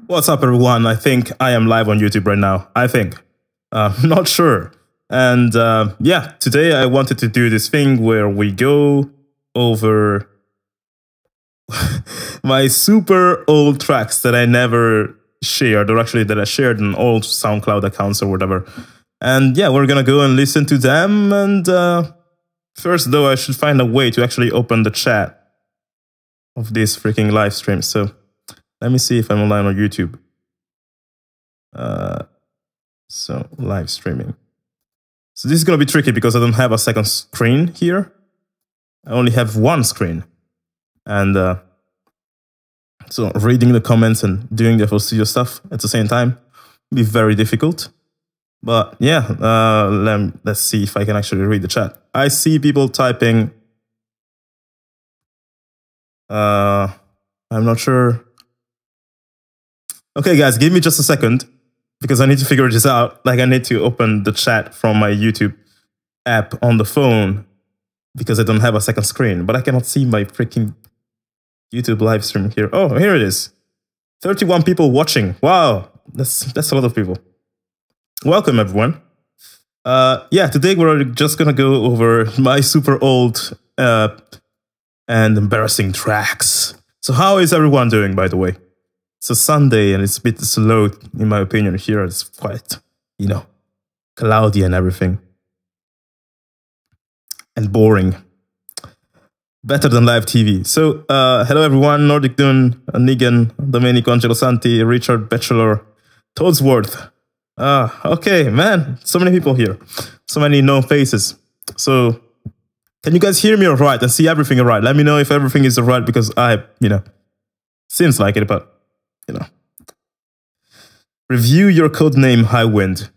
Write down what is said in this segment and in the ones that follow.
What's up, everyone? I think I am live on YouTube right now. I think. Not sure. And yeah, today I wanted to do this thing where we go over my super old tracks that I never shared, or actually that I shared in old SoundCloud accounts or whatever. And yeah, we're gonna go and listen to them. And first, though, I should find a way to actually open the chat of this freaking live stream. So let me see if I'm online on YouTube. So live streaming. So this is gonna be tricky because I don't have a second screen here. I only have one screen. And so reading the comments and doing the full studio stuff at the same time will be very difficult. But yeah, let's see if I can actually read the chat. I see people typing. I'm not sure. Okay, guys, give me just a second because I need to figure this out. Like, I need to open the chat from my YouTube app on the phone because I don't have a second screen, but I cannot see my freaking YouTube live stream here. Oh, here it is. 31 people watching. Wow, that's a lot of people. Welcome, everyone. Yeah, today we're just gonna go over my super old and embarrassing tracks. So how is everyone doing, by the way? It's a Sunday and it's a bit slow, in my opinion. Here it's quite, cloudy and everything. And boring. Better than live TV. So, hello everyone. Nordic Dune, Negan, Domenico Angelo Santi, Richard Bachelor, Toadsworth. Okay, man. So many people here. So many known faces. So, can you guys hear me all right and see everything all right? Let me know if everything is all right because seems like it, but Review your codename Highwind.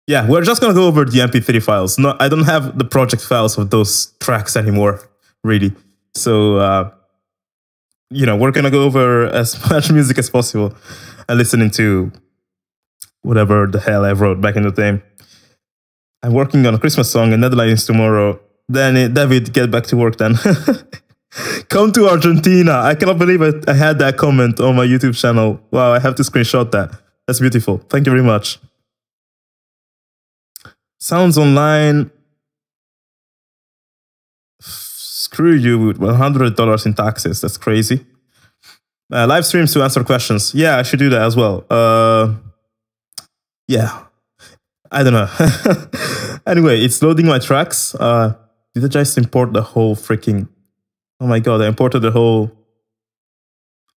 Yeah, we're just gonna go over the MP3 files. No, I don't have the project files of those tracks anymore, really. So, we're gonna go over as much music as possible and listening to whatever the hell I wrote back in the day. I'm working on a Christmas song in Netherlands tomorrow. Then, David, get back to work then. Come to Argentina. I cannot believe I had that comment on my YouTube channel. Wow, I have to screenshot that. That's beautiful. Thank you very much. Sounds online. Screw you with $100 in taxes. That's crazy. Live streams to answer questions. Yeah, I should do that as well. Yeah. I don't know. Anyway, it's loading my tracks. Did I just import the whole freaking... Oh my god, I imported all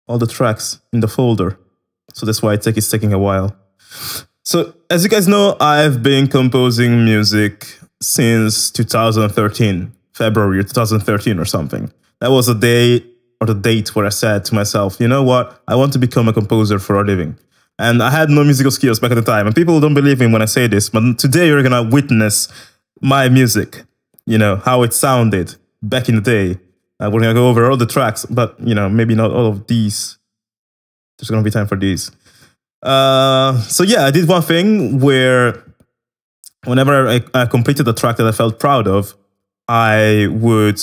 the tracks in the folder. So that's why it's taking a while. So, as you guys know, I've been composing music since 2013. February 2013 or something. That was the day or the date where I said to myself, you know what? I want to become a composer for a living. And I had no musical skills back at the time. And people don't believe me when I say this. But today you're going to witness my music. How it sounded back in the day. We're going to go over all the tracks, but, maybe not all of these. There's going to be time for these. So yeah, I did one thing where whenever I completed a track that I felt proud of, I would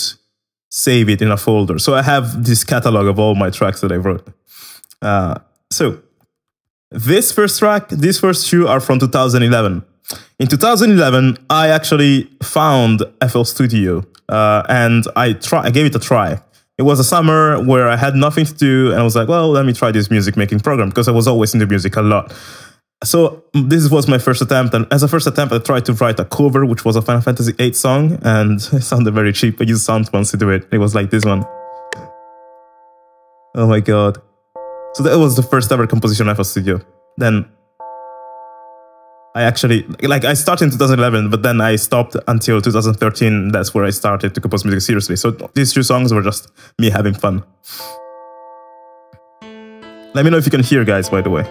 save it in a folder. So I have this catalog of all my tracks that I wrote. So this first track, these first two are from 2011. In 2011, I actually found FL Studio and I gave it a try. It was a summer where I had nothing to do and I was like, well, let me try this music making program because I was always into music a lot. So this was my first attempt, and as a first attempt, I tried to write a cover, which was a Final Fantasy VIII song, and it sounded very cheap. I used SoundOnes to do it. It was like this one. Oh my god. So that was the first ever composition of FL Studio. Then I actually, I started in 2011, but then I stopped until 2013. That's where I started to compose music seriously. So these two songs were just me having fun. Let me know if you can hear, guys, by the way.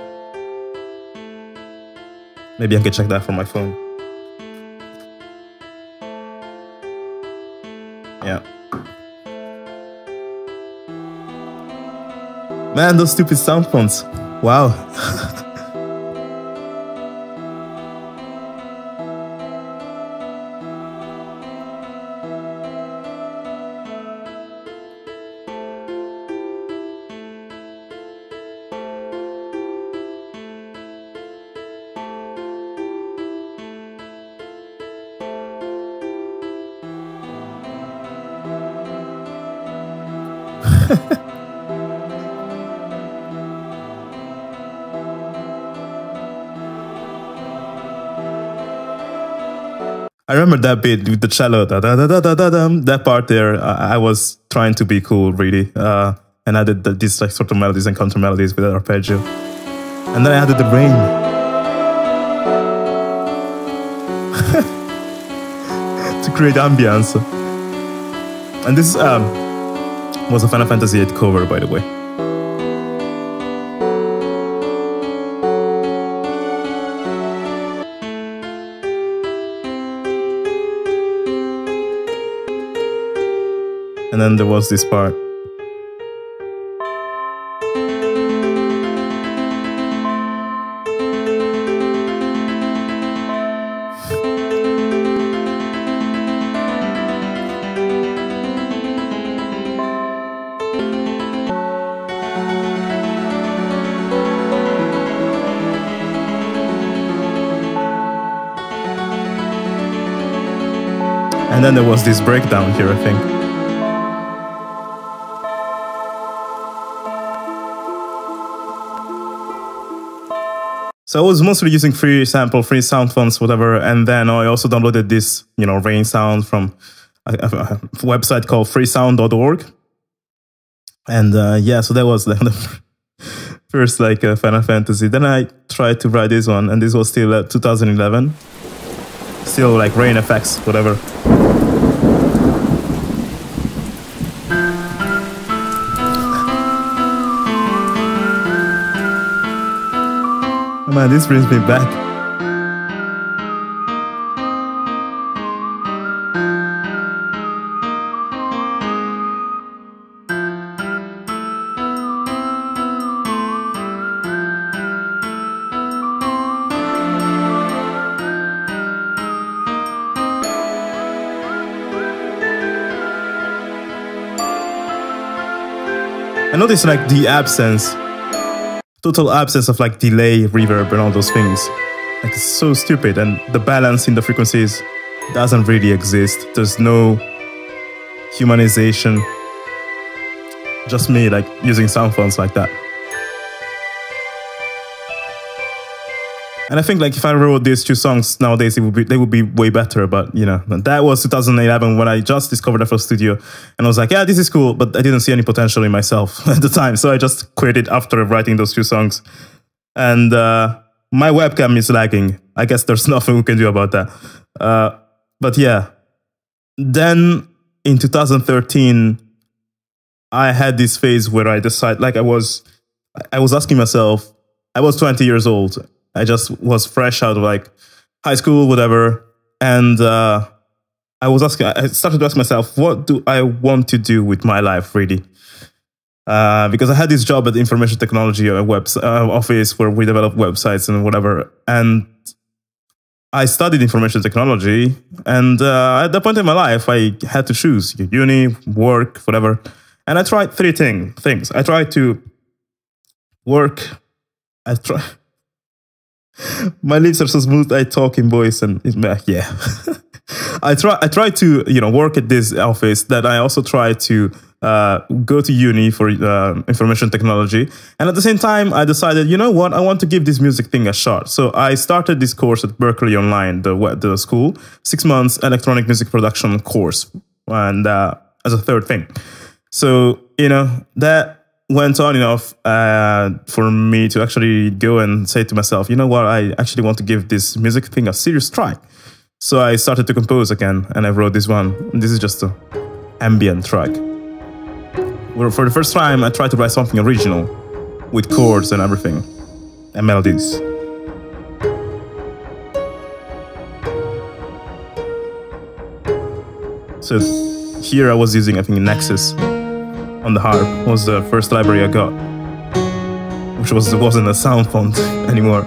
Maybe I can check that from my phone. Yeah. Man, those stupid sound fonts. Wow. I remember that bit with the cello, that part there. I was trying to be cool, really, and I did these like sort of melodies and counter melodies with arpeggio, and then I added the rain to create ambience. And this was a Final Fantasy VIII cover, by the way. And then there was this part. And then there was this breakdown here, I think. So I was mostly using free sample, free sound fonts, whatever. And then I also downloaded this, rain sound from a website called freesound.org. And yeah, so that was the first like Final Fantasy. Then I tried to write this one, and this was still 2011. Still like rain effects, whatever. Oh man, this brings me back. I noticed like the absence, total absence of like delay, reverb and all those things. Like it's so stupid, and the balance in the frequencies doesn't really exist. There's no humanization. Just me like using sound fonts like that. And I think like if I wrote these two songs nowadays, they would be way better. But that was 2011 when I just discovered FL Studio, and I was like, yeah, this is cool, but I didn't see any potential in myself at the time, so I just quit it after writing those two songs. And my webcam is lagging. I guess there's nothing we can do about that. But yeah, then in 2013, I had this phase where I decided, like I was asking myself, I was 20 years old. I just was fresh out of like high school, whatever. And I started to ask myself, what do I want to do with my life, really? Because I had this job at the information technology office where we develop websites and whatever. And I studied information technology. And at that point in my life, I had to choose uni, work, whatever. And I tried three things. I tried to work. My lips are so smooth, I talk in voice, and yeah. I try to work at this office. That I also try to go to uni for information technology, and at the same time I decided, you know what, I want to give this music thing a shot. So I started this course at Berkeley Online, the school, 6 months electronic music production course, and as a third thing. So that went on enough for me to actually go and say to myself, you know what, I actually want to give this music thing a serious try. So I started to compose again, and I wrote this one. This is just an ambient track, where for the first time I tried to write something original with chords and everything and melodies. So here I was using, I think, Nexus on the harp. Was the first library I got, which wasn't a sound font anymore.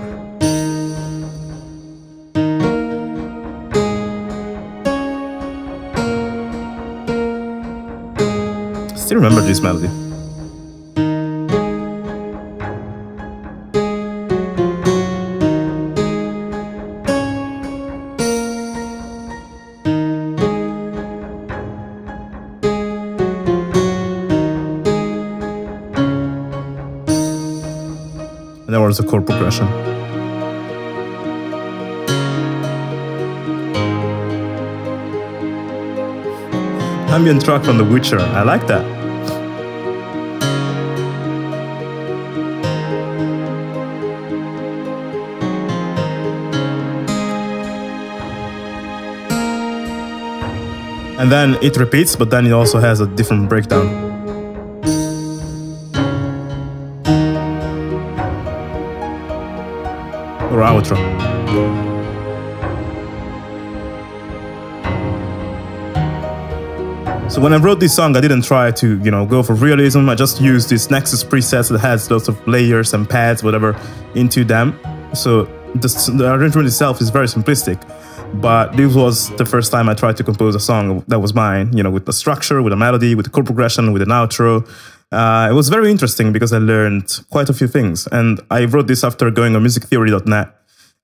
Still remember this melody. And there was a chord progression. Ambient track from The Witcher. I like that. And then it repeats, but then it also has a different breakdown. Or outro. So when I wrote this song, I didn't try to, go for realism. I just used this Nexus presets that has lots of layers and pads, whatever, into them. So the arrangement itself is very simplistic. But this was the first time I tried to compose a song that was mine, with the structure, with a melody, with a chord progression, with an outro. It was very interesting because I learned quite a few things. And I wrote this after going on musictheory.net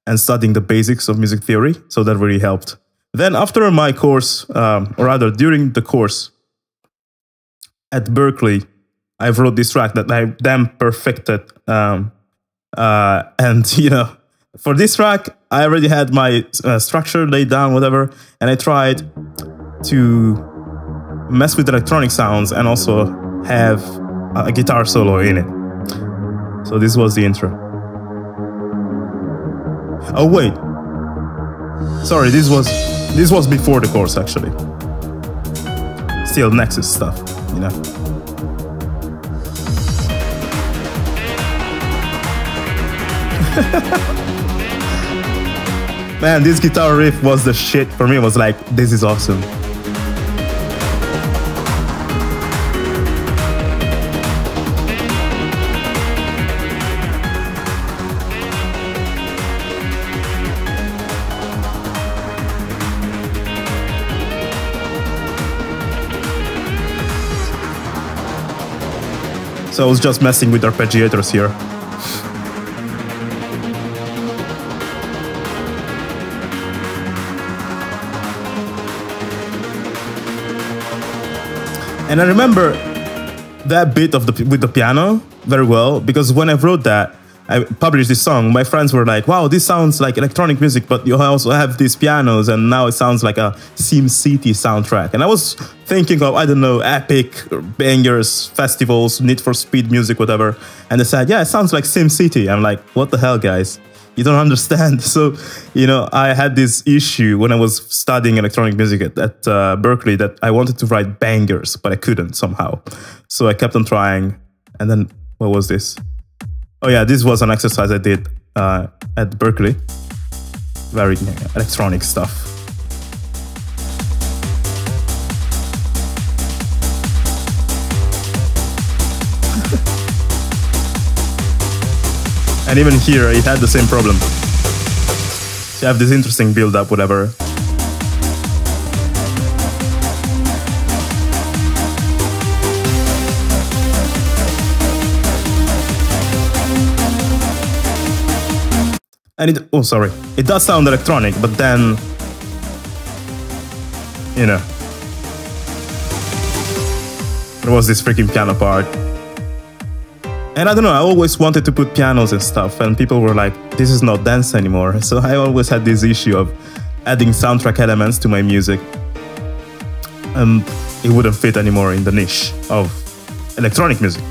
and studying the basics of music theory. So that really helped. Then after my course, or rather during the course at Berklee, I wrote this track that I then perfected. For this track, I already had my structure laid down, whatever, and I tried to mess with electronic sounds and also have a guitar solo in it. So this was the intro. Oh wait, sorry, this was before the course actually. Still Nexus stuff, Man, this guitar riff was the shit. For me, it was like, this is awesome. So I was just messing with arpeggiators here. And I remember that bit with the piano very well, because when I wrote that, I published this song, my friends were like, wow, this sounds like electronic music, but you also have these pianos, and now it sounds like a SimCity soundtrack. And I was thinking of, I don't know, epic bangers, festivals, Need for Speed music, whatever. And they said, yeah, it sounds like SimCity. I'm like, what the hell, guys? You don't understand. So, I had this issue when I was studying electronic music at Berklee that I wanted to write bangers, but I couldn't somehow. So I kept on trying. And then, what was this? Oh yeah, this was an exercise I did at Berklee. Very electronic stuff. And even here, it had the same problem. You have this interesting build-up, whatever. And it does sound electronic, but then, there was this freaking piano part. And I don't know, I always wanted to put pianos and stuff, and people were like, this is not dance anymore. So I always had this issue of adding soundtrack elements to my music. And it wouldn't fit anymore in the niche of electronic music.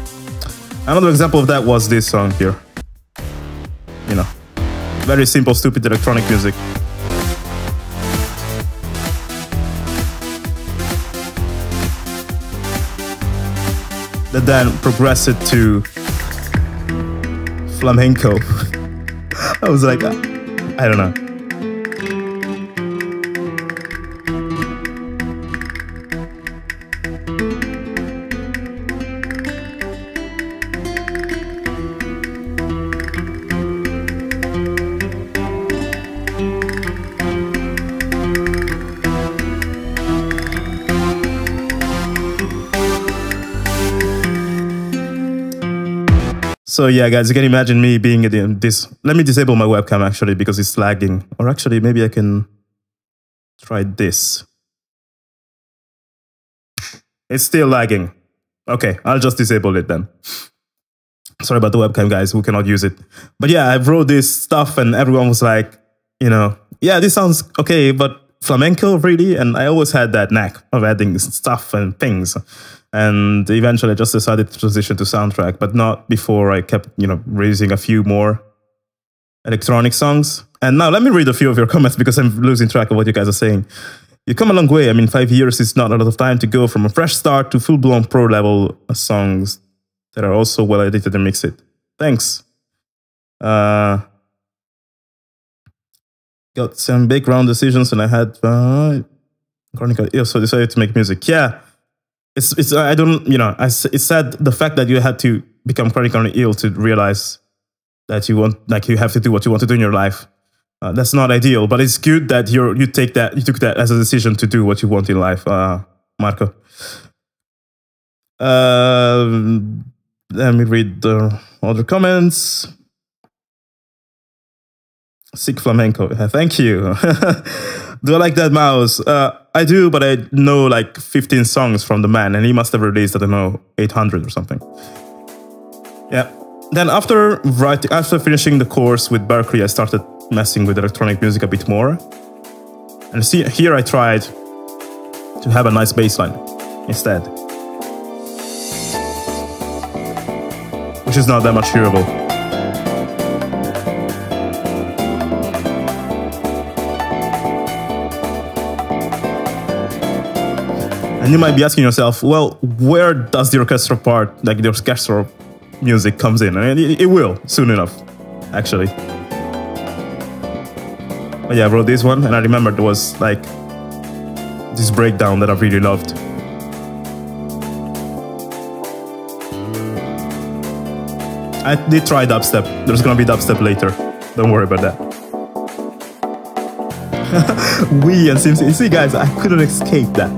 Another example of that was this song here. Very simple, stupid electronic music. That then progressed to flamenco. I was like, I don't know. So yeah, guys, you can imagine me being in this. Let me disable my webcam actually, because it's lagging. Or actually, maybe I can try this. It's still lagging. Okay, I'll just disable it then. Sorry about the webcam, guys. We cannot use it. But yeah, I wrote this stuff and everyone was like, you know, yeah, this sounds okay, but flamenco, really? And I always had that knack of adding stuff and things. And eventually I just decided to transition to soundtrack, but not before I kept, you know, releasing a few more electronic songs. And now let me read a few of your comments because I'm losing track of what you guys are saying. You come a long way. I mean, 5 years is not a lot of time to go from a fresh start to full-blown pro-level songs that are also well edited and mixed. Thanks. Got some big round decisions, and I had Chronicle. So decided to make music. Yeah, it's I don't, you know, it's sad the fact that you had to become chronically ill to realize that you want, like, you have to do what you want to do in your life. That's not ideal, but it's good that you took that as a decision to do what you want in life, Marco. Let me read the other comments. Sick flamenco. Thank you. Do I like that mouse? I do, but I know like 15 songs from the man, and he must have released, I don't know, 800 or something. Yeah. Then after finishing the course with Berkeley, I started messing with electronic music a bit more. And see, here I tried to have a nice bass line instead, which is not that much hearable. And you might be asking yourself, well, where does the orchestral part, like the orchestral music comes in? I mean, it will, soon enough, actually. But yeah, I wrote this one, and I remember there was like this breakdown that I really loved. I did try dubstep. There's gonna be dubstep later. Don't worry about that. We and SimCity. See, guys, I couldn't escape that.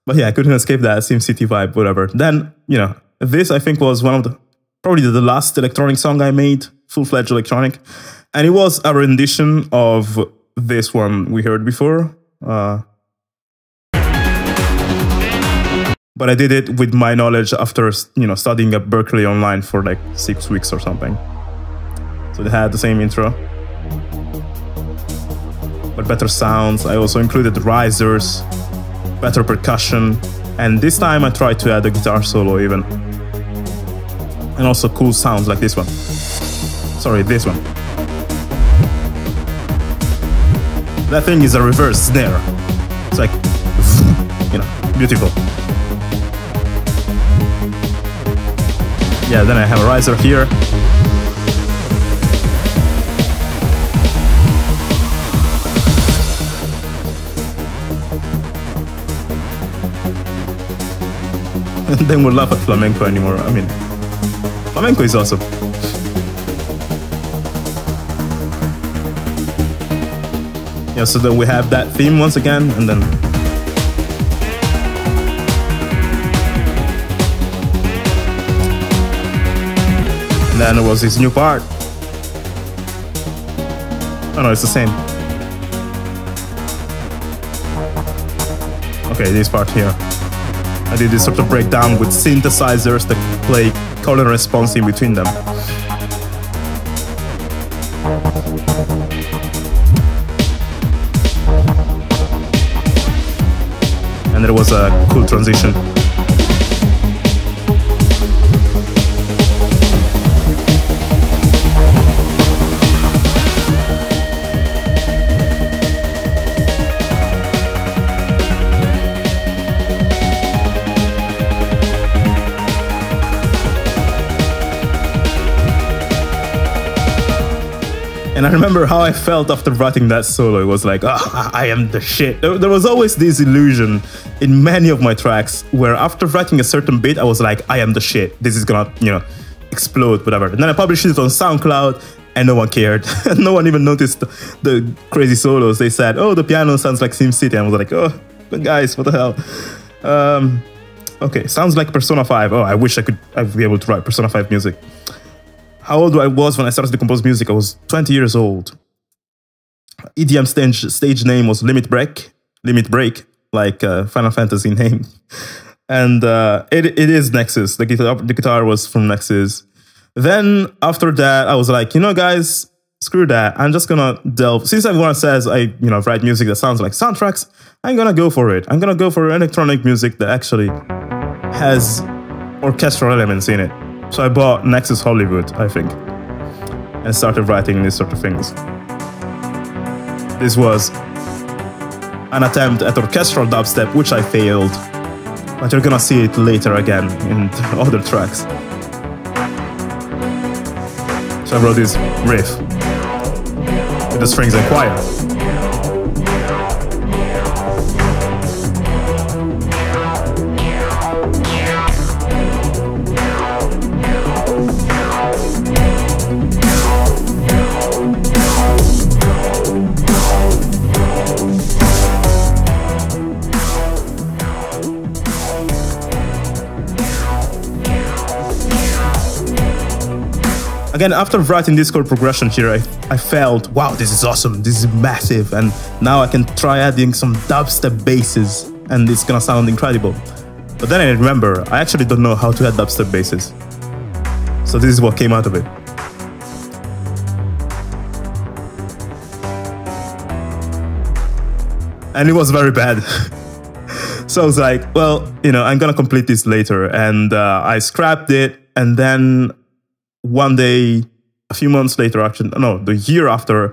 But yeah, I couldn't escape that SimCity vibe, whatever. Then, you know, this I think was one of the, probably the last electronic song I made, full-fledged electronic. And it was a rendition of this one we heard before. But I did it with my knowledge after, you know, studying at Berkeley online for like 6 weeks or something. So they had the same intro, but better sounds. I also included risers, better percussion, and this time I tried to add a guitar solo even. And also cool sounds like this one. Sorry, this one. That thing is a reverse snare. It's like, you know, beautiful. Yeah, then I have a riser here. And then we'll laugh at flamenco anymore. I mean, flamenco is awesome. Yeah, so then we have that theme once again, and then there was this new part. Oh no, it's the same. Okay, this part here. I did this sort of breakdown with synthesizers that play call and response in between them. And there was a cool transition. And I remember how I felt after writing that solo. It was like, oh, I am the shit. There was always this illusion in many of my tracks where after writing a certain bit, I was like, I am the shit. This is gonna, you know, explode, whatever. And then I published it on SoundCloud and no one cared. No one even noticed the crazy solos. They said, oh, the piano sounds like SimCity. And I was like, oh, but guys, what the hell? Okay, sounds like Persona 5. Oh, I wish I'd be able to write Persona 5 music. How old I was when I started to compose music? I was 20 years old. EDM stage name was Limit Break. limit break, like Final Fantasy name. And it is Nexus. The guitar was from Nexus. Then after that, I was like, you know, guys, screw that. I'm just gonna delve. Since everyone says I, write music that sounds like soundtracks, I'm gonna go for it. I'm gonna go for electronic music that actually has orchestral elements in it. So I bought Nexus Hollywood, I think, and started writing these sort of things. This was an attempt at orchestral dubstep, which I failed, but you're gonna see it later again in other tracks. So I wrote this riff with the strings and choir. Again, after writing this chord progression here, I felt, wow, this is awesome, this is massive, and now I can try adding some dubstep basses, and it's gonna sound incredible. But then I remember, I actually don't know how to add dubstep basses. So this is what came out of it. And it was very bad. So I was like, well, I'm gonna complete this later, and I scrapped it, and then one day, a few months later, actually, no, the year after,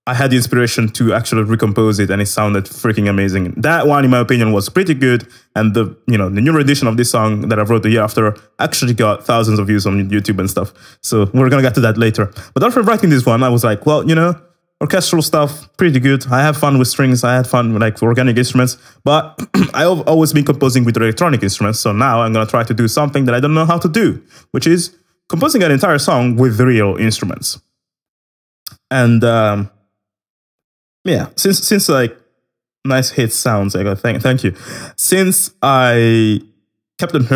I had the inspiration to actually recompose it, and it sounded freaking amazing. That one, in my opinion, was pretty good, and the new edition of this song that I wrote the year after actually got thousands of views on YouTube and stuff. So we're gonna get to that later. But after writing this one, I was like, well, orchestral stuff, pretty good. I have fun with strings. I had fun with like organic instruments, but I've always been composing with electronic instruments. So now I'm gonna try to do something that I don't know how to do, which is composing an entire song with real instruments. And yeah, since like nice hit sounds, I got thank you. Since I kept on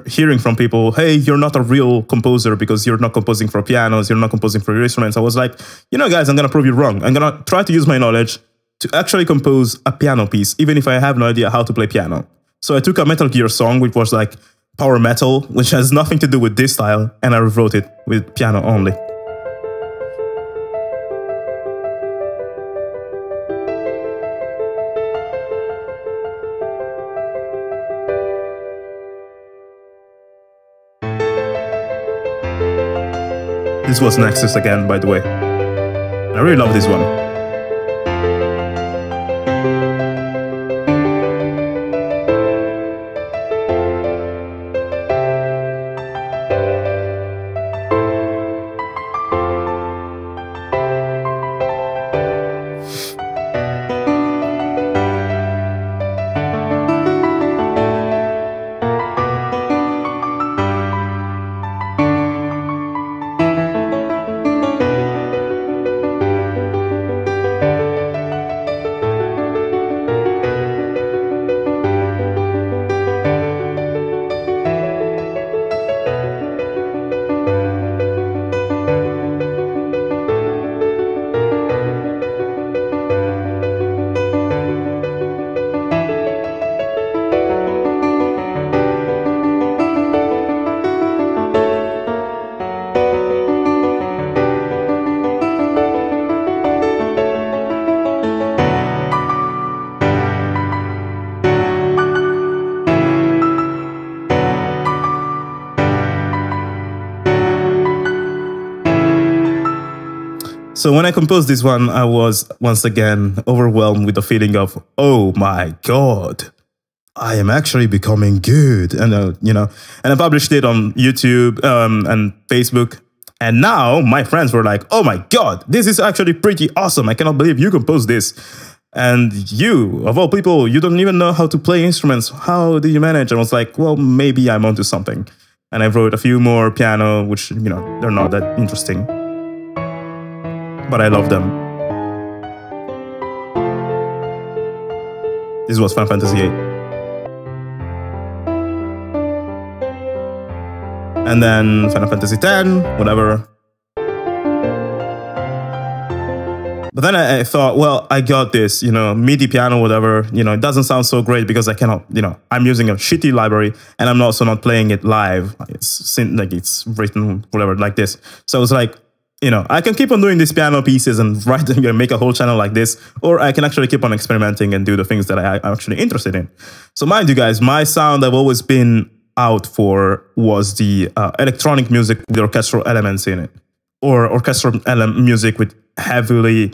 hearing from people, hey, you're not a real composer because you're not composing for pianos, you're not composing for your instruments. I was like, guys, I'm gonna prove you wrong. I'm gonna try to use my knowledge to actually compose a piano piece, even if I have no idea how to play piano. So I took a Metal Gear song, which was like power metal, which has nothing to do with this style, and I rewrote it with piano only. This was Nexus again, by the way. I really love this one. So when I composed this one, I was once again overwhelmed with the feeling of, oh my God, I am actually becoming good. And, and I published it on YouTube and Facebook. And now my friends were like, oh my God, this is actually pretty awesome. I cannot believe you composed this. And you, of all people, you don't even know how to play instruments. How do you manage? And I was like, well, maybe I'm onto something. And I wrote a few more piano, which, they're not that interesting, but I love them. This was Final Fantasy VIII. And then Final Fantasy X, whatever. But then I thought, well, I got this, MIDI piano, whatever. It doesn't sound so great because I cannot, I'm using a shitty library and I'm also not playing it live. It's written, whatever, like this. So I was like, I can keep on doing these piano pieces and make a whole channel like this, or I can actually keep on experimenting and do the things that I'm actually interested in. So mind you guys, my sound I've always been out for was the electronic music with orchestral elements in it, or orchestral music with heavily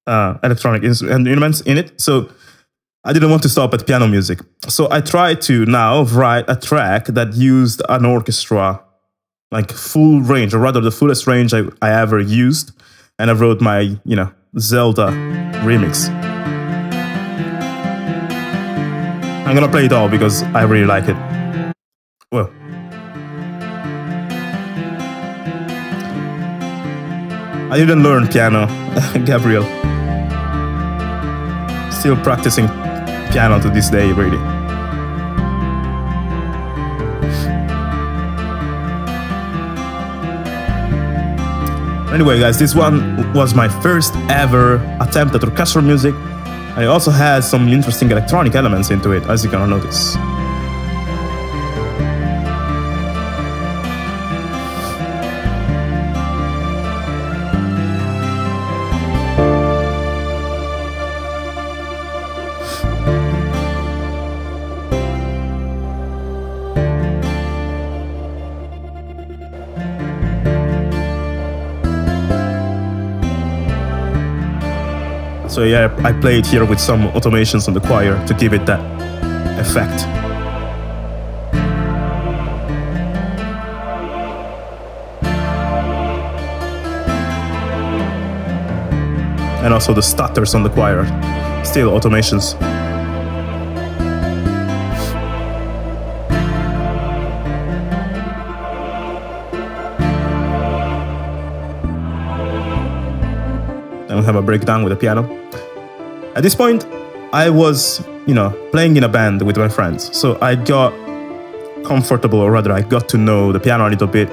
electronic instruments in it. So I didn't want to stop at piano music. So I tried to now write a track that used an orchestra, like full range, or rather the fullest range I ever used. And I wrote my, Zelda remix. I'm gonna play it all because I really like it. Well, I didn't learn piano, Gabriel. Still practicing piano to this day, really. Anyway, guys, this one was my first ever attempt at orchestral music. And it also has some interesting electronic elements into it, as you can notice. So yeah, I play it here with some automations on the choir to give it that effect. And also the stutters on the choir, still automations. Then we have a breakdown with the piano. At this point, I was, playing in a band with my friends. So I got comfortable, or rather I got to know the piano a little bit,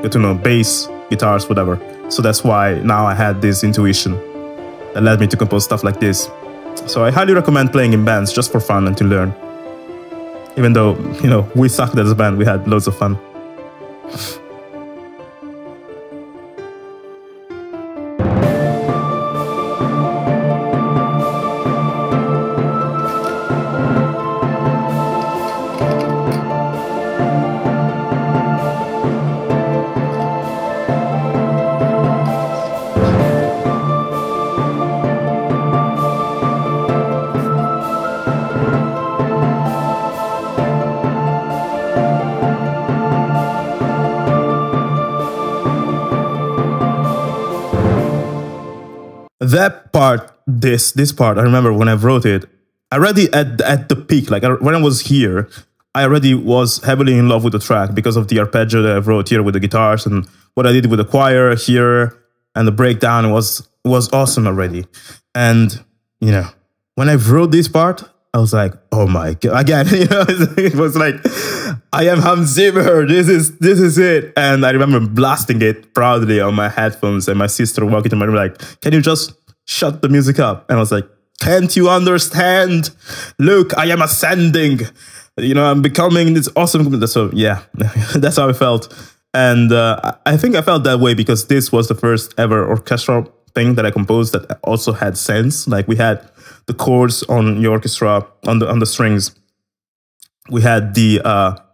got to know bass, guitars, whatever. So that's why now I had this intuition that led me to compose stuff like this. So I highly recommend playing in bands just for fun and to learn. Even though, we sucked as a band, we had loads of fun. That part, this part, I remember when I wrote it, already at the peak, like when I was here, I already was heavily in love with the track because of the arpeggio that I wrote here with the guitars and what I did with the choir here and the breakdown was awesome already. And, when I wrote this part, I was like, oh my God, again, it was like, I am Hans Zimmer, this is it. And I remember blasting it proudly on my headphones and my sister walking to my room like, can you just shut the music up? And I was like, can't you understand? Look, I am ascending. I'm becoming this awesome. So yeah, that's how I felt. And I think I felt that way because this was the first ever orchestral thing that I composed that also had sense. Like we had the chords on the orchestra, on the strings. We had the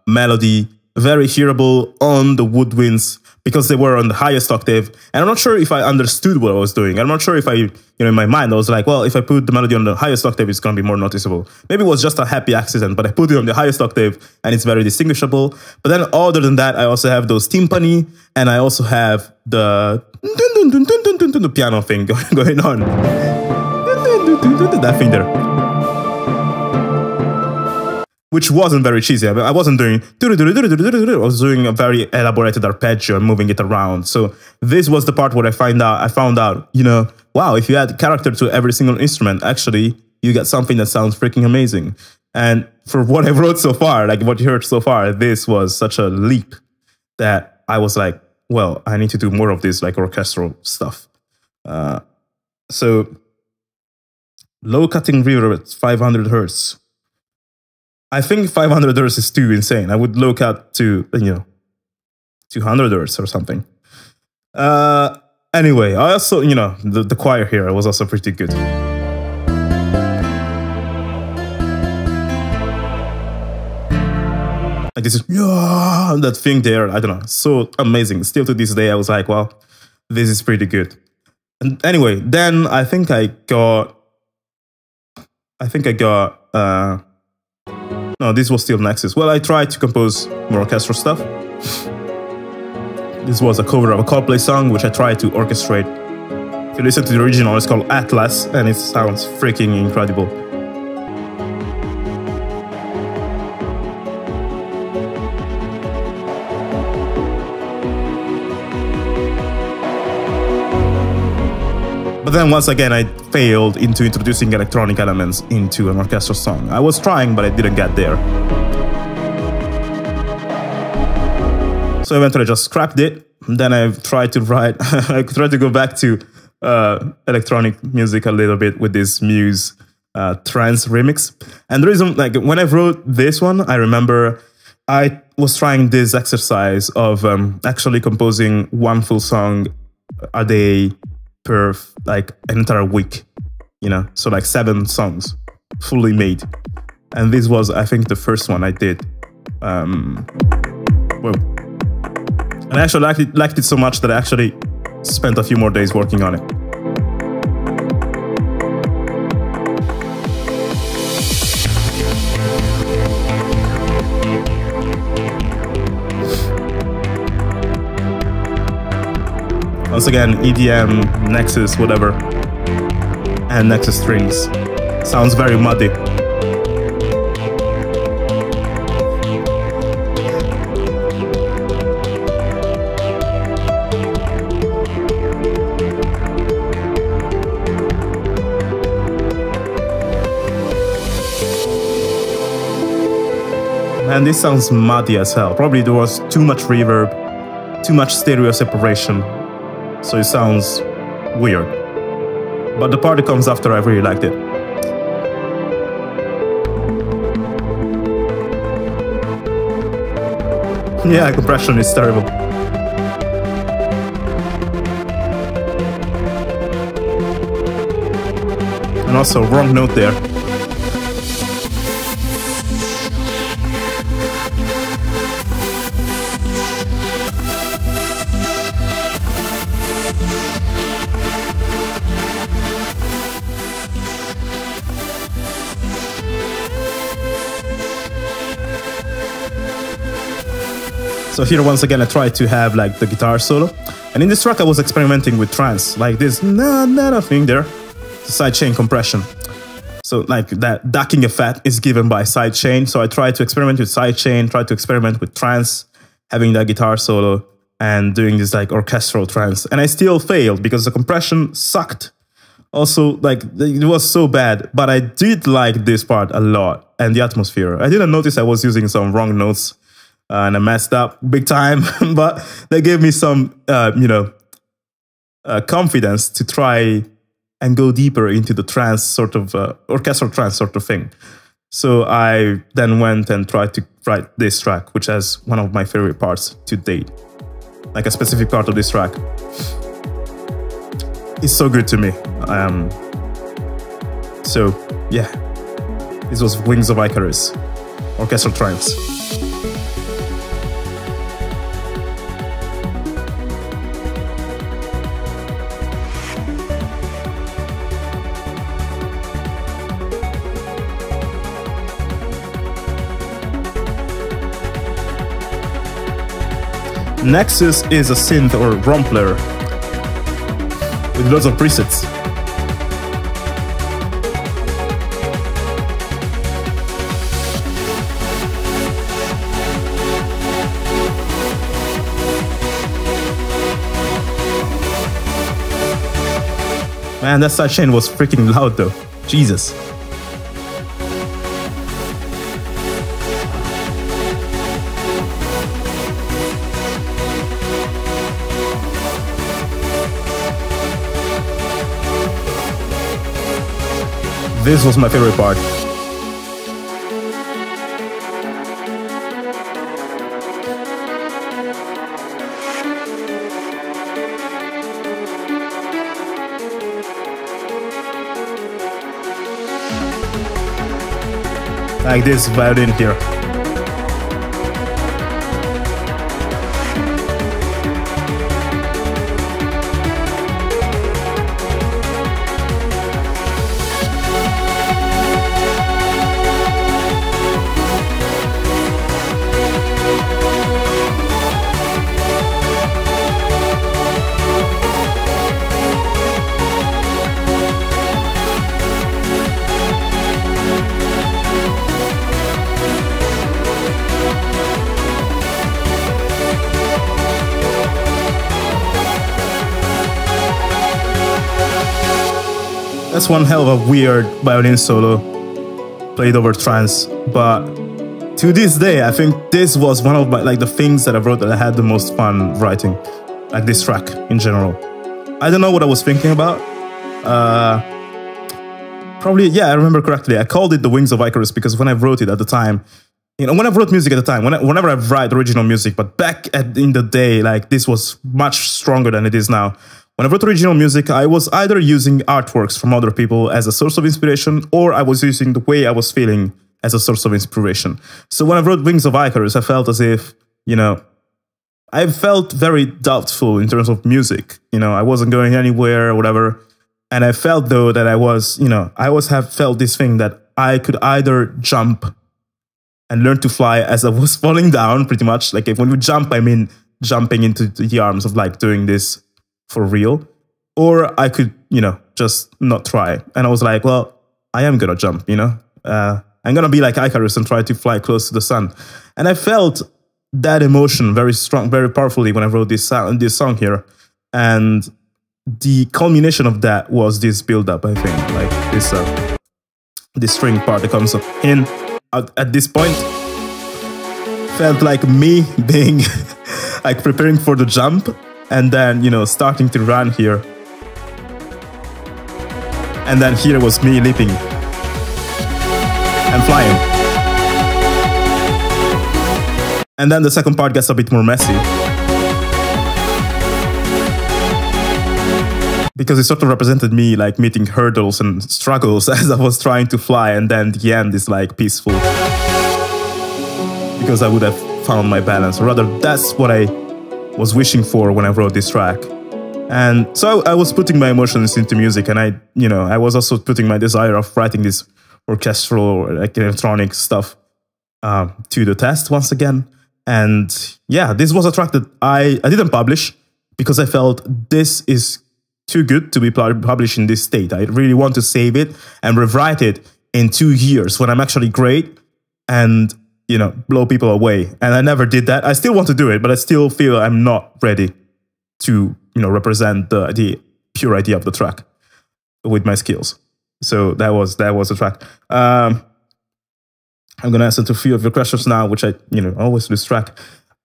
melody, very hearable on the woodwinds because they were on the highest octave. And I'm not sure if I understood what I was doing. I'm not sure if I, in my mind, I was like, well, if I put the melody on the highest octave, it's going to be more noticeable. Maybe it was just a happy accident, but I put it on the highest octave and it's very distinguishable. But then other than that, I also have those timpani and I also have the piano thing going on. That thing there. Which wasn't very cheesy. I wasn't doing... I was doing a very elaborated arpeggio and moving it around. So this was the part where I found out, wow, if you add character to every single instrument, actually, you get something that sounds freaking amazing. And for what I wrote so far, like what you heard so far, this was such a leap that I was like, well, I need to do more of this like orchestral stuff. So low cutting reverb at 500 hertz. I think 500 hertz is too insane. I would low cut to 200 hertz or something. Anyway, I also the choir here was also pretty good. Like this is that thing there. I don't know, so amazing. Still to this day, I was like, well, this is pretty good. And anyway, then I think I got. No, this was still Nexus. Well, I tried to compose more orchestral stuff. This was a cover of a Coldplay song, which I tried to orchestrate. If you listen to the original, it's called Atlas, and it sounds freaking incredible. But then once again, I failed into introducing electronic elements into an orchestral song. I was trying, but I didn't get there. So eventually I just scrapped it. Then I tried to write, I tried to go back to electronic music a little bit with this Muse trance remix. And the reason, like when I wrote this one, I remember I was trying this exercise of actually composing one full song a day per like an entire week, so like 7 songs fully made. And this was, I think, the first one I did. Well, and I actually liked it so much that I actually spent a few more days working on it. Once again, EDM, Nexus, whatever, and Nexus strings. Sounds very muddy. Man, this sounds muddy as hell. Probably there was too much reverb, too much stereo separation. So it sounds weird. But the part that comes after, I really liked it. Yeah, compression is terrible. And also, wrong note there. So here once again I tried to have like the guitar solo, and in this track I was experimenting with trance, like this na thing there, the sidechain compression. So like that ducking effect is given by sidechain. So I tried to experiment with sidechain, tried to experiment with trance, having that guitar solo and doing this like orchestral trance, and I still failed because the compression sucked. Also, like it was so bad, but I did like this part a lot and the atmosphere. I didn't notice I was using some wrong notes. And I messed up big time, but they gave me some, confidence to try and go deeper into the trance sort of, orchestral trance sort of thing. So I then went and tried to write this track, which has one of my favorite parts to date. Like a specific part of this track. It's so good to me. So, yeah. This was Wings of Icarus, orchestral trance. Nexus is a synth or rompler with lots of presets. Man, that sidechain was freaking loud though. Jesus. This was my favorite part. Like this violin here. That's one hell of a weird violin solo played over trance, but to this day, I think this was one of my, like, the things that I wrote that I had the most fun writing, like this track in general. I don't know what I was thinking about. Probably, yeah, I remember correctly. I called it The Wings of Icarus because when I wrote it at the time, you know, when I wrote music at the time, whenever I write original music, but back in the day, like, this was much stronger than it is now. When I wrote original music, I was either using artworks from other people as a source of inspiration, or I was using the way I was feeling as a source of inspiration. So when I wrote Wings of Icarus, I felt as if, you know, I felt very doubtful in terms of music. You know, I wasn't going anywhere or whatever. And I felt, though, that I was, you know, I always have felt this thing that I could either jump and learn to fly as I was falling down, pretty much. Like, if when you jump, I mean jumping into the arms of, like, doing this for real, or I could, you know, just not try. And I was like, well, I am gonna jump, you know, I'm gonna be like Icarus and try to fly close to the sun. And I felt that emotion very strong, very powerfully when I wrote this song here. And the culmination of that was this build-up, I think, like this string part that comes in at this point felt like me being like preparing for the jump. And then, you know, starting to run here. And then here was me leaping and flying. And then the second part gets a bit more messy, because it sort of represented me like meeting hurdles and struggles as I was trying to fly. And then the end is like peaceful, because I would have found my balance. Or rather, that's what I was wishing for when I wrote this track. And so I was putting my emotions into music, and I was also putting my desire of writing this orchestral or like electronic stuff to the test once again. And yeah, this was a track that I didn't publish because I felt this is too good to be published in this state. I really want to save it and rewrite it in 2 years when I'm actually great and, you know, blow people away. And I never did that. I still want to do it, but I still feel I'm not ready to, you know, represent the pure idea of the track with my skills. So that was the track. I'm gonna answer to a few of your questions now, which I, you know, always lose track.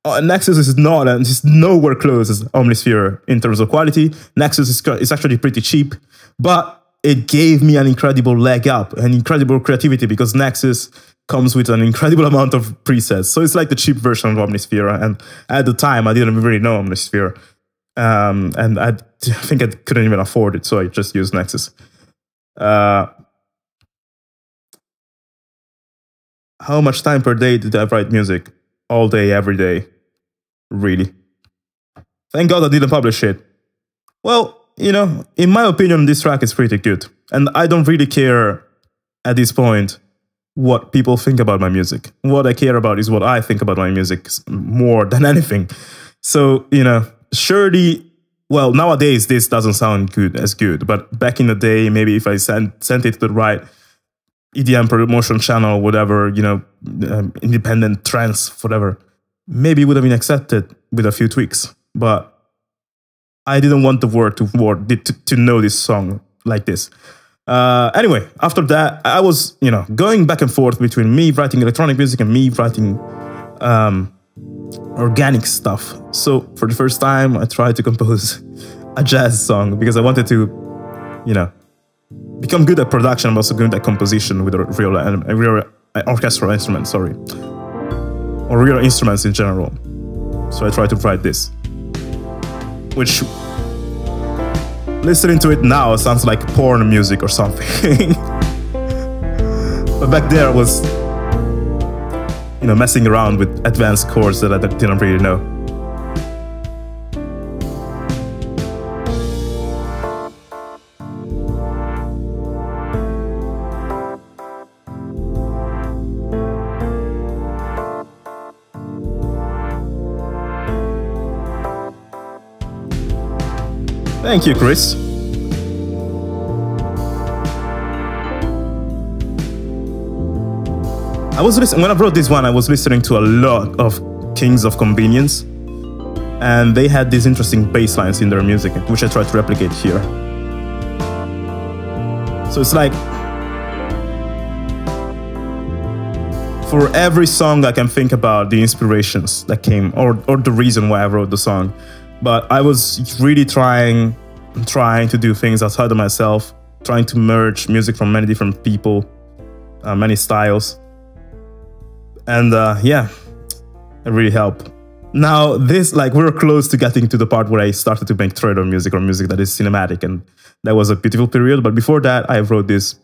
Nexus is not, and it's nowhere close as Omnisphere in terms of quality. Nexus is actually pretty cheap, but it gave me an incredible leg up, an incredible creativity, because Nexus comes with an incredible amount of presets. So it's like the cheap version of Omnisphere. And at the time, I didn't really know Omnisphere. And I think I couldn't even afford it, so I just used Nexus. How much time per day did I write music? All day, every day. Really. Thank God I didn't publish it. Well, you know, in my opinion, this track is pretty good. And I don't really care at this point what people think about my music. What I care about is what I think about my music more than anything. So, you know, surely, well, nowadays this doesn't sound as good, but back in the day, maybe if I sent it to the right EDM promotion channel, whatever, you know, independent trance, whatever, maybe it would have been accepted with a few tweaks. But I didn't want the world to know this song like this. Anyway, after that, I was, you know, going back and forth between me writing electronic music and me writing organic stuff. So for the first time, I tried to compose a jazz song because I wanted to, you know, become good at production, but also good at composition with a real orchestral instrument, sorry, or real instruments in general. So I tried to write this, which, listening to it now, sounds like porn music or something. But back there I was, messing around with advanced chords that I didn't really know. Thank you, Chris. I was listening, when I wrote this one, I was listening to a lot of Kings of Convenience, and they had these interesting bass lines in their music, which I tried to replicate here. So it's like, for every song I can think about the inspirations that came, or the reason why I wrote the song. But I was really trying to do things outside of myself, trying to merge music from many different people, many styles. And yeah, it really helped. Now this, we're close to getting to the part where I started to make trailer music, or music that is cinematic, and that was a beautiful period. But before that, I wrote this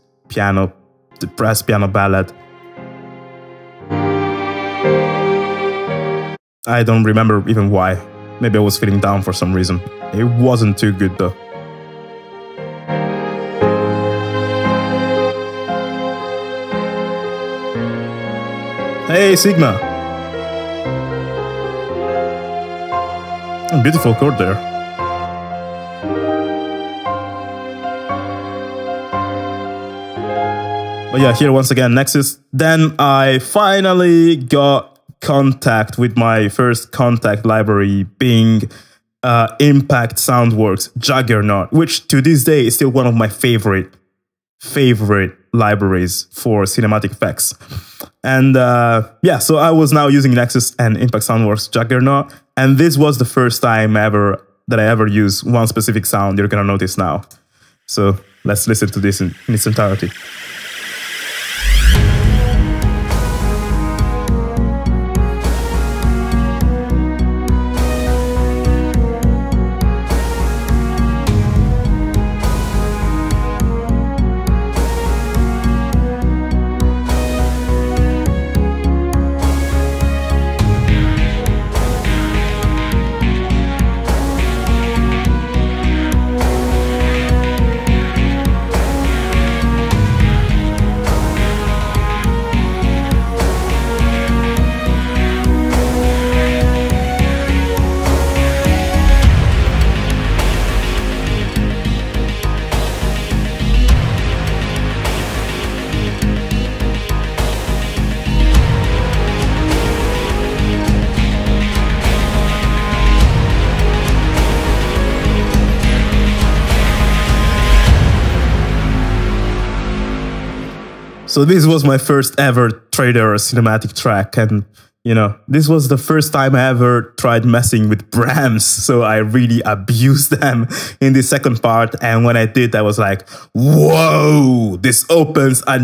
depressed piano ballad. I don't remember even why. Maybe I was feeling down for some reason. It wasn't too good though. Hey, Sigma. A beautiful chord there. But yeah, here once again, Nexus. Then I finally got contact with my first Contact library, being Impact Soundworks Juggernaut, which to this day is still one of my favorite libraries for cinematic effects. And yeah, so I was now using Nexus and Impact Soundworks Juggernaut, and this was the first time that I ever used one specific sound you're gonna notice now. So let's listen to this in its entirety. So this was my first ever trailer cinematic track, and this was the first time I ever tried messing with Brahms, so I really abused them in the second part. And when I did, I was like, whoa, this opens a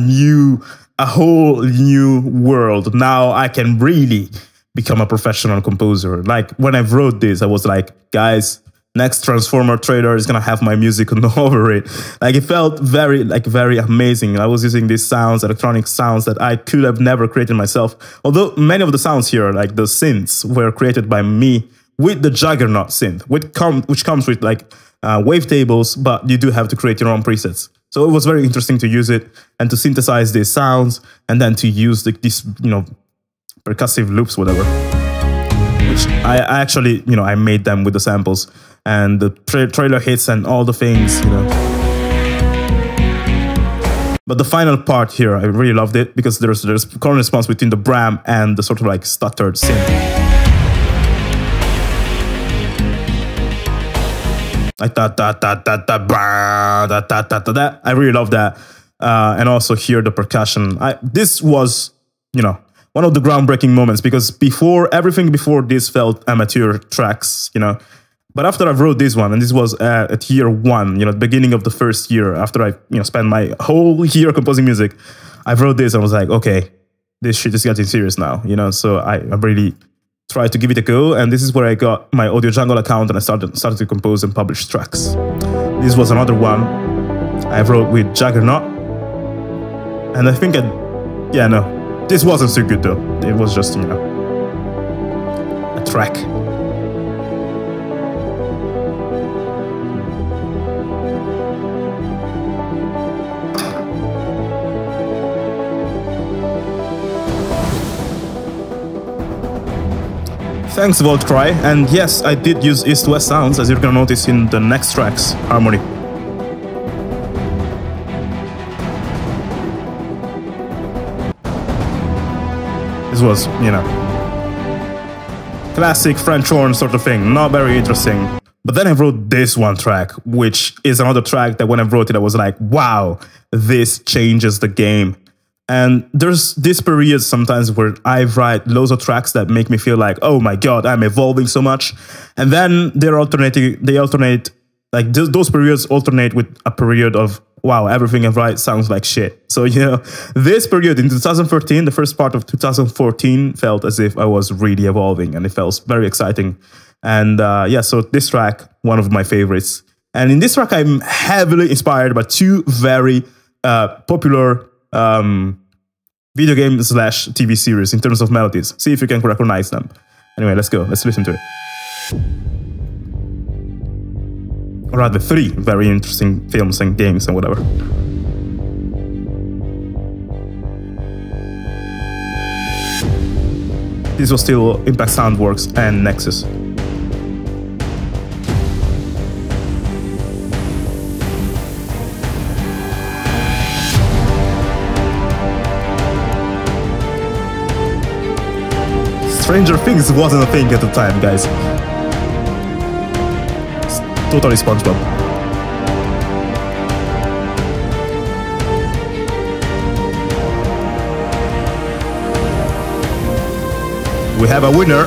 whole new world. Now I can really become a professional composer. Like when I wrote this, I was like, guys, next Transformer trailer is gonna have my music all over it. Like it felt very amazing. I was using these sounds, electronic sounds that I could have never created myself. Although many of the sounds here, like the synths, were created by me with the Juggernaut synth, which comes with wavetables, but you do have to create your own presets. So it was very interesting to use it and to synthesize these sounds, and then to use these percussive loops, whatever. Which I actually I made them with the samples and the trailer hits and all the things, But the final part here, I really loved it because there's correspondence between the Bram and the sort of stuttered synth. Like that. I really love that. And also here the percussion. This was, one of the groundbreaking moments, because everything before this felt amateur tracks, But after I wrote this one, and this was at year 1, the beginning of the first year, after I spent my whole year composing music, I wrote this and was like, okay, this shit is getting serious now, So I really tried to give it a go, and this is where I got my Audio Jungle account and I started to compose and publish tracks. This was another one I wrote with Juggernaut, and I think this wasn't so good though. It was just a track. Thanks, Voltcry, and yes, I did use East-West sounds, as you're gonna notice in the next track's harmony. This was, classic French horn sort of thing, not very interesting. But then I wrote this one track, which is another track that when I wrote it, I was like, wow, this changes the game. And there's this period sometimes where I write loads of tracks that make me feel like, oh my God, I'm evolving so much. And then they alternate, like those periods alternate with a period of, wow, everything I write sounds like shit. So, this period in 2014, the first part of 2014 felt as if I was really evolving, and it felt very exciting. And so this track, one of my favorites. And in this track, I'm heavily inspired by two very popular video game / TV series in terms of melodies. See if you can recognize them. Anyway, let's go. Let's listen to it. Or rather, 3 very interesting films and games and whatever. This was still Impact Soundworks and Nexus. Stranger Things wasn't a thing at the time, guys. It's totally SpongeBob. We have a winner.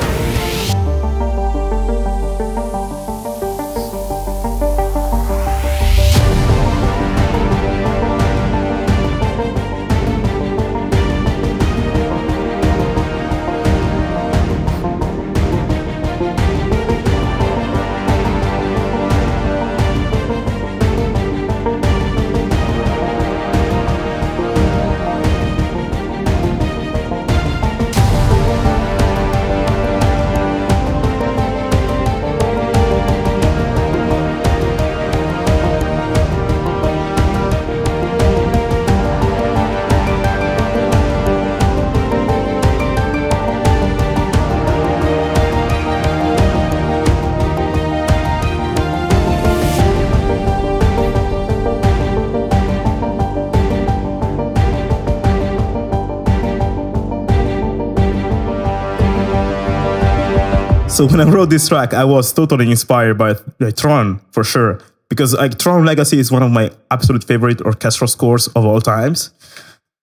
So when I wrote this track, I was totally inspired by Tron, for sure. Because Tron Legacy is one of my absolute favorite orchestral scores of all times.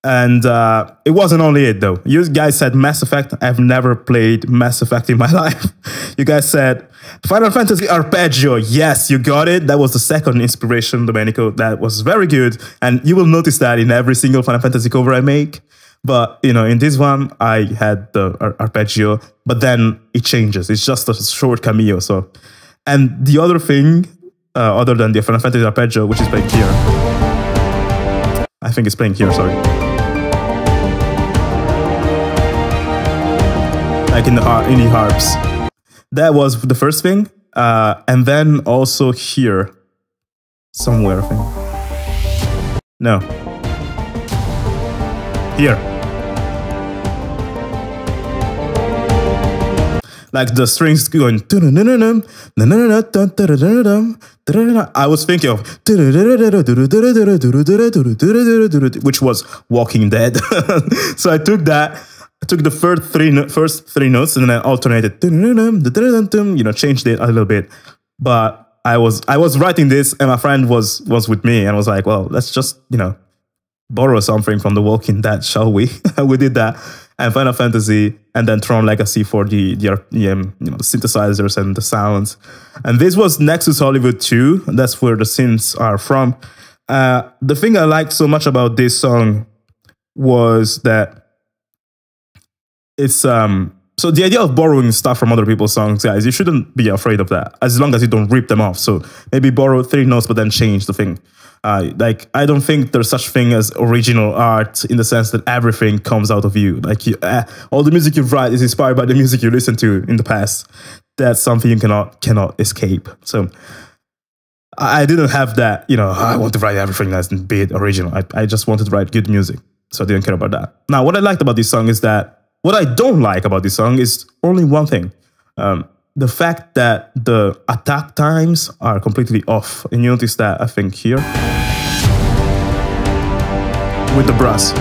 And it wasn't only it, though. You guys said Mass Effect. I've never played Mass Effect in my life. You guys said Final Fantasy Arpeggio. Yes, you got it. That was the second inspiration, Domenico. That was very good. And you will notice that in every single Final Fantasy cover I make. But, in this one, I had the arpeggio, but then it changes. It's just a short cameo. So, and the other thing, other than the Final Fantasy arpeggio, which is playing here. I think it's playing here, sorry. Like in the harps. That was the first thing. And then also here. Somewhere, I think. No. Here. Like the strings going. I was thinking of which was Walking Dead. So I took that. I took the first three notes and then I alternated. Changed it a little bit. But I was writing this and my friend was with me and I was like, well, let's just borrow something from The Walking Dead, shall we? We did that. And Final Fantasy, and then Tron Legacy for the synthesizers and the sounds. And this was Nexus Hollywood 2. That's where the synths are from. The thing I liked so much about this song was that it's so the idea of borrowing stuff from other people's songs, guys, you shouldn't be afraid of that, as long as you don't rip them off. So maybe borrow 3 notes, but then change the thing. Like, I don't think there's such thing as original art in the sense that everything comes out of you. Like, all the music you write is inspired by the music you listened to in the past. That's something you cannot escape. So I didn't have that, I want to write everything that's be it original. I just wanted to write good music. So I didn't care about that. Now, what I liked about this song is that, what I don't like about this song is only one thing. The fact that the attack times are completely off. And you notice that, I think, here. With the brass.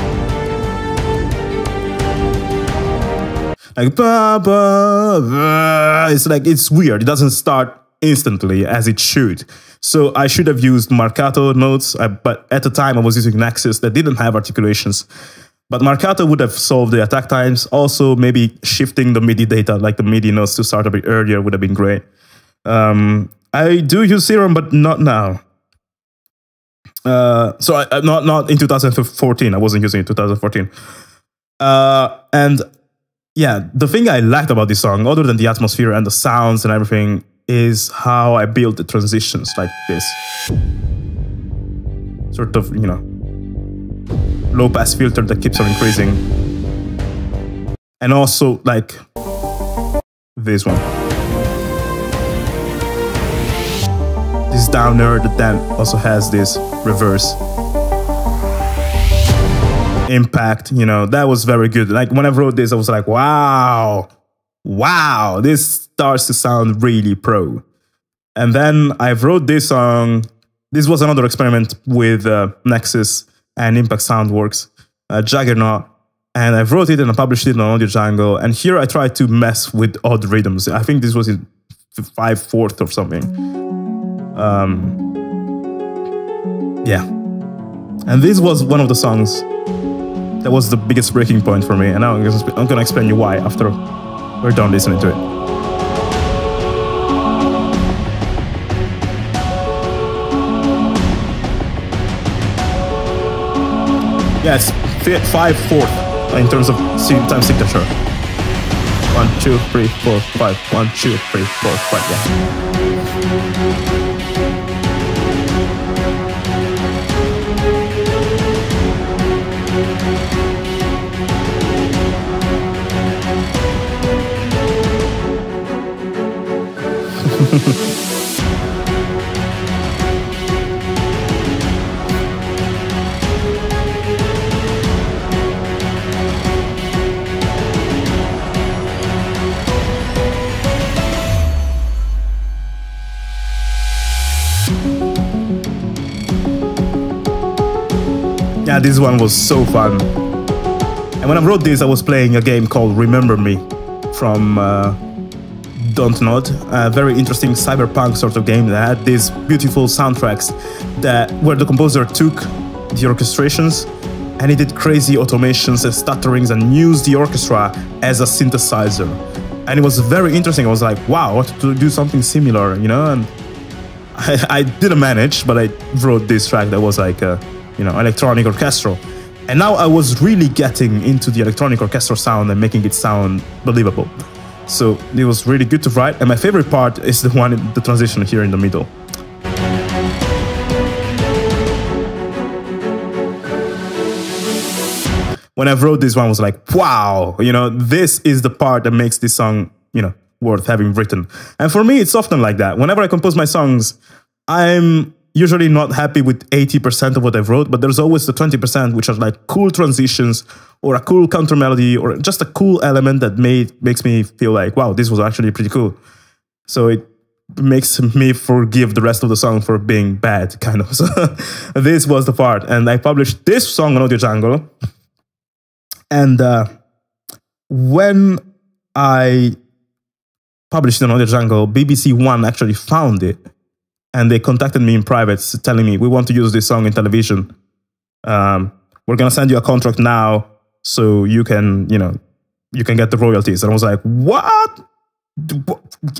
Like, it's weird. It doesn't start instantly as it should. So I should have used Marcato notes, but at the time I was using Nexus that didn't have articulations. But Marcato would have solved the attack times. Also, maybe shifting the MIDI data, like the MIDI notes, to start a bit earlier would have been great. I do use Serum, but not now. So not in 2014. I wasn't using it in 2014. And yeah, the thing I liked about this song, other than the atmosphere and the sounds and everything, is how I built the transitions like this. Sort of, low-pass filter that keeps on increasing. And also, like, this one. This downer that then also has this reverse impact, that was very good. Like, when I wrote this, I was like, wow, this starts to sound really pro. And then I wrote this song. This was another experiment with Nexus and Impact Soundworks, Juggernaut, and I wrote it and I published it on Audio Jungle. And here I tried to mess with odd rhythms. I think this was in 5/4 or something. Yeah, and this was one of the songs that was the biggest breaking point for me. And now I'm gonna explain you why after we're done listening to it. Yeah, it's 5/4 in terms of time signature. 1, 2, 3, 4, 5. 1, 2, 3, 4, 5. Yeah. Yeah, this one was so fun. And when I wrote this, I was playing a game called Remember Me from Dontnod, a very interesting cyberpunk sort of game that had these beautiful soundtracks where the composer took the orchestrations and he did crazy automations and stutterings and used the orchestra as a synthesizer. And it was very interesting. I was like, wow, I wanted to do something similar, and I didn't manage, but I wrote this track that was like electronic orchestral. And now I was really getting into the electronic orchestral sound and making it sound believable. So it was really good to write. And my favorite part is the transition here in the middle. When I wrote this one, I was like, wow, this is the part that makes this song, worth having written. And for me, it's often like that. Whenever I compose my songs, I'm usually not happy with 80% of what I wrote, but there's always the 20% which are like cool transitions or a cool counter melody or just a cool element that makes me feel like, wow, this was actually pretty cool. So it makes me forgive the rest of the song for being bad, kind of. So this was the part. And I published this song on Audio Jungle. And when I published it on Audio Jungle, BBC One actually found it. And they contacted me in private telling me, we want to use this song in television. we're gonna send you a contract now so you can, you can get the royalties. And I was like, what?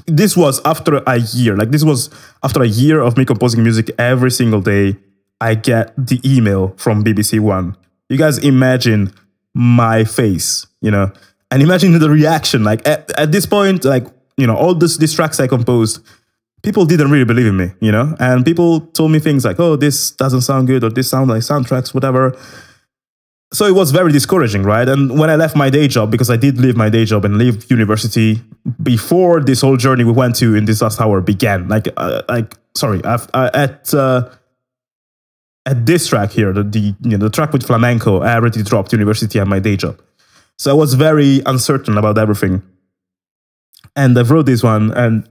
This was after a year. Like, this was after a year of me composing music every single day. I get the email from BBC One. You guys imagine my face, and imagine the reaction. Like, at this point, like, all these tracks I composed, people didn't really believe in me, and people told me things like, oh, this doesn't sound good, or this sounds like soundtracks, whatever. So it was very discouraging, right? And when I left my day job, because I did leave my day job and leave university before this whole journey we went to in this last hour began. At this track here, the track with flamenco, I already dropped university and my day job. So I was very uncertain about everything. And I wrote this one and,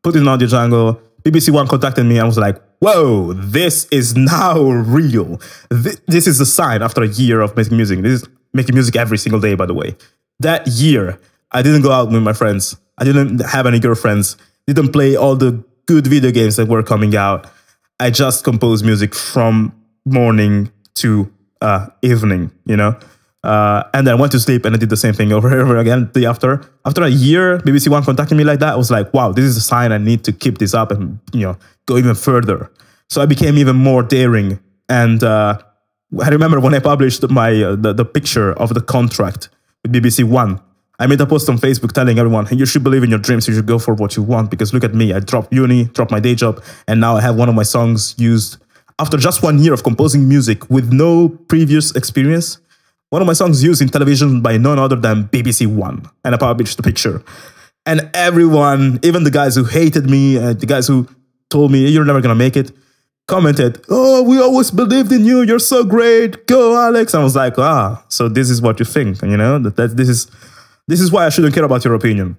put it in Audio Jungle. BBC One contacted me and was like, whoa, this is now real. This is a sign after a year of making music. This is making music every single day, by the way. That year, I didn't go out with my friends. I didn't have any girlfriends. Didn't play all the good video games that were coming out. I just composed music from morning to evening, and then I went to sleep and I did the same thing over and over again the day after. After a year, BBC One contacted me like that. I was like, wow, this is a sign I need to keep this up and, go even further. So I became even more daring. And I remember when I published the picture of the contract with BBC One, I made a post on Facebook telling everyone, hey, you should believe in your dreams. You should go for what you want, because look at me. I dropped uni, dropped my day job, and now I have one of my songs used after just 1 year of composing music with no previous experience. One of my songs used in television by none other than BBC One. And I published the picture. And everyone, even the guys who hated me, the guys who told me, you're never going to make it, commented, oh, we always believed in you. You're so great. Go, Alex. I was like, so this is what you think. This is why I shouldn't care about your opinion.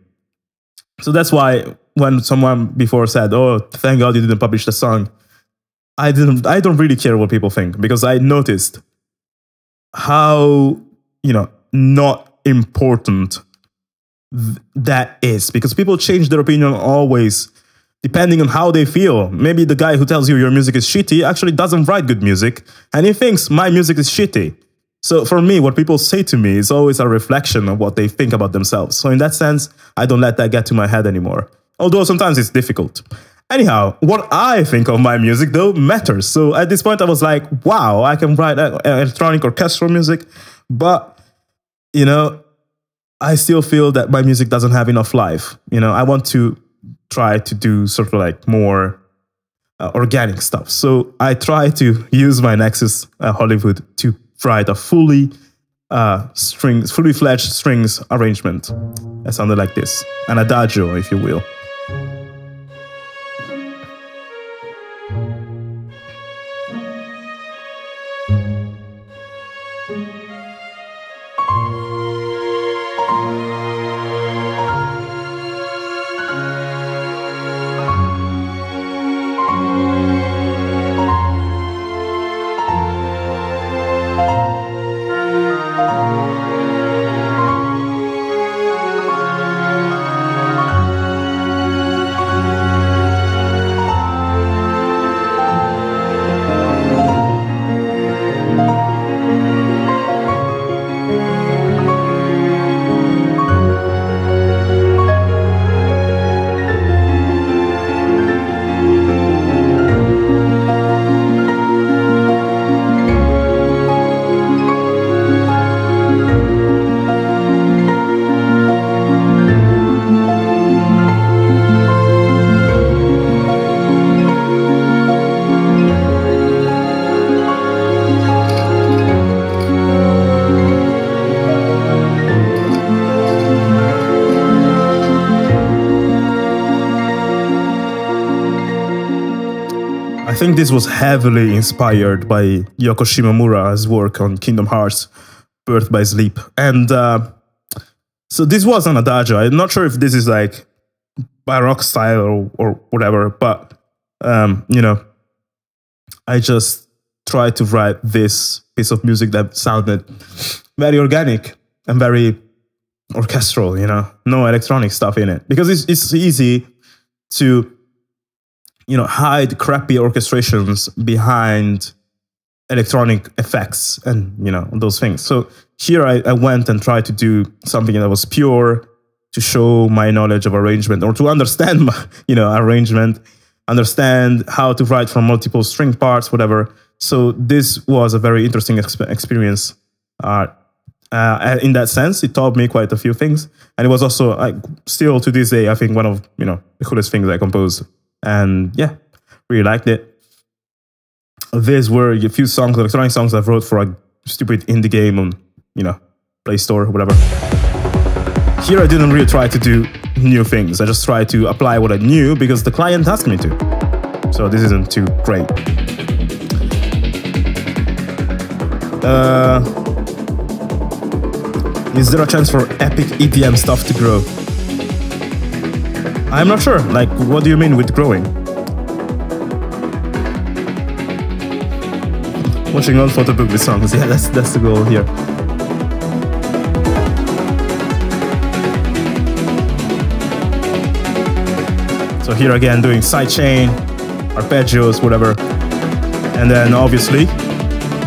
So that's why when someone before said, oh, thank God you didn't publish the song, I don't really care what people think, because I noticed how, not important that is, because people change their opinion always depending on how they feel. Maybe the guy who tells you your music is shitty actually doesn't write good music, and he thinks my music is shitty. So for me, what people say to me is always a reflection of what they think about themselves. So in that sense, I don't let that get to my head anymore. Although sometimes it's difficult. Anyhow, what I think of my music, though, matters. So at this point, I was like, wow, I can write electronic orchestral music. But, I still feel that my music doesn't have enough life. I want to try to do sort of like more organic stuff. So I try to use my Nexus Hollywood to write a fully fledged strings arrangement that sounded like this, an adagio, if you will. I think this was heavily inspired by Yoko Shimomura's work on Kingdom Hearts, Birth by Sleep. And so this was an adagio. I'm not sure if this is like Baroque style or whatever, but, I just tried to write this piece of music that sounded very organic and very orchestral, no electronic stuff in it. Because it's easy to hide crappy orchestrations behind electronic effects and those things. So here I went and tried to do something that was pure, to show my knowledge of arrangement, or to understand my, arrangement, understand how to write from multiple string parts, whatever. So this was a very interesting experience. In that sense, it taught me quite a few things, and it was also still to this day, I think, one of the coolest things I composed. And yeah, really liked it. These were a few songs, electronic songs I wrote for a stupid indie game on Play Store or whatever. Here I didn't really try to do new things. I just tried to apply what I knew because the client asked me to. So this isn't too great. Is there a chance for epic EDM stuff to grow? I'm not sure. Like, what do you mean with growing? Watching old photo book with songs. Yeah, that's the goal here. So here again, doing sidechain, arpeggios, whatever. And then obviously,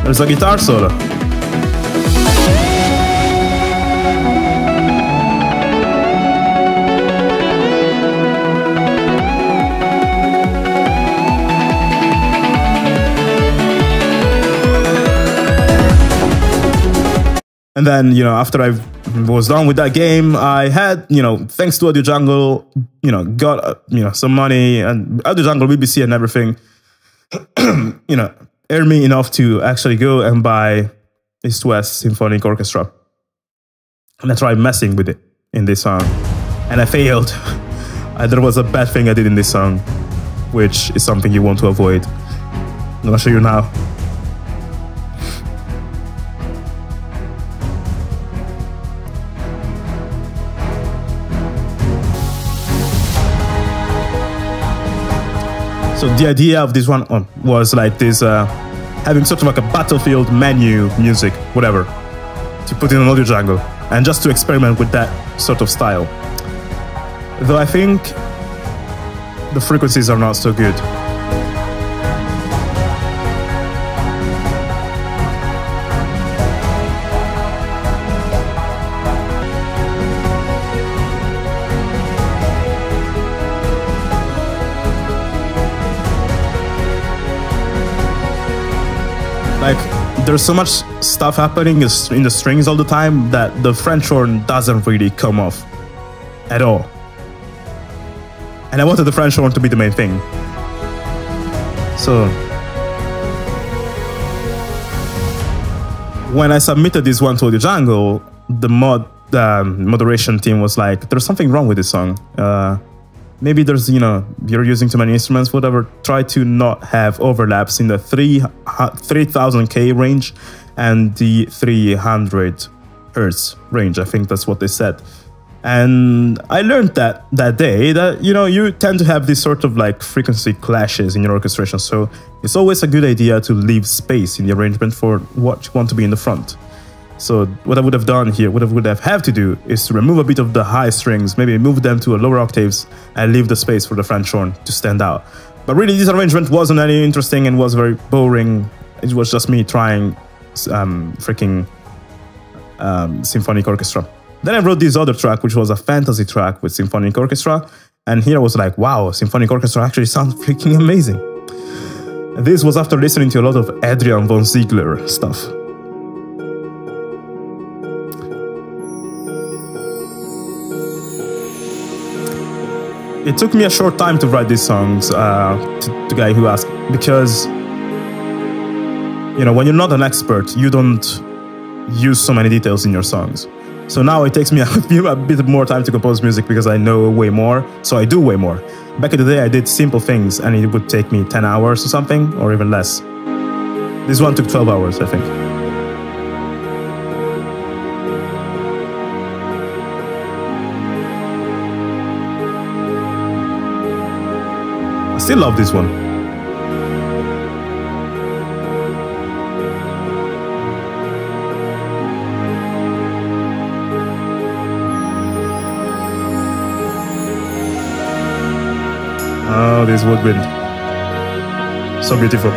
there's a guitar solo. And then, after I was done with that game, I had, thanks to Audio Jungle, got, some money, and Audio Jungle, BBC and everything, earned me enough to actually go and buy East West Symphonic Orchestra. And I tried messing with it in this song, and I failed. There was a bad thing I did in this song, which is something you want to avoid. I'm gonna show you now. So the idea of this one was like this, having sort of like a battlefield menu music, whatever, to put in an Audio Jungle, and just to experiment with that sort of style. Though I think the frequencies are not so good. Like, there's so much stuff happening in the strings all the time that the French horn doesn't really come off at all. And I wanted the French horn to be the main thing. So when I submitted this one to Audio Jungle, the moderation team was like, there's something wrong with this song. Maybe there's, you're using too many instruments, whatever. Try to not have overlaps in the 3000K range and the 300 Hertz range. I think that's what they said. And I learned that day that, you tend to have this sort of like frequency clashes in your orchestration. So it's always a good idea to leave space in the arrangement for what you want to be in the front. So what I would have done here, what I would have had to do, is to remove a bit of the high strings, maybe move them to a lower octaves, and leave the space for the French horn to stand out. But really, this arrangement wasn't any interesting and was very boring. It was just me trying symphonic orchestra. Then I wrote this other track, which was a fantasy track with symphonic orchestra, and here I was like, wow, symphonic orchestra actually sounds freaking amazing. This was after listening to a lot of Adrian von Ziegler stuff. It took me a short time to write these songs, to the guy who asked, because, when you're not an expert, you don't use so many details in your songs. So now it takes me a bit more time to compose music because I know way more, so I do way more. Back in the day, I did simple things, and it would take me 10 hours or something, or even less. This one took 12 hours, I think. I still love this one. Oh, this woodwind. So beautiful.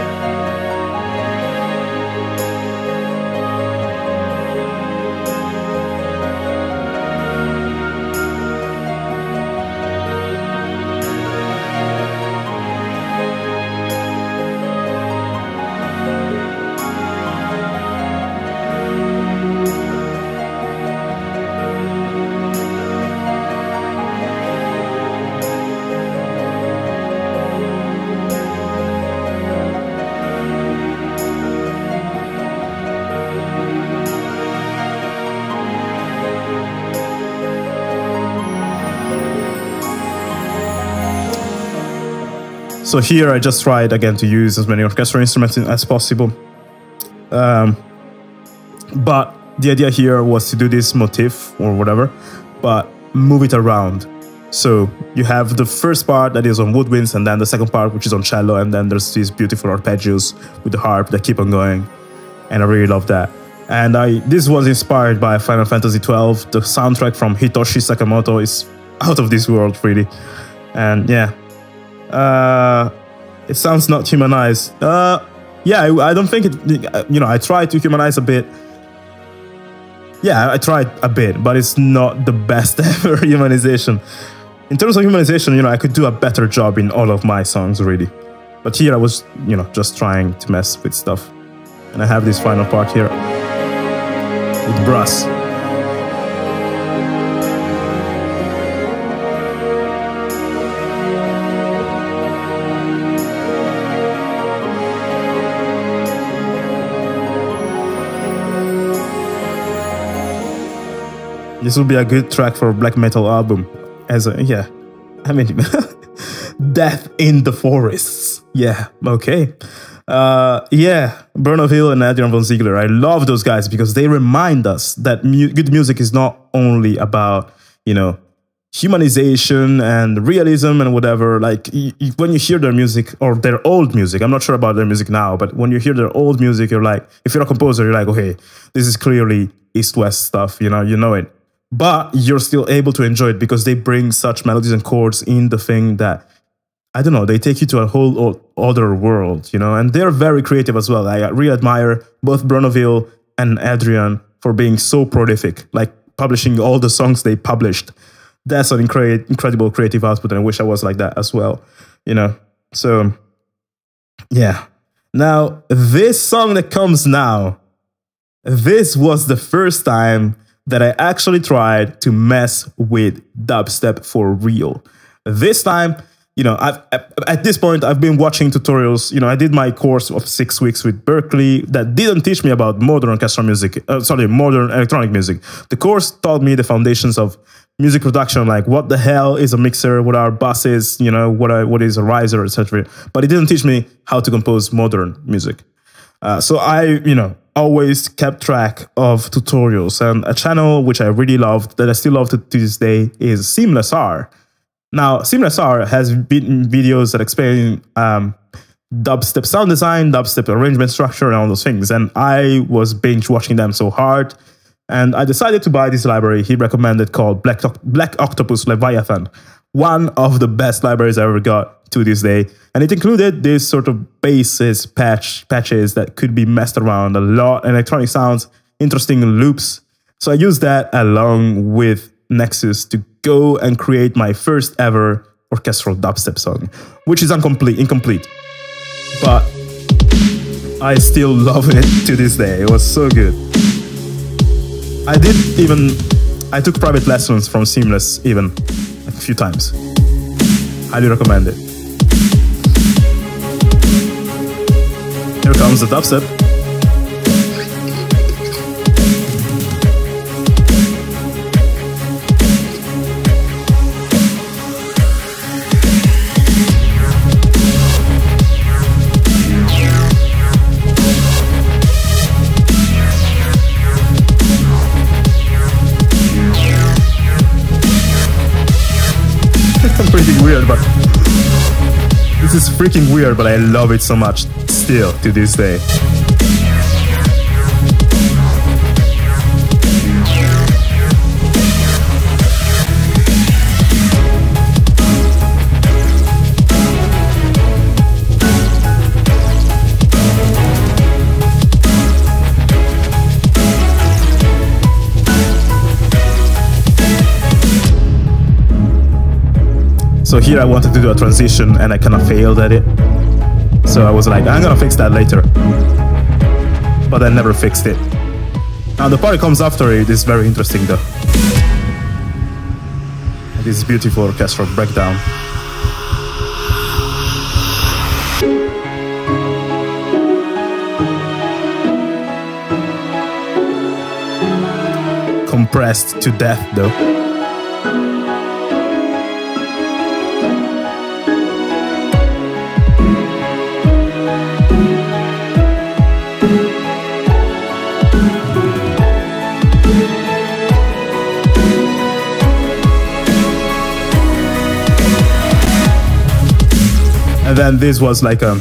So here I just tried again to use as many orchestral instruments as possible. But the idea here was to do this motif or whatever, but move it around. So you have the first part that is on woodwinds, and then the second part which is on cello, and then there's these beautiful arpeggios with the harp that keep on going, and I really love that. And this was inspired by Final Fantasy XII. The soundtrack from Hitoshi Sakamoto is out of this world, really. And yeah, it sounds not humanized. Yeah, I don't think it, you know, I tried to humanize a bit. Yeah, I tried a bit, but it's not the best ever humanization. In terms of humanization, you know, I could do a better job in all of my songs, really. But here I was, you know, just trying to mess with stuff. And I have this final part here with brass. This would be a good track for a black metal album. As a, yeah, I mean, Death in the Forests. Yeah, okay. Yeah, Bernard-Hill and Adrian von Ziegler. I love those guys because they remind us that good music is not only about, you know, humanization and realism and whatever. Like, when you hear their music, or their old music, I'm not sure about their music now, but when you hear their old music, you're like, if you're a composer, you're like, okay, this is clearly East-West stuff, you know it. But you're still able to enjoy it because they bring such melodies and chords in the thing that, I don't know, they take you to a whole other world, you know, and they're very creative as well. I really admire both Bernard-Hill and Adrian for being so prolific, like publishing all the songs they published. That's an incredible creative output, and I wish I was like that as well, you know. So, yeah. Now, this song that comes now, this was the first time that I actually tried to mess with dubstep for real. This time, you know, at this point, I've been watching tutorials. You know, I did my course of 6 weeks with Berkeley that didn't teach me about modern orchestral music, modern electronic music. The course taught me the foundations of music production, like what the hell is a mixer, what are buses, you know, what is a riser, etc. But it didn't teach me how to compose modern music. So I, you know, always kept track of tutorials, and a channel which I really loved, that I still love to this day, is Seamless R. Now, Seamless R has videos that explain dubstep sound design, dubstep arrangement structure, and all those things. And I was binge watching them so hard, and I decided to buy this library he recommended called Black Octopus Leviathan. One of the best libraries I ever got to this day. And it included this sort of basses, patches that could be messed around a lot, electronic sounds, interesting loops. So I used that along with Nexus to go and create my first ever orchestral dubstep song, which is incomplete. But I still love it to this day. It was so good. I took private lessons from Seamless even a few times. Highly recommend it. Here comes the dubstep. Pretty weird, but this is freaking weird, but I love it so much still to this day. So here I wanted to do a transition and I kind of failed at it. So I was like, I'm gonna fix that later. But I never fixed it. Now the part that comes after it is very interesting though. This beautiful orchestral breakdown. Compressed to death though. then this was like a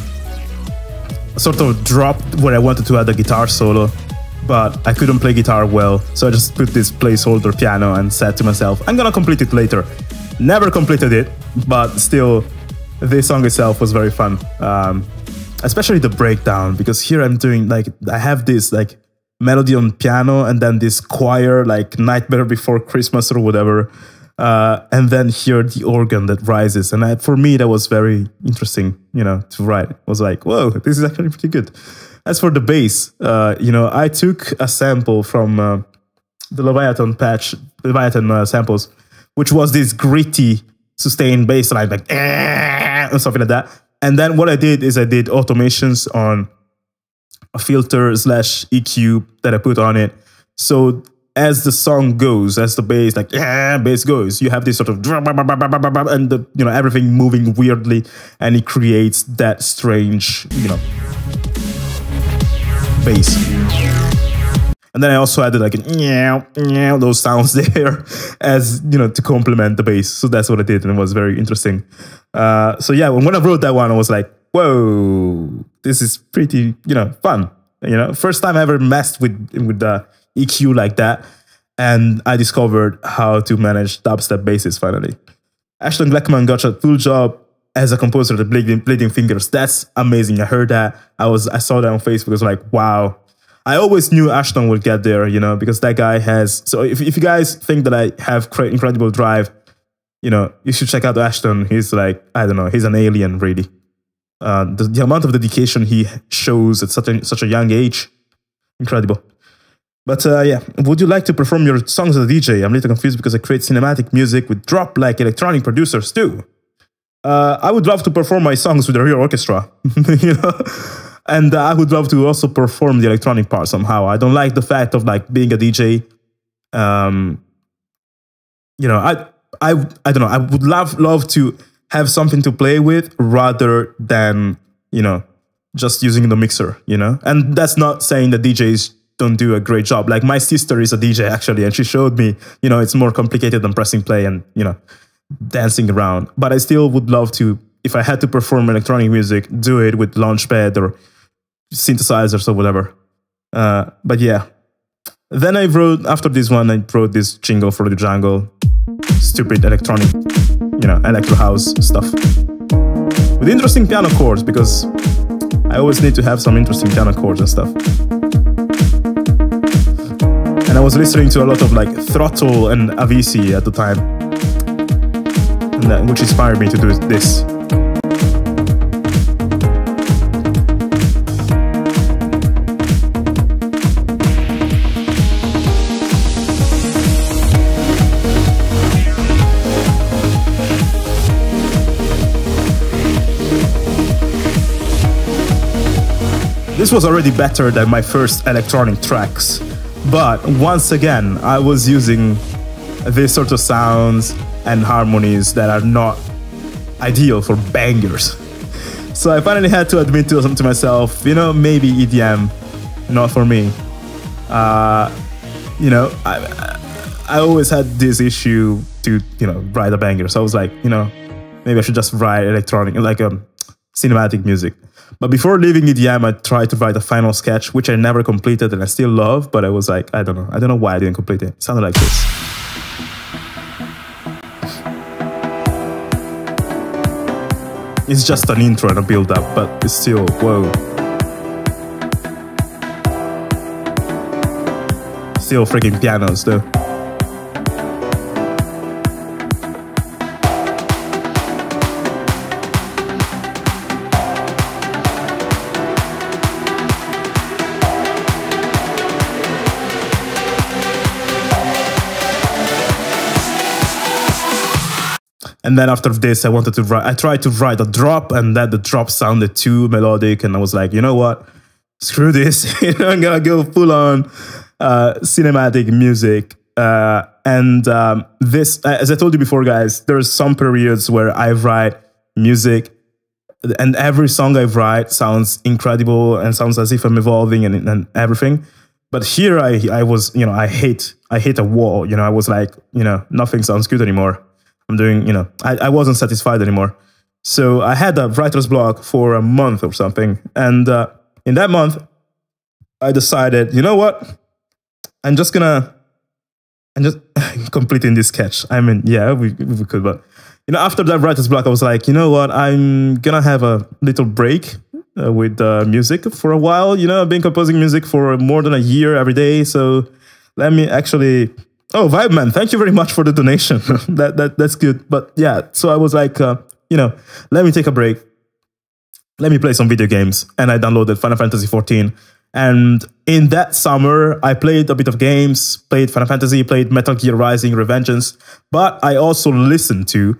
sort of drop where I wanted to add a guitar solo, but I couldn't play guitar well, so I just put this placeholder piano and said to myself, I'm gonna complete it later. Never completed it, but still, this song itself was very fun. Especially the breakdown, because here I'm doing like, I have this like melody on piano and then this choir like Nightmare Before Christmas or whatever. And then here the organ that rises. And for me, that was very interesting, you know, to write. I was like, whoa, this is actually pretty good. As for the bass, you know, I took a sample from the Leviathan samples, which was this gritty, sustained bass line, like, and something like that. And then what I did is I did automations on a filter / EQ that I put on it. So as the song goes, as the bass bass goes, you have this sort of and the, you know, everything moving weirdly, and it creates that strange, you know, bass. And then I also added like those sounds there, as you know, to complement the bass. So that's what I did, and it was very interesting. So yeah, when I wrote that one, I was like, whoa, this is pretty, you know, fun. You know, first time I ever messed with the EQ like that, and I discovered how to manage dubstep basses finally. Ashton Gleckman got a full job as a composer at Bleeding Fingers. That's amazing. I heard that. I saw that on Facebook. I was like, wow. I always knew Ashton would get there, you know, because that guy has. So if you guys think that I have incredible drive, you know, you should check out Ashton. He's like, I don't know, he's an alien, really. The amount of dedication he shows at such a young age, incredible. But yeah, would you like to perform your songs as a DJ? I'm a little confused because I create cinematic music with drop like electronic producers too. I would love to perform my songs with a real orchestra, you know. And I would love to also perform the electronic part somehow. I don't like the fact of like being a DJ. You know, I don't know. I would love to have something to play with rather than, you know, just using the mixer, you know. And that's not saying that DJs don't do a great job. Like my sister is a DJ actually, and she showed me, you know, it's more complicated than pressing play and, you know, dancing around. But I still would love to, if I had to perform electronic music, do it with Launchpad or synthesizers or whatever. But yeah, then after this one, I wrote this jingle for the jungle, stupid electronic, you know, electro house stuff with interesting piano chords, because I always need to have some interesting piano chords and stuff. And I was listening to a lot of like Throttle and Avicii at the time, and which inspired me to do this. This was already better than my first electronic tracks, but once again, I was using these sort of sounds and harmonies that are not ideal for bangers. So I finally had to admit to myself, you know, maybe EDM, not for me. You know, I always had this issue to, you know, write a banger. So I was like, you know, maybe I should just write electronic, like cinematic music. But before leaving EDM, I tried to write a final sketch, which I never completed and I still love, but I was like, I don't know why I didn't complete it. It sounded like this. It's just an intro and a build-up, but it's still, whoa. Still freaking pianos though. And then after this, I tried to write a drop, and then the drop sounded too melodic, and I was like, you know what? Screw this. You know, I'm gonna go full on cinematic music. This, as I told you before, guys, there's some periods where I write music, and every song I write sounds incredible and sounds as if I'm evolving and everything. But here I was, you know, I hit a wall. You know, I was like, you know, nothing sounds good anymore. I'm doing, you know, I wasn't satisfied anymore. So I had a writer's block for a month or something. And in that month, I decided, you know what? I'm just completing this sketch. I mean, yeah, we could, but after that writer's block, I was like, you know what? I'm gonna have a little break with music for a while. I've been composing music for more than a year every day. So let me actually. Oh, Vibe Man, thank you very much for the donation. That's good. But yeah, so I was like, let me take a break. Let me play some video games. And I downloaded Final Fantasy XIV. And in that summer, I played a bit of games, played Final Fantasy, played Metal Gear Rising, Revengeance. But I also listened to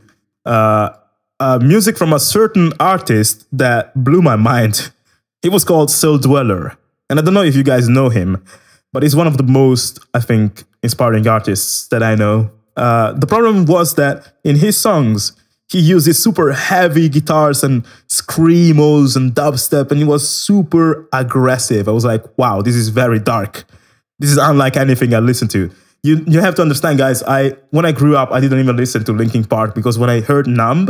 music from a certain artist that blew my mind. He was called Soul Dweller. And I don't know if you guys know him, but he's one of the most, I think, inspiring artists that I know. The problem was that in his songs, he uses super heavy guitars and screamos and dubstep, and he was super aggressive. I was like, wow, this is very dark. This is unlike anything I listened to. You have to understand, guys, when I grew up, I didn't even listen to Linkin Park, because when I heard Numb,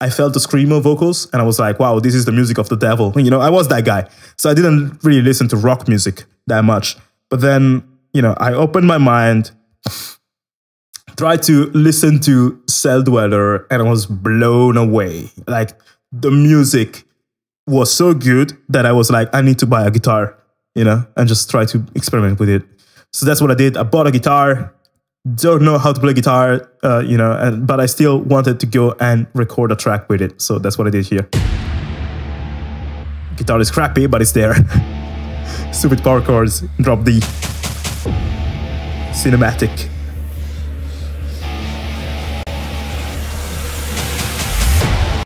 I felt the screamo vocals, and I was like, wow, this is the music of the devil. I was that guy. So I didn't really listen to rock music that much. But then, I opened my mind, tried to listen to Cell Dweller, and I was blown away. Like, the music was so good that I was like, I need to buy a guitar, and just try to experiment with it. So that's what I did. I bought a guitar, don't know how to play guitar, but I still wanted to go and record a track with it. So that's what I did here. Guitar is crappy, but it's there. Stupid power chords, drop D. Cinematic.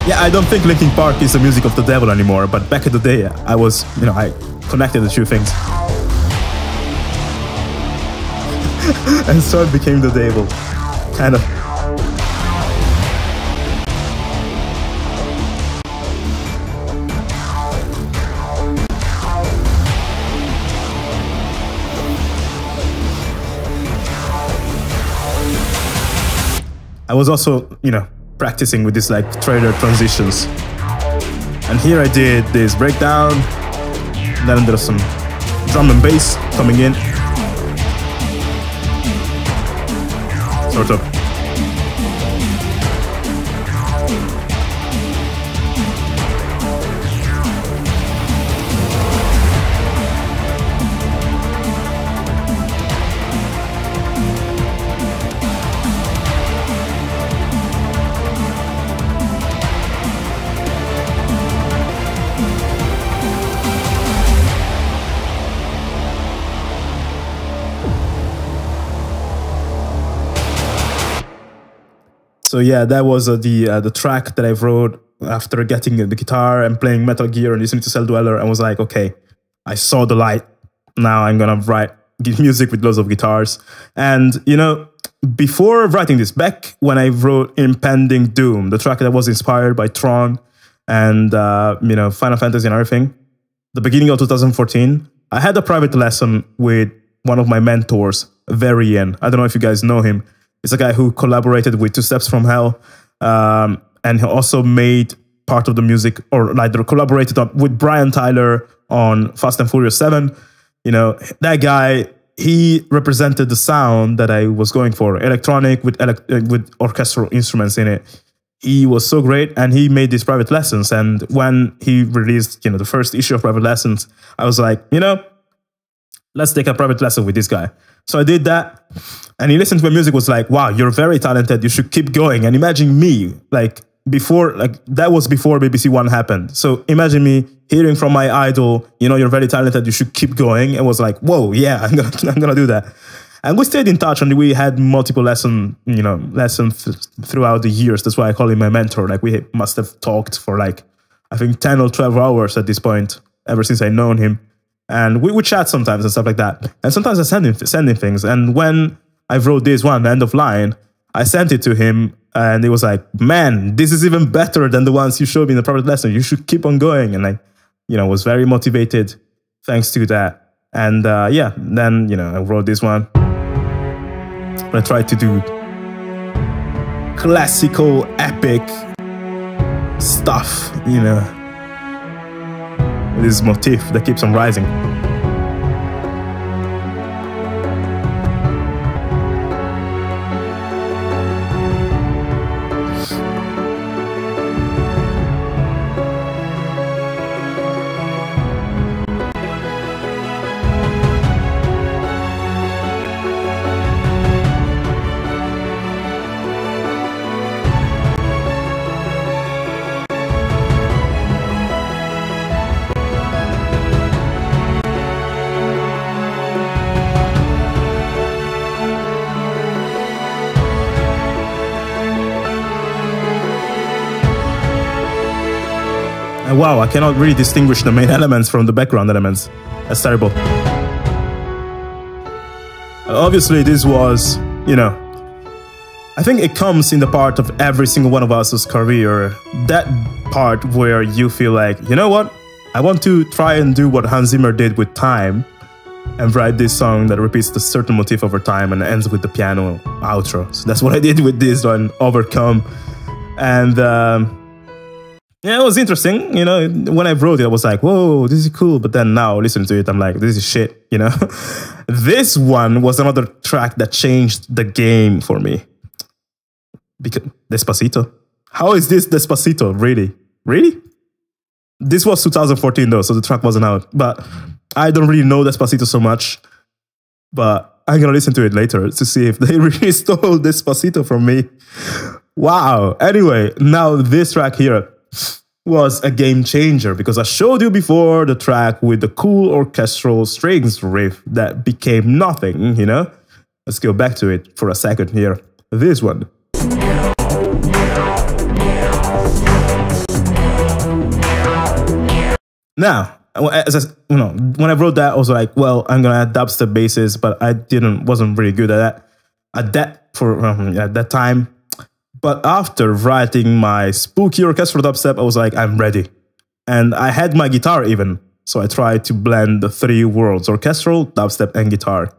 Yeah, I don't think Linkin Park is the music of the devil anymore, but back in the day, I was, I connected the two things. And so it became the devil. Kind of. I was also, practicing with this like trailer transitions. And here I did this breakdown, then there's some drum and bass coming in. Sort of. So yeah, that was the track that I wrote after getting the guitar and playing Metal Gear and listening to Cell Dweller. I was like, okay, I saw the light. Now I'm gonna write music with loads of guitars. And before writing this, back when I wrote Impending Doom, the track that was inspired by Tron and Final Fantasy and everything, the beginning of 2014, I had a private lesson with one of my mentors, Varian. I don't know if you guys know him. It's a guy who collaborated with Two Steps from Hell, and he also made part of the music, or like collaborated with Brian Tyler on Fast and Furious 7. That guy, he represented the sound that I was going for, electronic with orchestral instruments in it. He was so great, and he made these private lessons. And when he released, the first issue of Private Lessons, I was like, let's take a private lesson with this guy. So I did that, and he listened to my music, was like, wow, you're very talented, you should keep going. And imagine me, that was before BBC One happened. So imagine me hearing from my idol, you're very talented, you should keep going. And was like, whoa, yeah, I'm gonna do that. And we stayed in touch, and we had multiple lessons throughout the years. That's why I call him my mentor. Like, we must have talked for I think 10 or 12 hours at this point, ever since I've known him. And we would chat sometimes and stuff like that. And sometimes I send him things. And when I wrote this one, End of Line, I sent it to him, and he was like, man, this is even better than the ones you showed me in the private lesson. You should keep on going. And I, was very motivated thanks to that. And then, I wrote this one. I tried to do classical, epic stuff, you know, this motif that keeps on rising. Wow, I cannot really distinguish the main elements from the background elements. That's terrible. Obviously, this was, you know, I think it comes in the part of every single one of us' career. That part where you feel like, you know what? I want to try and do what Hans Zimmer did with Time and write this song that repeats the certain motif over time and ends with the piano outro. So that's what I did with this one, Overcome. And yeah, it was interesting, you know, when I wrote it, I was like, whoa, this is cool. But then now, listening to it, I'm like, this is shit, you know. This one was another track that changed the game for me. Because Despacito. How is this Despacito? Really? Really? This was 2014 though, so the track wasn't out. But I don't really know Despacito so much. But I'm going to listen to it later to see if they really stole Despacito from me. Wow. Anyway, now this track here was a game changer because I showed you before the track with the cool orchestral strings riff that became nothing, you know? Let's go back to it for a second here. This one. Now, as I, you know, when I wrote that, I was like, well, I'm gonna add dubstep basses, but I wasn't really good at that time. But after writing my spooky orchestral dubstep, I was like, I'm ready. And I had my guitar even. So I tried to blend the three worlds, orchestral, dubstep, and guitar.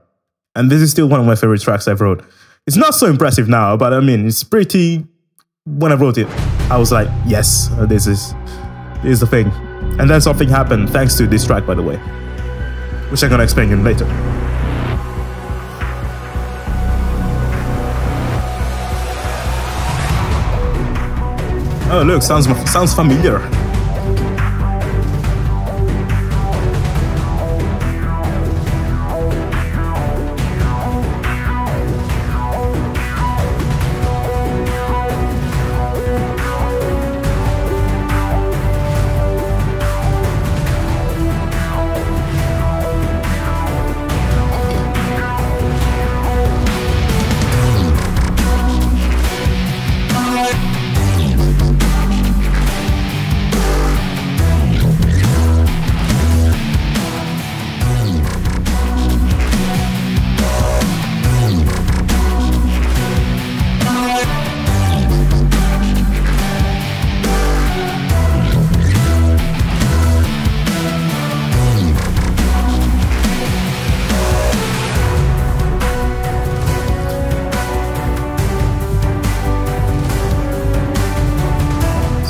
And this is still one of my favorite tracks I've wrote. It's not so impressive now, but I mean, it's pretty... When I wrote it, I was like, yes, this is the thing. And then something happened thanks to this track, by the way, which I'm gonna explain to you later. Oh, look, sounds familiar.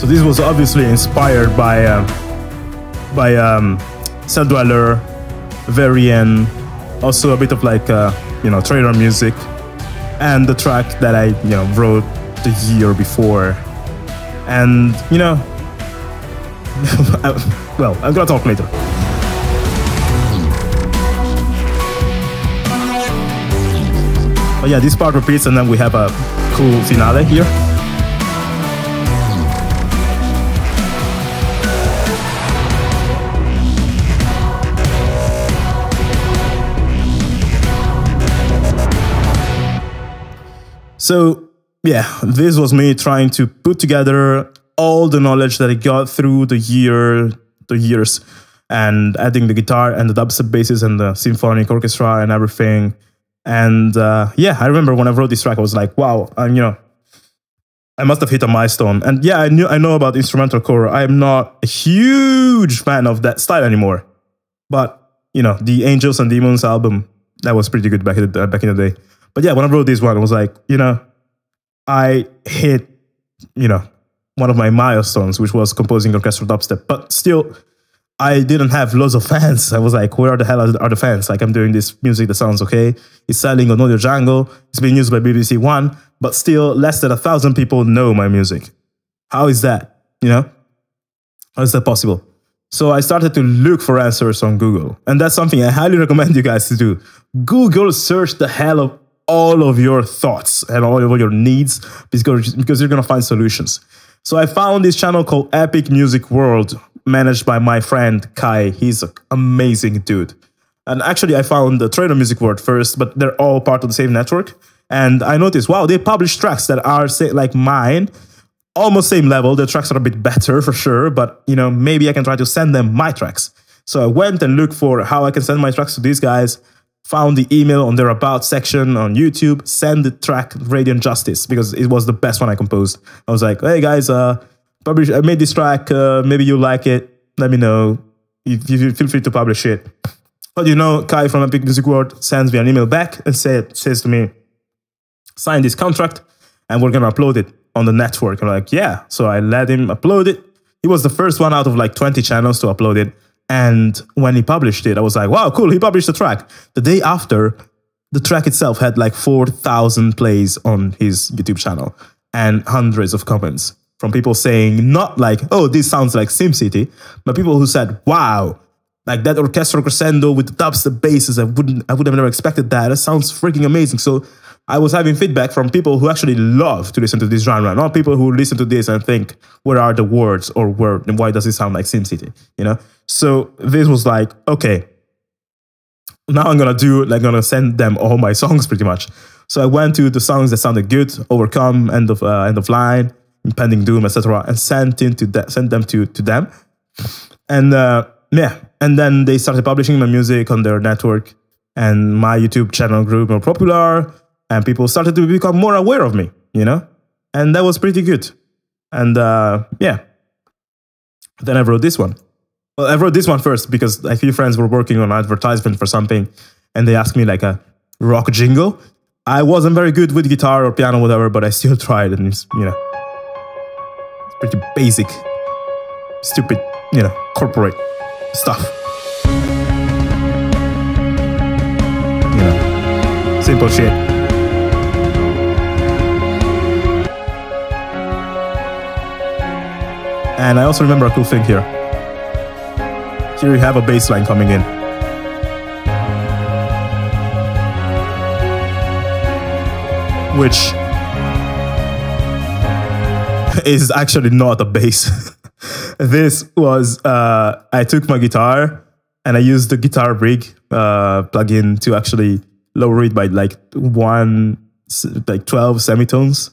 So this was obviously inspired by Cell Dweller, Varian, also a bit of like you know, trailer music, and the track that I wrote the year before, and you know, well, I'm gonna talk later. But yeah, this part repeats, and then we have a cool finale here. So yeah, this was me trying to put together all the knowledge that I got through the years, and adding the guitar and the dubstep basses and the symphonic orchestra and everything. And yeah, I remember when I wrote this track, I was like, wow, you know, I must have hit a milestone. And yeah, I know about instrumental core. I am not a huge fan of that style anymore. But you know, the Angels and Demons album, that was pretty good back in the day. But yeah, when I wrote this one, I was like, you know, I hit, you know, one of my milestones, which was composing orchestral dubstep. But still, I didn't have loads of fans. I was like, where the hell are the fans? Like, I'm doing this music that sounds okay. It's selling on Audio Jungle. It's being used by BBC One, but still less than 1,000 people know my music. How is that? You know? How is that possible? So I started to look for answers on Google. And that's something I highly recommend you guys to do. Google search the hell of all of your thoughts and all of your needs because you're going to find solutions. So I found this channel called Epic Music World, managed by my friend Kai. He's an amazing dude. And actually, I found the Trader Music World first, but they're all part of the same network. And I noticed, wow, they publish tracks that are like mine, almost same level. The tracks are a bit better for sure, but you know, maybe I can try to send them my tracks. So I went and looked for how I can send my tracks to these guys. Found the email on their About section on YouTube, send the track Radiant Justice because it was the best one I composed. I was like, hey guys, I made this track, maybe you like it, let me know. You feel free to publish it. But you know, Kai from Epic Music World sends me an email back and says to me, sign this contract and we're gonna upload it on the network. I'm like, yeah. So I let him upload it. He was the first one out of like 20 channels to upload it. And when he published it, I was like, wow, cool, he published the track. The day after, the track itself had like 4,000 plays on his YouTube channel and hundreds of comments from people saying, not like, oh, this sounds like SimCity, but people who said, wow, like that orchestral crescendo with the dubstep basses, I would have never expected that. That sounds freaking amazing. So I was having feedback from people who actually love to listen to this genre, not people who listen to this and think, where are the words or why does it sound like SimCity, you know? So this was like, okay, now I'm gonna send them all my songs pretty much. So I went to the songs that sounded good, Overcome, End of Line, Impending Doom, etc., and sent them to them. And yeah, and then they started publishing my music on their network, and my YouTube channel grew more popular. And people started to become more aware of me, you know? And that was pretty good. And yeah. Then I wrote this one. Well, I wrote this one first because a few friends were working on an advertisement for something and they asked me like a rock jingle. I wasn't very good with guitar or piano, whatever, but I still tried and it's, you know, it's pretty basic, stupid, you know, corporate stuff. You know, simple shit. And I also remember a cool thing here. Here you have a bass line coming in. Which is actually not a bass. This was, I took my guitar and I used the guitar rig plugin to actually lower it by like 12 semitones.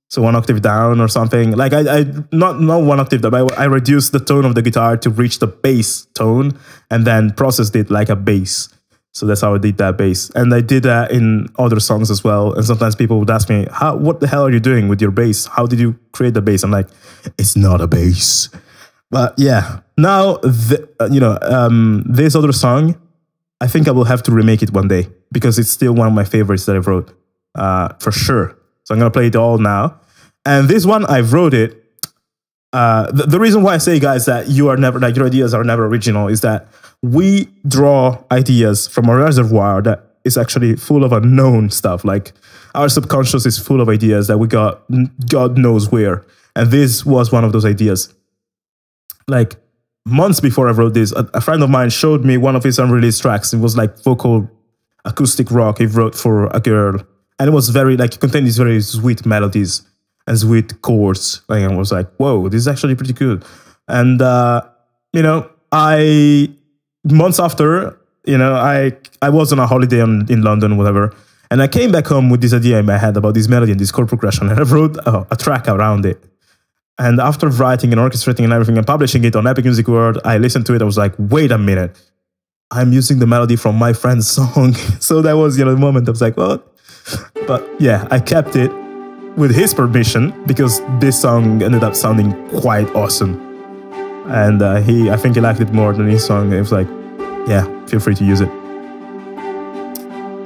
So 1 octave down or something. Like I not 1 octave down, but I reduced the tone of the guitar to reach the bass tone and then processed it like a bass. So that's how I did that bass. And I did that in other songs as well. And sometimes people would ask me, what the hell are you doing with your bass? How did you create the bass? I'm like, it's not a bass. But yeah, now, this other song, I think I will have to remake it one day because it's still one of my favorites that I wrote, for sure. So I'm going to play it all now. And this one, I wrote it. The reason why I say, guys, that your ideas are never original is that we draw ideas from a reservoir that is actually full of unknown stuff. Like our subconscious is full of ideas that we got God knows where. And this was one of those ideas. Like months before I wrote this, a friend of mine showed me one of his unreleased tracks. It was like vocal acoustic rock he wrote for a girl. And it was very, like, it contained these very sweet melodies and sweet chords. Like, I was like, whoa, this is actually pretty good. And, you know, months after, you know, I was on a holiday in London, whatever. And I came back home with this idea in my head about this melody and this chord progression. And I wrote a track around it. And after writing and orchestrating and everything and publishing it on Epic Music World, I listened to it. I was like, wait a minute. I'm using the melody from my friend's song. So that was, you know, the moment I was like, what? But yeah, I kept it with his permission because this song ended up sounding quite awesome. And I think he liked it more than his song. It was like, yeah, feel free to use it.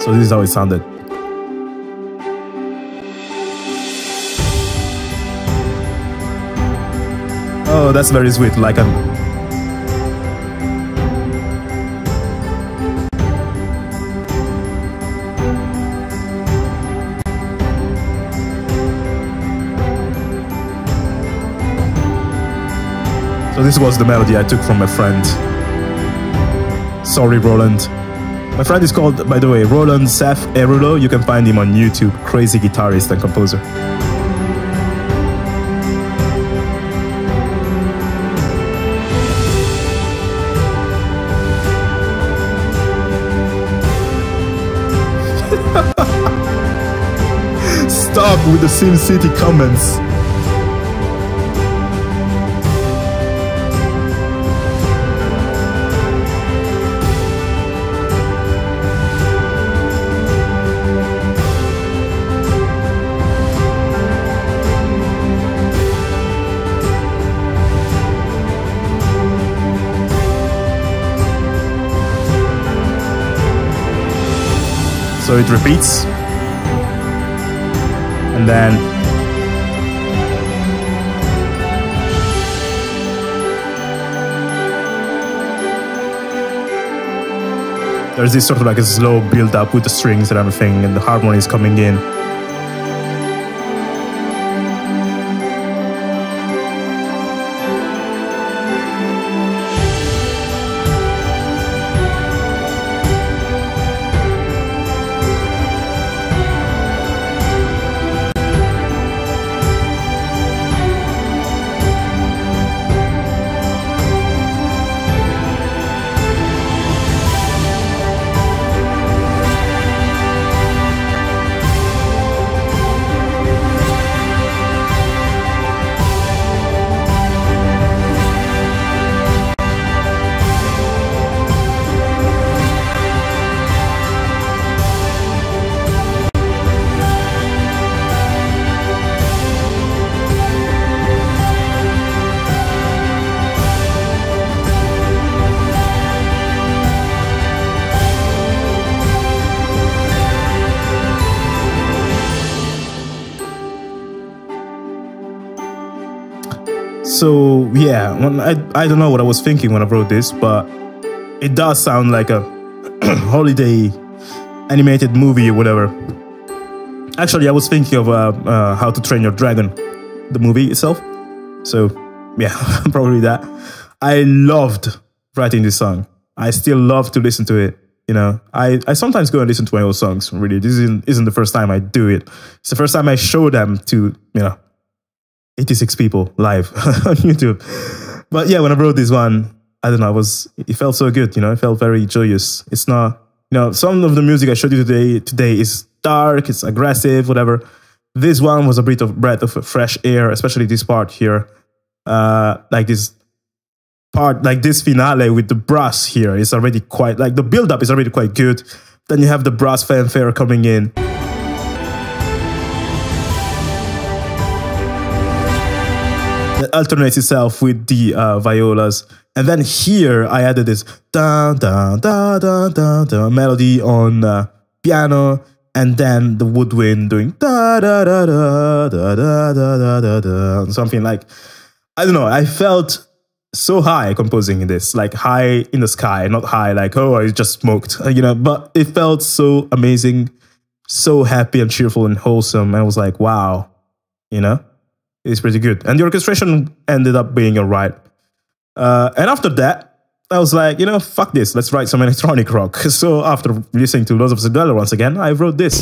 So this is how it sounded. Oh, that's very sweet. Like a. So this was the melody I took from my friend. Sorry, Roland. My friend is called, by the way, Roland Seth Erulo. You can find him on YouTube. Crazy guitarist and composer. Stop with the SimCity comments. So it repeats, and then there's this sort of like a slow build up with the strings and everything, and the harmony is coming in. So yeah, I don't know what I was thinking when I wrote this, but it does sound like a holiday animated movie or whatever. Actually, I was thinking of How to Train Your Dragon, the movie itself. So yeah, probably that. I loved writing this song. I still love to listen to it. You know, I sometimes go and listen to my old songs. Really, this isn't the first time I do it. It's the first time I show them to 86 people live on YouTube. But yeah, when I wrote this one, I don't know, it felt so good, it felt very joyous. It's not, some of the music I showed you today is dark, it's aggressive, whatever. This one was a breath of fresh air, especially this part here. Like this part, like this finale with the brass here is already quite, like the build-up is already quite good. Then you have the brass fanfare coming in. That alternates itself with the violas, and then here I added this da da da da da da melody on piano, and then the woodwind doing da da da da da da da da da, something like, I don't know. I felt so high composing this, like high in the sky, not high like, oh, I just smoked, But it felt so amazing, so happy and cheerful and wholesome. I was like, wow, It's pretty good. And the orchestration ended up being alright. And after that, I was like, fuck this. Let's write some electronic rock. So after listening to Lords of Zelda once again, I wrote this.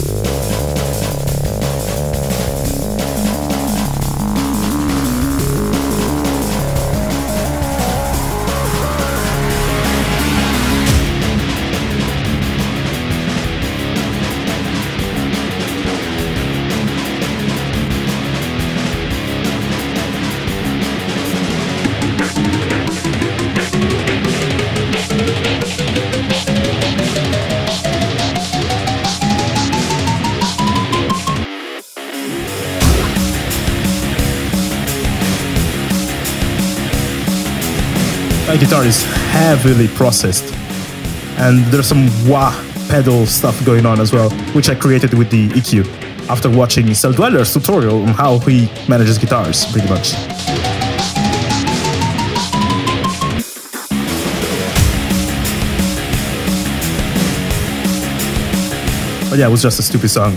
My guitar is heavily processed, and there's some wah pedal stuff going on as well, which I created with the EQ after watching Cell Dweller's tutorial on how he manages guitars, pretty much. But yeah, it was just a stupid song.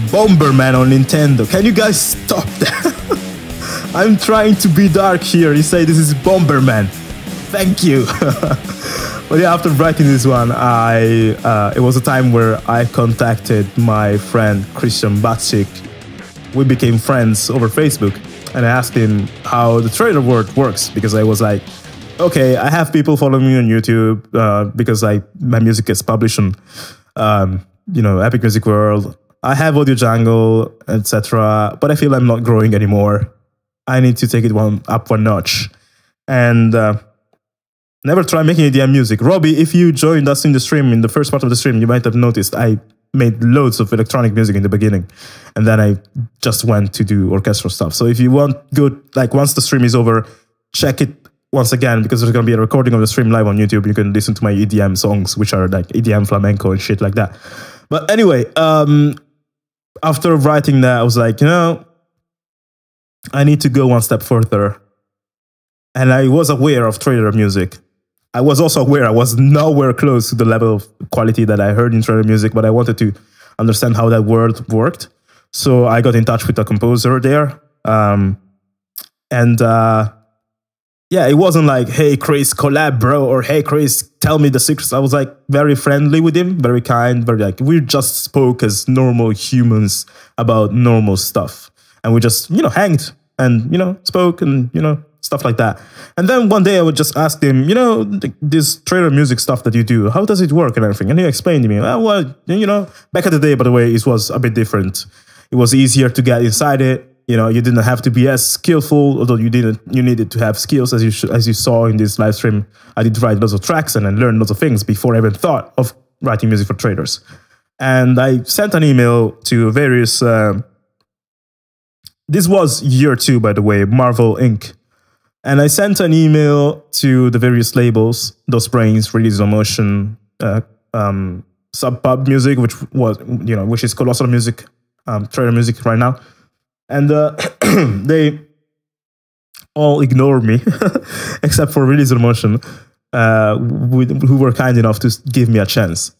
Bomberman on Nintendo. Can you guys stop that? I'm trying to be dark here. You say this is Bomberman. Thank you. But yeah, after writing this one, it was a time where I contacted my friend Christian Batsik. We became friends over Facebook, and I asked him how the trailer world works, because I was like, okay, I have people following me on YouTube because my music gets published on Epic Music World. I have Audio Jungle, etc. But I feel I'm not growing anymore. I need to take it up one notch. And never try making EDM music. Robbie, if you joined us in the stream, in the first part of the stream, you might have noticed I made loads of electronic music in the beginning. And then I just went to do orchestral stuff. So if you want good, like once the stream is over, check it once again, because there's going to be a recording of the stream live on YouTube. You can listen to my EDM songs, which are like EDM flamenco and shit like that. But anyway, after writing that, I was like, I need to go one step further. And I was aware of trailer music. I was also aware I was nowhere close to the level of quality that I heard in trailer music, but I wanted to understand how that world worked. So I got in touch with a composer there. Yeah, it wasn't like, hey, Chris, collab, bro, or hey, Chris, tell me the secrets. I was like very friendly with him, very kind, very like, we just spoke as normal humans about normal stuff. And we just, hanged and, spoke and, stuff like that. And then one day I would just ask him, this trailer music stuff that you do, how does it work and everything? And he explained to me, well, back in the day, by the way, it was a bit different. It was easier to get inside it. You didn't have to be as skillful, although you needed to have skills, as you saw in this live stream. I did write lots of tracks and I learned lots of things before I even thought of writing music for trailers. And I sent an email to various, this was year 2, by the way, Marvel Inc. And I sent an email to the various labels, Those Brains, Release on Motion, Sub Pub Music, which is Colossal Music, trailer music right now. And they all ignored me, except for Release on Motion, who were kind enough to give me a chance.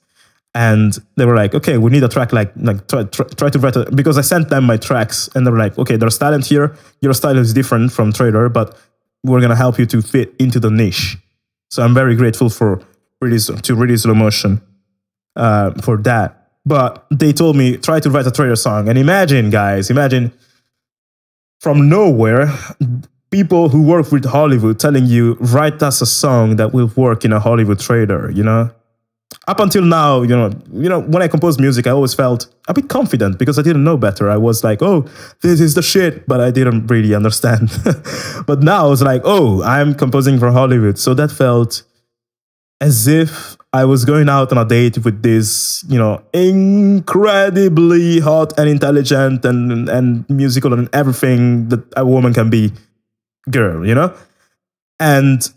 And they were like, okay, we need a track like try to write a, because I sent them my tracks, and they were like, okay, there's talent here. Your style is different from trailer, but we're gonna help you to fit into the niche. So I'm very grateful for Release on Motion for that. But they told me, try to write a trailer song. And imagine, guys, from nowhere, people who work with Hollywood telling you, write us a song that will work in a Hollywood trailer, Up until now, when I compose music, I always felt a bit confident because I didn't know better. I was like, oh, this is the shit, but I didn't really understand. But now I was like, oh, I'm composing for Hollywood. So that felt as if I was going out on a date with this, incredibly hot and intelligent and musical and everything that a woman can be girl, And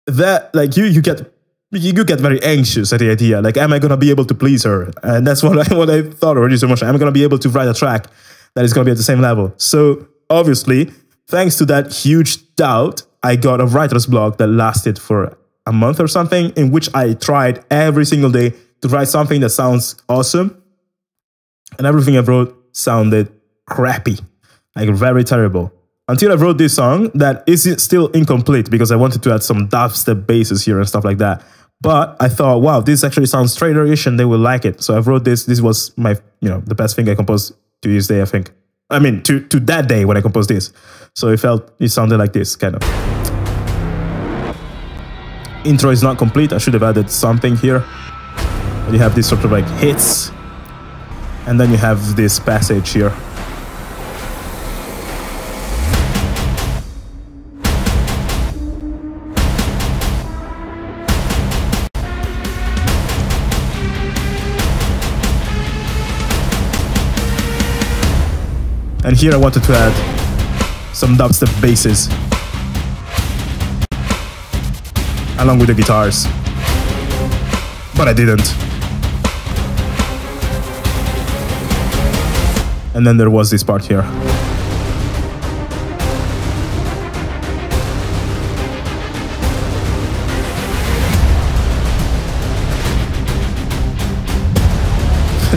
that, like, you get very anxious at the idea, like, am I going to be able to please her? And that's what I thought already so much. Am I going to be able to write a track that is going to be at the same level? So obviously, thanks to that huge doubt, I got a writer's block that lasted for a month or something, in which I tried every single day to write something that sounds awesome. And everything I wrote sounded crappy, like very terrible. Until I wrote this song that is still incomplete because I wanted to add some dubstep basses here and stuff like that. But I thought, wow, this actually sounds trailer-ish and they will like it. So I wrote this. This was my, the best thing I composed to this day, I think. I mean, to that day when I composed this. So it sounded like this, kind of. Intro is not complete. I should have added something here. But you have this sort of like hits. And then you have this passage here. And here I wanted to add some dubstep basses along with the guitars, but I didn't. And then there was this part here.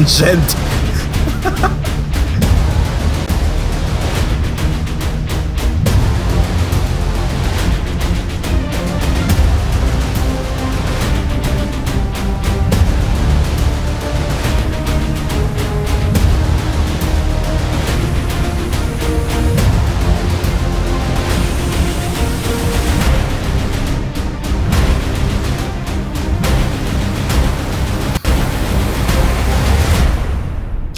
tangent.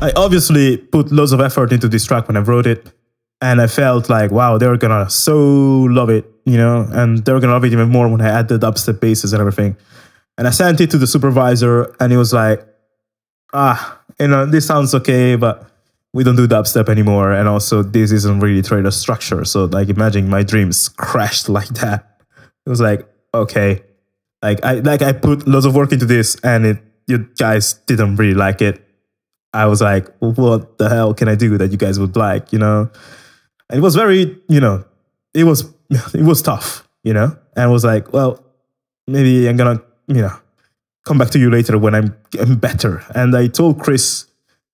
I obviously put loads of effort into this track when I wrote it, and I felt like, wow, they're gonna so love it, you know, and they're gonna love it even more when I add the dubstep basses and everything. And I sent it to the supervisor, and he was like, you know, this sounds okay, but we don't do dubstep anymore, and also this isn't really trader structure. So like, imagine my dreams crashed like that. It was like, okay, I put loads of work into this, and you guys didn't really like it. I was like, what the hell can I do that you guys would like, you know? And it was very, you know, it was tough, you know? And I was like, well, maybe I'm gonna, you know, come back to you later when I'm better. And I told Chris,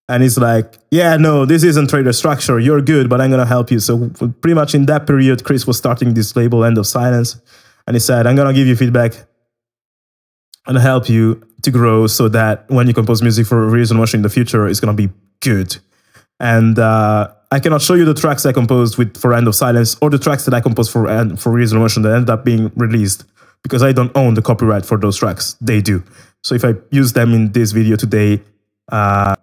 and he's like, yeah, no, this isn't trader structure. You're good, but I'm gonna help you. So pretty much in that period, Chris was starting this label, End of Silence. And he said, I'm gonna give you feedback and help you to grow so that when you compose music for Real Motion in the future, it's going to be good. And I cannot show you the tracks I composed for End of Silence or the tracks that I composed for Real Motion that ended up being released, because I don't own the copyright for those tracks. They do. So if I use them in this video today, I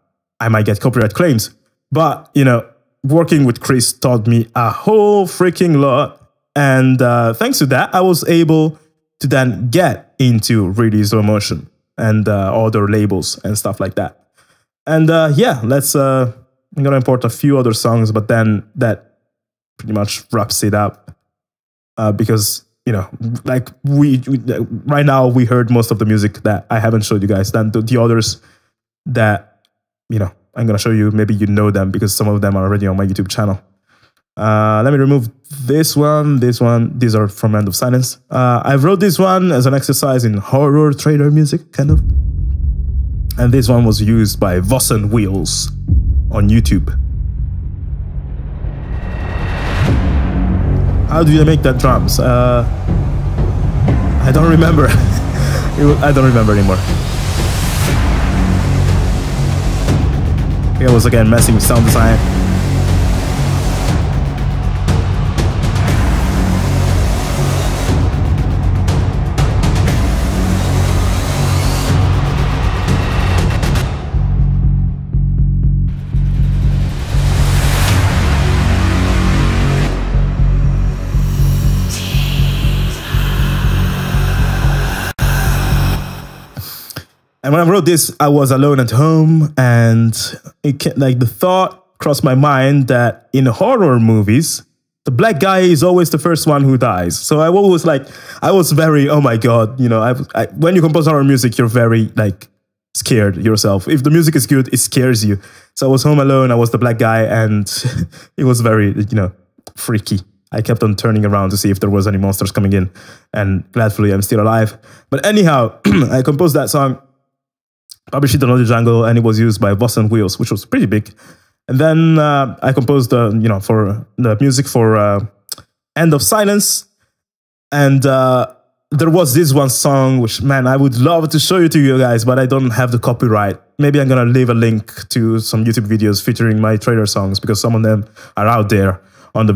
might get copyright claims. But, you know, working with Chris taught me a whole freaking lot. And thanks to that, I was able to then get into really slow motion and other labels and stuff like that. And yeah, I'm gonna import a few other songs, but then that pretty much wraps it up, because, you know, like we right now we heard most of the music that I haven't showed you guys. Then the others that, you know, I'm gonna show you, maybe you know them because some of them are already on my YouTube channel. Let me remove this one. These are from End of Silence. I wrote this one as an exercise in horror trailer music, kind of. And this one was used by Vossen Wheels on YouTube. How do you make that drums? I don't remember. I don't remember anymore. It was again messing with sound design. And when I wrote this, I was alone at home, and the thought crossed my mind that in horror movies, the black guy is always the first one who dies. So I was very, oh my God, you know, when you compose horror music, you're very like scared yourself. If the music is good, it scares you. So I was home alone, I was the black guy, and it was very, you know, freaky. I kept on turning around to see if there was any monsters coming in, and gladfully I'm still alive. But anyhow, I composed that song, published it on Audio Jungle, and it was used by Vossen Wheels, which was pretty big. And then I composed, you know, for the music for End of Silence. And there was this one song, which, man, I would love to show you to you guys, but I don't have the copyright. Maybe I'm going to leave a link to some YouTube videos featuring my trailer songs, because some of them are out there on the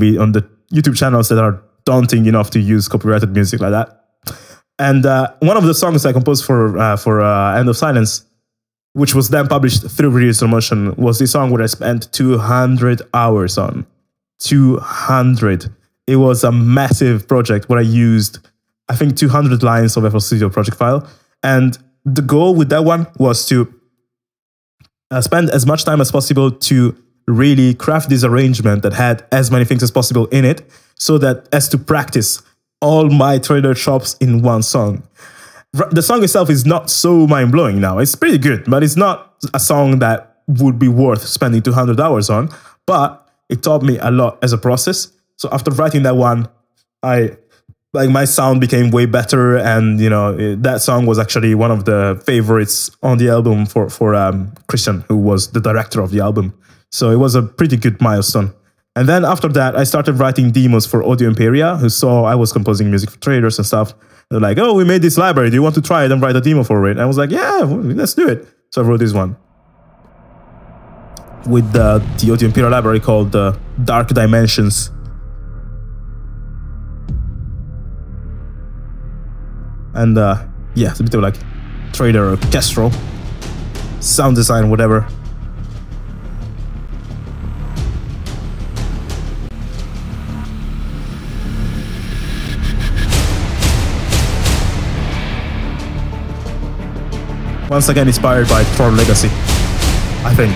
YouTube channels that are daunting enough to use copyrighted music like that. And one of the songs I composed for End of Silence, which was then published through Real Motion, was this song where I spent 200 hours on. 200. It was a massive project where I used, I think, 200 lines of FL Studio project file. And the goal with that one was to spend as much time as possible to really craft this arrangement that had as many things as possible in it, so that as to practice all my trailer chops in one song. The song itself is not so mind-blowing now. It's pretty good, but it's not a song that would be worth spending 200 hours on. But it taught me a lot as a process. So after writing that one, I like my sound became way better, and that song was actually one of the favorites on the album for Christian, who was the director of the album. So it was a pretty good milestone. And then after that, I started writing demos for Audio Imperia, who saw I was composing music for traders and stuff. They're like, "Oh, we made this library. Do you want to try it and write a demo for it?" And I was like, "Yeah, let's do it." So I wrote this one with the Audio Imperia library called Dark Dimensions. And yeah, it's a bit of like trader orchestral, sound design, whatever. Once again inspired by Tron Legacy, I think.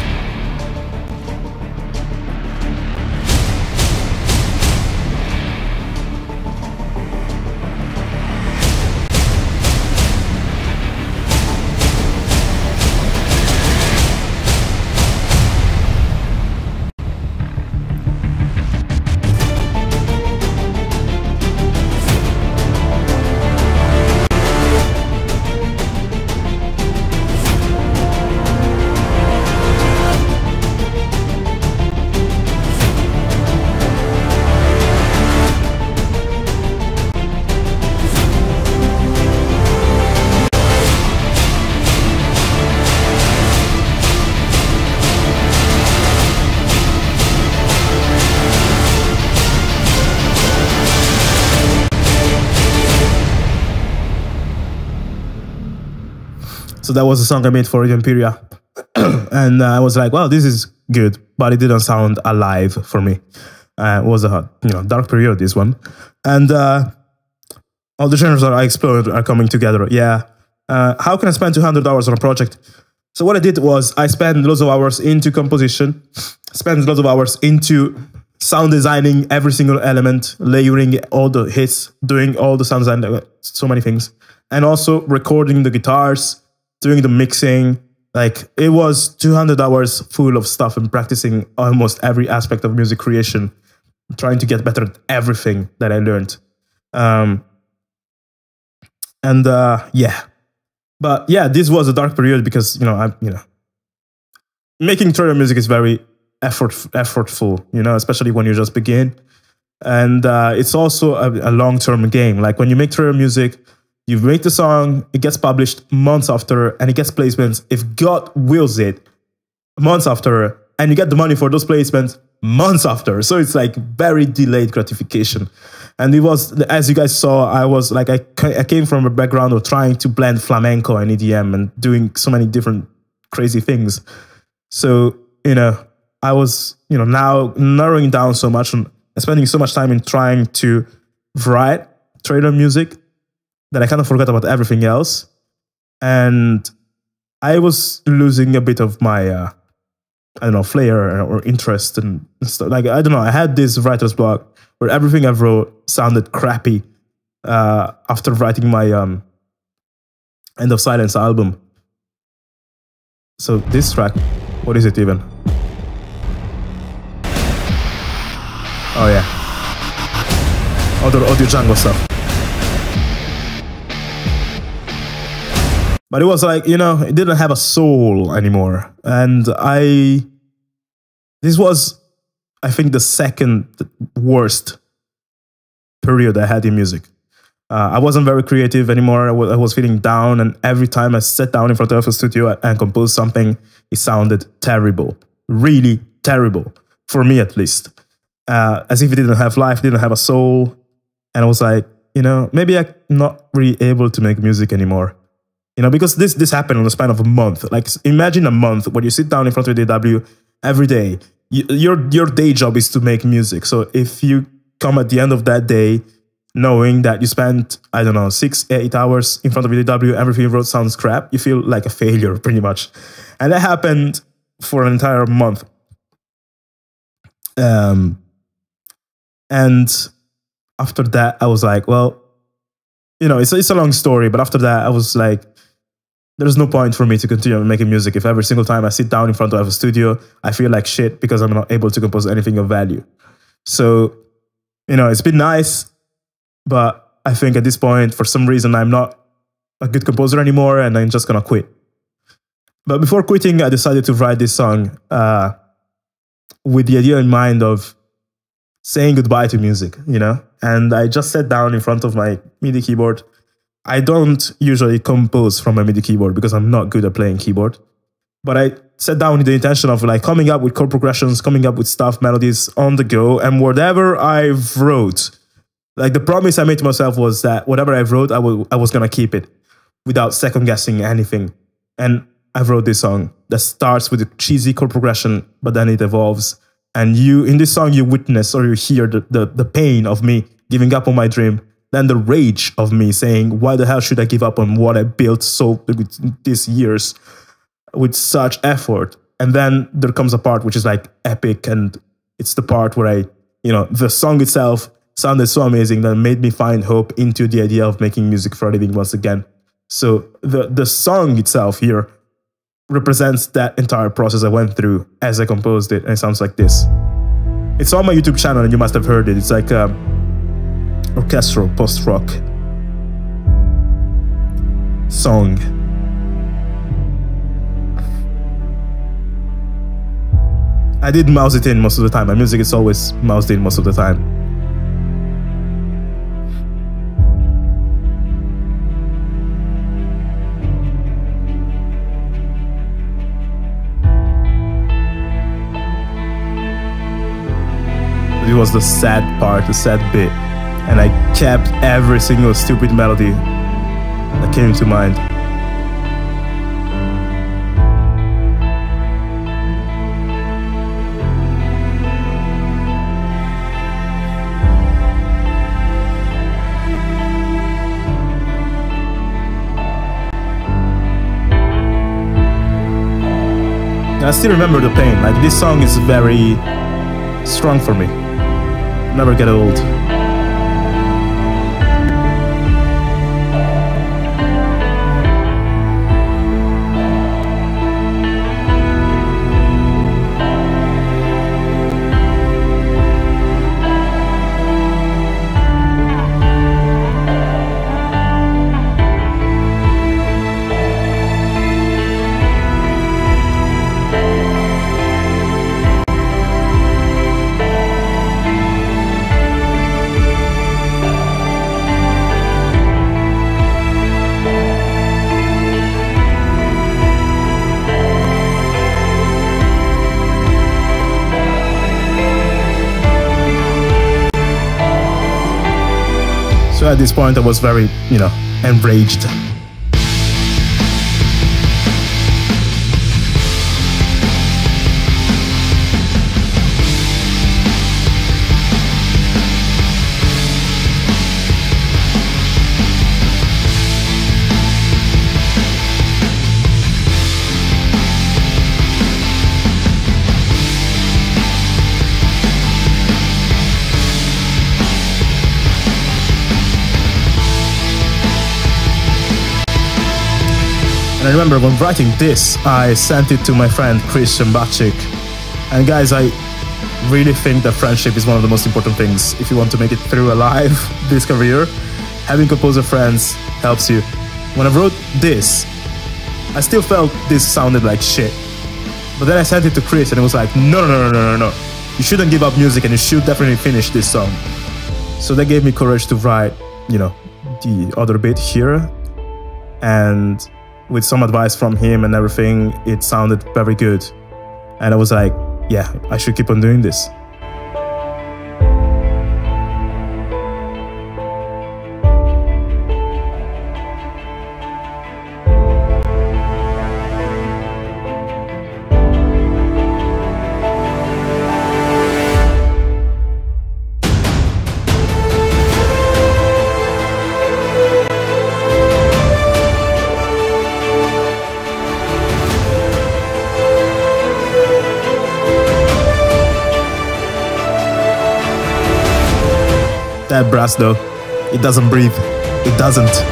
So that was the song I made for Audio Imperia. And I was like, well, this is good, but it didn't sound alive for me. It was a dark period, this one. And all the genres that I explored are coming together. Yeah. How can I spend 200 hours on a project? So what I did was I spent lots of hours into composition, spent lots of hours into sound designing every single element, layering all the hits, doing all the sound design, so many things. And also recording the guitars, doing the mixing. Like, it was 200 hours full of stuff and practicing almost every aspect of music creation, trying to get better at everything that I learned. Yeah. But yeah, this was a dark period because, making trailer music is very effortful, especially when you just begin. And it's also a long-term game. Like, when you make trailer music, you make the song, it gets published months after, and it gets placements, if God wills it, months after, and you get the money for those placements months after. So it's like very delayed gratification. And it was, as you guys saw, I was like, I came from a background of trying to blend flamenco and EDM and doing so many different crazy things. So, I was, now narrowing down so much and spending so much time in trying to write trailer music that I kind of forgot about everything else. And I was losing a bit of my, flair or interest and stuff. Like, I don't know, I had this writer's block where everything I wrote sounded crappy after writing my End of Silence album. So this track, what is it even? Oh yeah. Audio jungle stuff. But it was like, it didn't have a soul anymore. And this was, I think, the second worst period I had in music. I wasn't very creative anymore. I was feeling down. And every time I sat down in front of a studio and composed something, it sounded terrible. Really terrible. For me, at least. As if it didn't have life, didn't have a soul. And I was like, maybe I'm not really able to make music anymore. Because this happened on the span of a month. Like, imagine a month where you sit down in front of a DAW every day. Your day job is to make music. So if you come at the end of that day knowing that you spent, 6-8 hours in front of a DAW, everything you wrote sounds crap, you feel like a failure, pretty much. And that happened for an entire month. And after that, I was like, well, it's a long story, but after that, I was like, there's no point for me to continue making music if every single time I sit down in front of a studio, I feel like shit because I'm not able to compose anything of value. So, it's been nice, but I think at this point, for some reason, I'm not a good composer anymore, and I'm just gonna quit. But before quitting, I decided to write this song with the idea in mind of saying goodbye to music, you know? And I just sat down in front of my MIDI keyboard. I don't usually compose from a MIDI keyboard because I'm not good at playing keyboard. But I sat down with the intention of like coming up with chord progressions, coming up with stuff, melodies on the go, and whatever I wrote, like the promise I made to myself was that whatever I wrote, I was gonna keep it without second guessing anything. And I wrote this song that starts with a cheesy chord progression, but then it evolves. And in this song, you witness or you hear the pain of me giving up on my dream, then the rage of me saying, why the hell should I give up on what I built these years with such effort? And then there comes a part which is like epic, and it's the part where the song itself sounded so amazing that it made me find hope into the idea of making music for a living once again. So the song itself here represents that entire process I went through as I composed it, and it sounds like this. It's on my YouTube channel and you must have heard it. It's like orchestral post-rock song. I did mouse it in most of the time. My music is always moused in most of the time. It was the sad part, the sad bit, and I kept every single stupid melody that came to mind. I still remember the pain. Like, this song is very strong for me. Never get old. So at this point I was very, enraged. And I remember when writing this, I sent it to my friend Christian Bachik. And guys, I really think that friendship is one of the most important things. If you want to make it through alive this career, having composer friends helps you. When I wrote this, I still felt this sounded like shit. But then I sent it to Chris and it was like, no. You shouldn't give up music and you should definitely finish this song. So that gave me courage to write, the other bit here. And with some advice from him and everything, it sounded very good. And I was like, yeah, I should keep on doing this. That brass though, it doesn't breathe. It doesn't.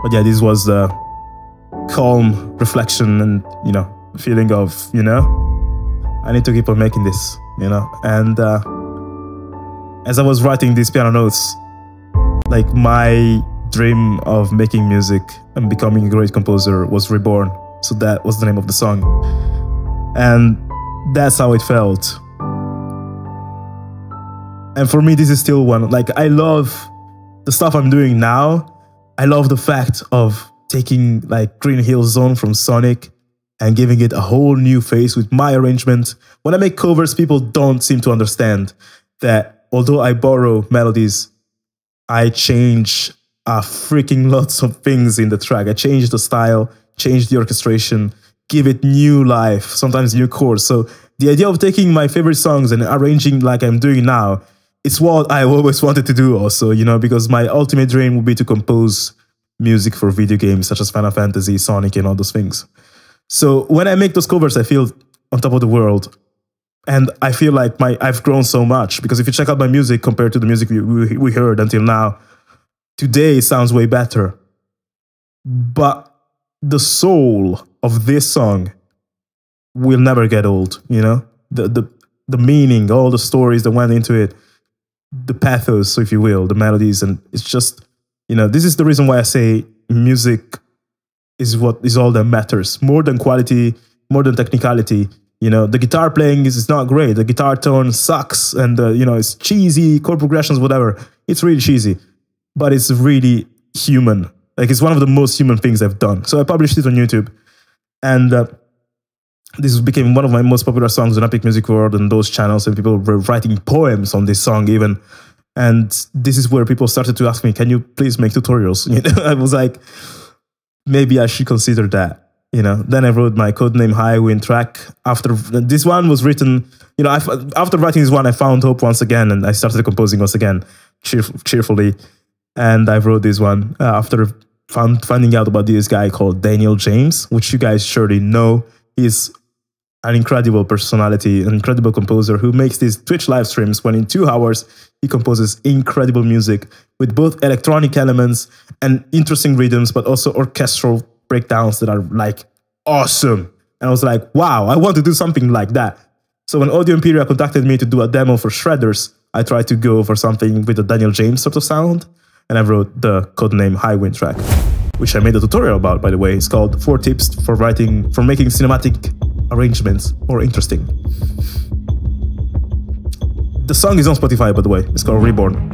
But yeah, this was the calm reflection and, feeling of, I need to keep on making this, And as I was writing these piano notes, like my dream of making music and becoming a great composer was reborn. So that was the name of the song. And that's how it felt. And for me, this is still one. Like, I love the stuff I'm doing now. I love the fact of taking like Green Hill Zone from Sonic and giving it a whole new face with my arrangement. When I make covers, people don't seem to understand that although I borrow melodies, I change freaking lots of things in the track. I change the style, change the orchestration, give it new life, sometimes new chords. So the idea of taking my favorite songs and arranging like I'm doing now, it's what I always wanted to do also, because my ultimate dream would be to compose music for video games such as Final Fantasy, Sonic, and all those things. So when I make those covers, I feel on top of the world. And I feel like I've grown so much, because if you check out my music compared to the music we heard until now, today it sounds way better. But the soul of this song will never get old, The meaning, all the stories that went into it, the pathos, if you will, the melodies, and it's just, this is the reason why I say music is what is all that matters, more than quality, more than technicality. The guitar playing is not great. The guitar tone sucks, and it's cheesy, chord progressions, whatever. It's really cheesy, but it's really human. Like, it's one of the most human things I've done. So I published it on YouTube, and this became one of my most popular songs on Epic Music World and those channels, and people were writing poems on this song even. And this is where people started to ask me, can you please make tutorials? I was like, maybe I should consider that. Then I wrote my codename Highwind track. After this one was written, after writing this one, I found hope once again, and I started composing once again, cheerfully. And I wrote this one after finding out about this guy called Daniel James, which you guys surely know. He's an incredible personality, an incredible composer who makes these Twitch live streams when in 2 hours he composes incredible music with both electronic elements and interesting rhythms, but also orchestral breakdowns that are like awesome. And I was like, wow, I want to do something like that. So when Audio Imperia contacted me to do a demo for Shredders, I tried to go for something with a Daniel James sort of sound, and I wrote the codename Highwind track, which I made a tutorial about, by the way. It's called 4 Tips for making cinematic arrangements more interesting. The song is on Spotify, by the way. It's called Reborn.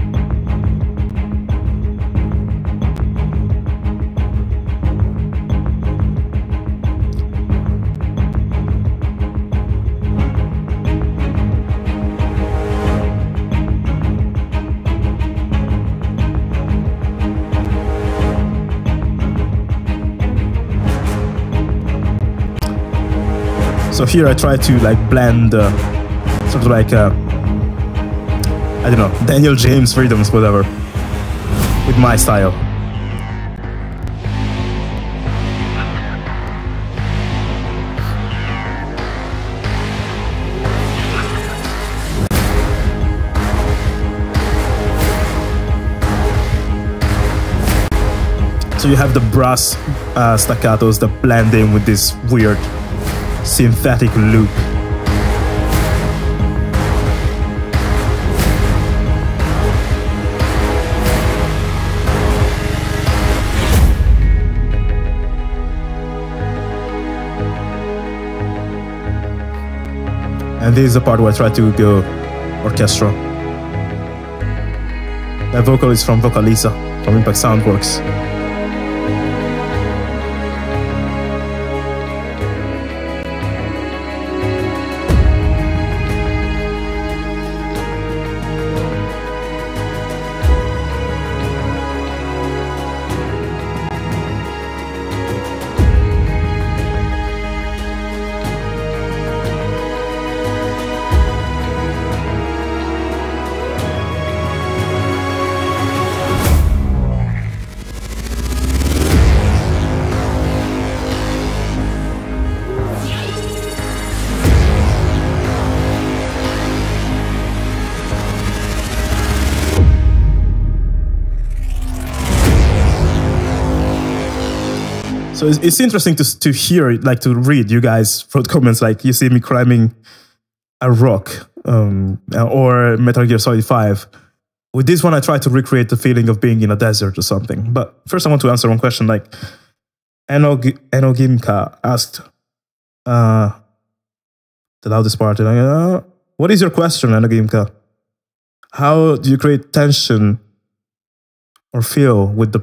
So here I try to like blend sort of like I don't know, Daniel James rhythms, whatever, with my style. So you have the brass staccatos that blend in with this weird synthetic loop. And this is the part where I try to go orchestral. That vocal is from Vocalisa, from Impact Soundworks. So it's interesting to hear, like to read you guys wrote comments like you see me climbing a rock or Metal Gear Solid 5. With this one, I try to recreate the feeling of being in a desert or something. But first, I want to answer one question. Like Enogimka asked, the loudest part. What is your question, Enogimka? How do you create tension or feel with the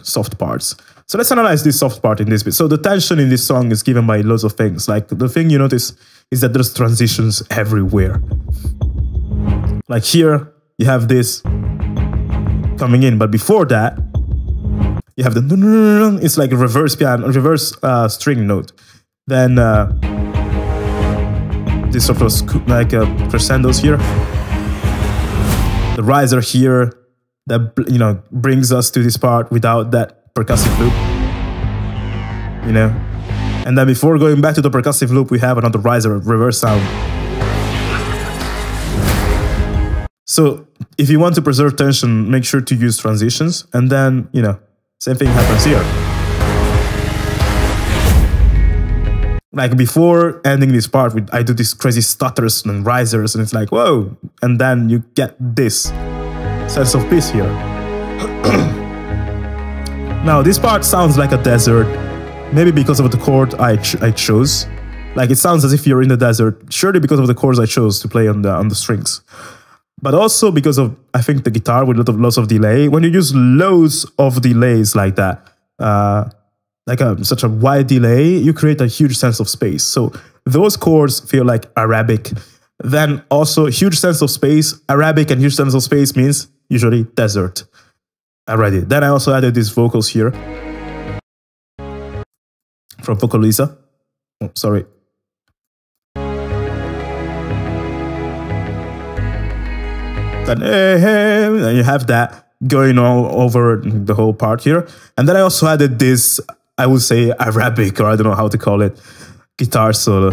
soft parts? So let's analyze this soft part in this bit. So the tension in this song is given by loads of things. Like the thing you notice is that there's transitions everywhere. Like here, you have this coming in, but before that, you have the it's like a reverse piano, reverse string note. Then this sort of like crescendos here. The riser here that brings us to this part without that percussive loop. And then before going back to the percussive loop, we have another riser reverse sound. So if you want to preserve tension, make sure to use transitions, and then same thing happens here. Like before ending this part, I do these crazy stutters and risers, and it's like, whoa, and then you get this sense of peace here. Now this part sounds like a desert, maybe because of the chord I chose. Like it sounds as if you're in the desert, surely because of the chords I chose to play on the strings. But also because of, I think, the guitar with lots of delay. When you use loads of delays like that, such a wide delay, you create a huge sense of space. So those chords feel like Arabic. Then also huge sense of space. Arabic and huge sense of space means usually desert. Already. Then I also added these vocals here from Vocalisa. Oh, sorry. And you have that going all over the whole part here. And then I also added this, I would say Arabic, or I don't know how to call it, guitar solo.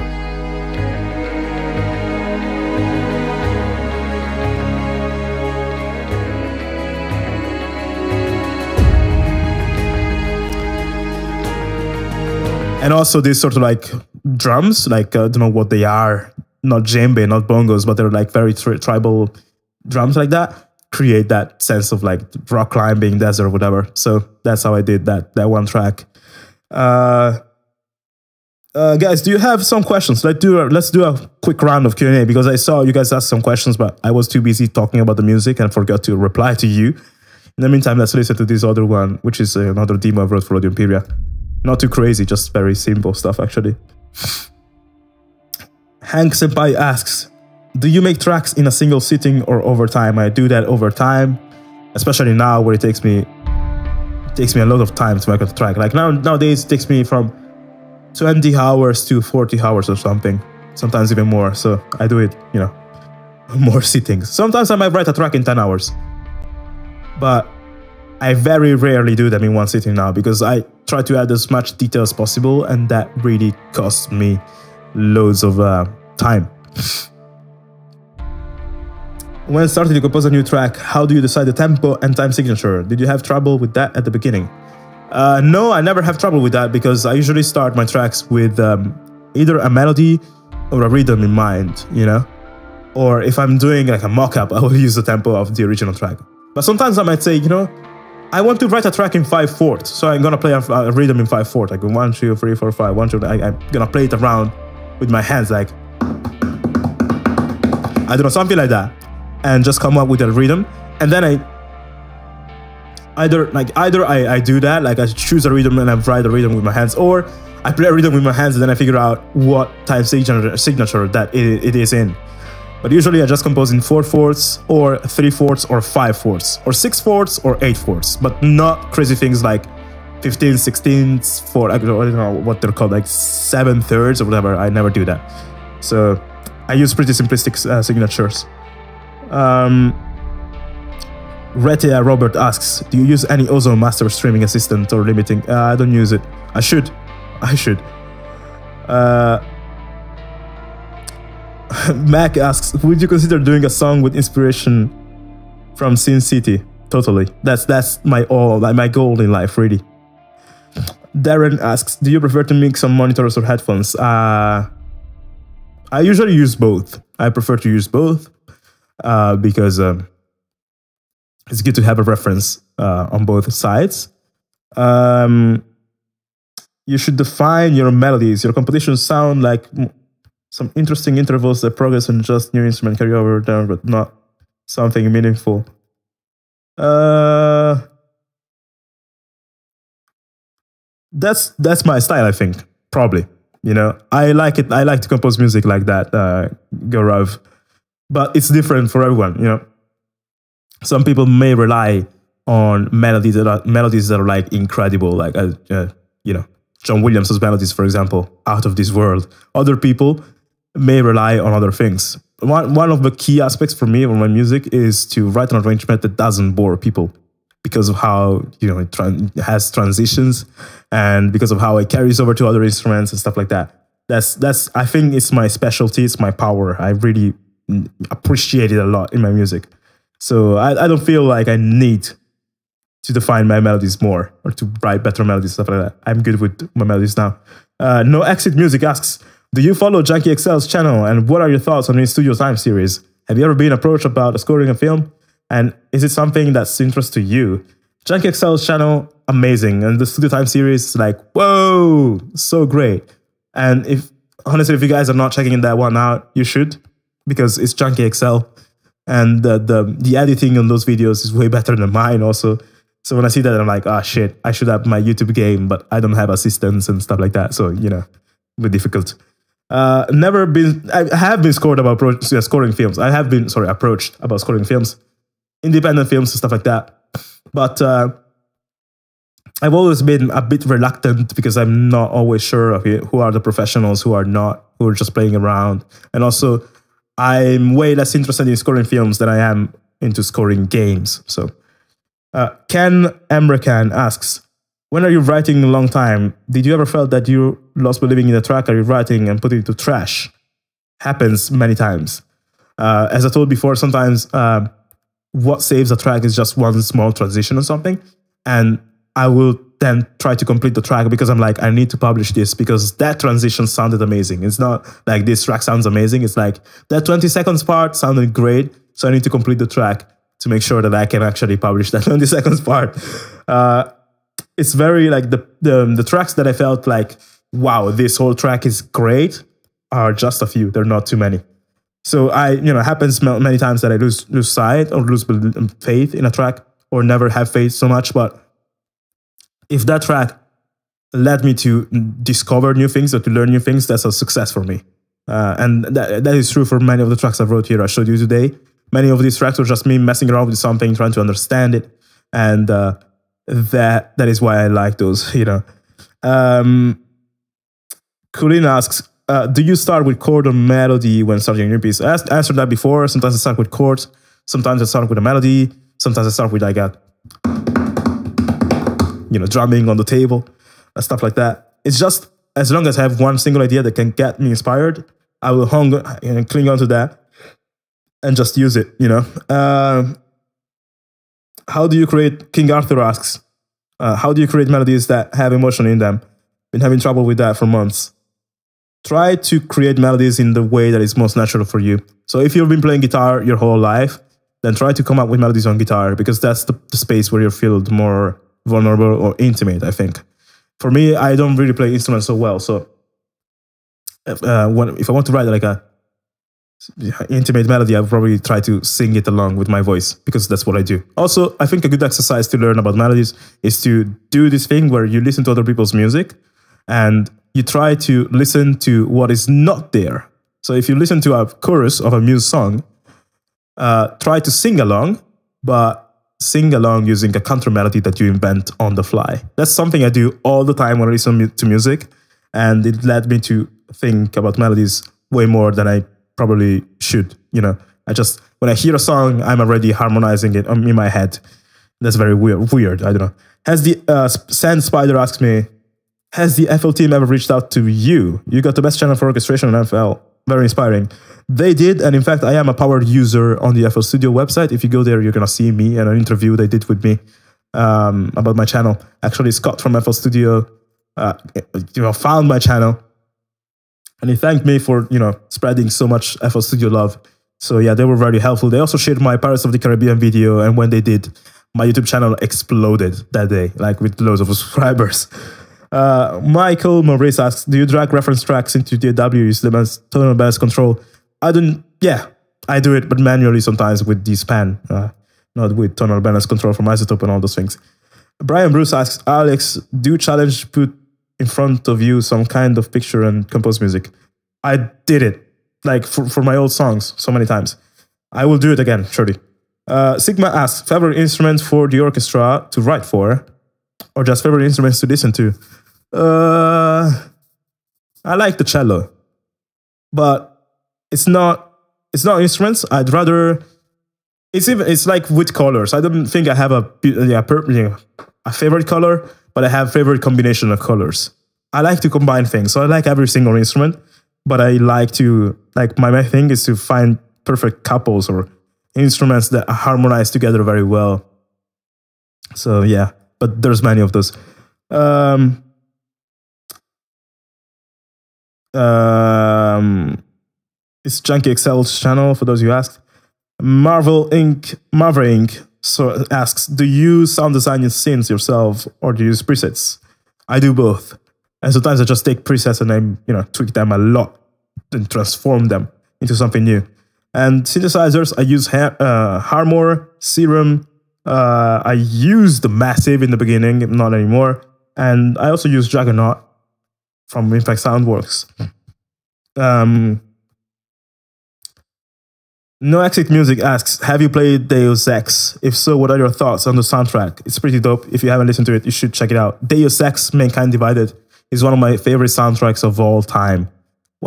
And also these sort of like drums, like I don't know what they are, not djembe, not bongos, but they're like very tribal drums like that, create that sense of like rock climbing, desert, whatever. So that's how I did that one track. Guys, do you have some questions? Let's do a quick round of Q&A, because I saw you guys asked some questions, but I was too busy talking about the music and forgot to reply to you. In the meantime, let's listen to this other one, which is another demo I wrote for Audio Imperia. Not too crazy, just very simple stuff actually. Hank Senpai asks, do you make tracks in a single sitting or over time? I do that over time, especially now where it takes me a lot of time to make a track. Like nowadays it takes me from 20 hours to 40 hours or something, sometimes even more. So I do it, more sittings. Sometimes I might write a track in 10 hours, but I very rarely do them in one sitting now, because I try to add as much detail as possible, and that really costs me loads of time. When starting to compose a new track, how do you decide the tempo and time signature? Did you have trouble with that at the beginning? No, I never have trouble with that, because I usually start my tracks with either a melody or a rhythm in mind, Or if I'm doing like a mock-up, I will use the tempo of the original track. But sometimes I might say, I want to write a track in 5/4, so I'm gonna play a rhythm in 5/4, like 1, 2, 3, 4, 5, 1, 2. I'm gonna play it around with my hands, like I don't know, something like that, and just come up with a rhythm. And then I do that, like I choose a rhythm and I write a rhythm with my hands, or I play a rhythm with my hands and then I figure out what time signature that it is in. But usually I just compose in 4/4 or 3/4 or 5/4 or 6/4 or 8/4, but not crazy things like 15, 16 for, I don't know what they're called, like 7/3 or whatever. I never do that. So I use pretty simplistic signatures. Retea Robert asks, do you use any Ozone Master streaming assistant or limiting? I don't use it. I should. Mac asks, would you consider doing a song with inspiration from Sin City? Totally. That's my goal in life, really. Darren asks, do you prefer to mix on monitors or headphones? I usually use both. I prefer to use both because it's good to have a reference on both sides. You should define your melodies. Your compositions sound like some interesting intervals that progress and just new instrument carry over down, but not something meaningful. That's my style, I think. Probably, you know, I like it. I like to compose music like that, Gaurav. But it's different for everyone. You know, some people may rely on melodies that are like incredible, like you know, John Williams' melodies, for example, out of this world. Other people may rely on other things. One of the key aspects for me of my music is to write an arrangement that doesn't bore people, because of how, you know, it has transitions, and because of how it carries over to other instruments and stuff like that. That's I think it's my specialty. It's my power. I really appreciate it a lot in my music. So I don't feel like I need to define my melodies more or to write better melodies, stuff like that. I'm good with my melodies now. No Exit Music asks, do you follow Junkie XL's channel, and what are your thoughts on his Studio Time series? Have you ever been approached about scoring a film? And is it something that's interest to you? Junkie XL's channel, amazing. And the Studio Time series is like, whoa, so great. And honestly, if you guys are not checking that one out, you should, because it's Junkie XL. And the editing on those videos is way better than mine also. So when I see that, I'm like, ah, shit, I should have my YouTube game, but I don't have assistants and stuff like that. So, you know, a bit difficult. I have been scored about scoring films. I have been, approached about scoring films, independent films and stuff like that. But I've always been a bit reluctant because I'm not always sure of who are the professionals, who are not, who are just playing around. And also, I'm way less interested in scoring films than I am into scoring games. So, Ken Emrekan asks, when are you writing a long time? Did you ever felt that you lost believing in the track you're writing and put it to trash? Happens many times. As I told before, sometimes what saves a track is just one small transition or something. And I will then try to complete the track because I'm like, I need to publish this because that transition sounded amazing. It's not like this track sounds amazing. It's like that 20 seconds part sounded great. So I need to complete the track to make sure that I can actually publish that 20 seconds part. It's very like the tracks that I felt like, wow, this whole track is great, are just a few. They're not too many. So it happens many times that I lose sight or lose faith in a track or never have faith so much. But if that track led me to discover new things or to learn new things, that's a success for me. And that is true for many of the tracks I wrote here. I showed you today. Many of these tracks were just me messing around with something, trying to understand it. And that is why I like those, Colleen asks, do you start with chord or melody when starting a new piece? I answered that before. Sometimes I start with chords. Sometimes I start with a melody. Sometimes I start with like a, drumming on the table, stuff like that. It's just, as long as I have one single idea that can get me inspired, I will cling on to that and just use it, How do you create, King Arthur asks, how do you create melodies that have emotion in them? Been having trouble with that for months. Try to create melodies in the way that is most natural for you. So if you've been playing guitar your whole life, then try to come up with melodies on guitar, because that's the space where you feel more vulnerable or intimate, I think. For me, I don't really play instruments so well. So if I want to write like a intimate melody, I'll probably try to sing it along with my voice, because that's what I do. Also, I think a good exercise to learn about melodies is to do this thing where you listen to other people's music and you try to listen to what is not there. So if you listen to a chorus of a Muse song, try to sing along, but sing along using a counter melody that you invent on the fly. That's something I do all the time when I listen to music, and it led me to think about melodies way more than I probably should. When I hear a song, I'm already harmonizing it in my head. That's very weird. I don't know. Has the Sand Spider asks me, has the FL team ever reached out to you? You got the best channel for orchestration on FL. Very inspiring. They did, and in fact, I am a powered user on the FL Studio website. If you go there, you're going to see me and an interview they did with me about my channel. Actually, Scott from FL Studio found my channel, and he thanked me for spreading so much FL Studio love. So yeah, they were very helpful. They also shared my Pirates of the Caribbean video, and when they did, my YouTube channel exploded that day, like with loads of subscribers. Michael Maurice asks, do you drag reference tracks into DAW using them as tonal balance control? I don't. Yeah, I do it, but manually sometimes with D-Span, not with tonal balance control from Isotope and all those things. Brian Bruce asks, Alex, do you challenge put in front of you some kind of picture and compose music? I did it, like for my old songs so many times. I will do it again, surely. Sigma asks, favorite instrument for the orchestra to write for, or just favorite instruments to listen to? I like the cello, but it's not instruments. I'd rather. It's like with colors. I don't think I have a favorite color, but I have favorite combination of colors. I like to combine things, so I like every single instrument, but I like to my thing is to find perfect couples or instruments that harmonize together very well. So yeah, but there's many of those. It's Junkie Excel's channel for those who asked. Marvel Inc. So asks, do you sound design your scenes yourself or do you use presets? I do both. And sometimes I just take presets and I tweak them a lot and transform them into something new. And synthesizers, I use Harmor, Serum. I used the Massive in the beginning, not anymore. And I also use Juggernaut from Impact Soundworks. No Exit Music asks, have you played Deus Ex? If so, what are your thoughts on the soundtrack? It's pretty dope. If you haven't listened to it, you should check it out. Deus Ex, Mankind Divided, is one of my favorite soundtracks of all time.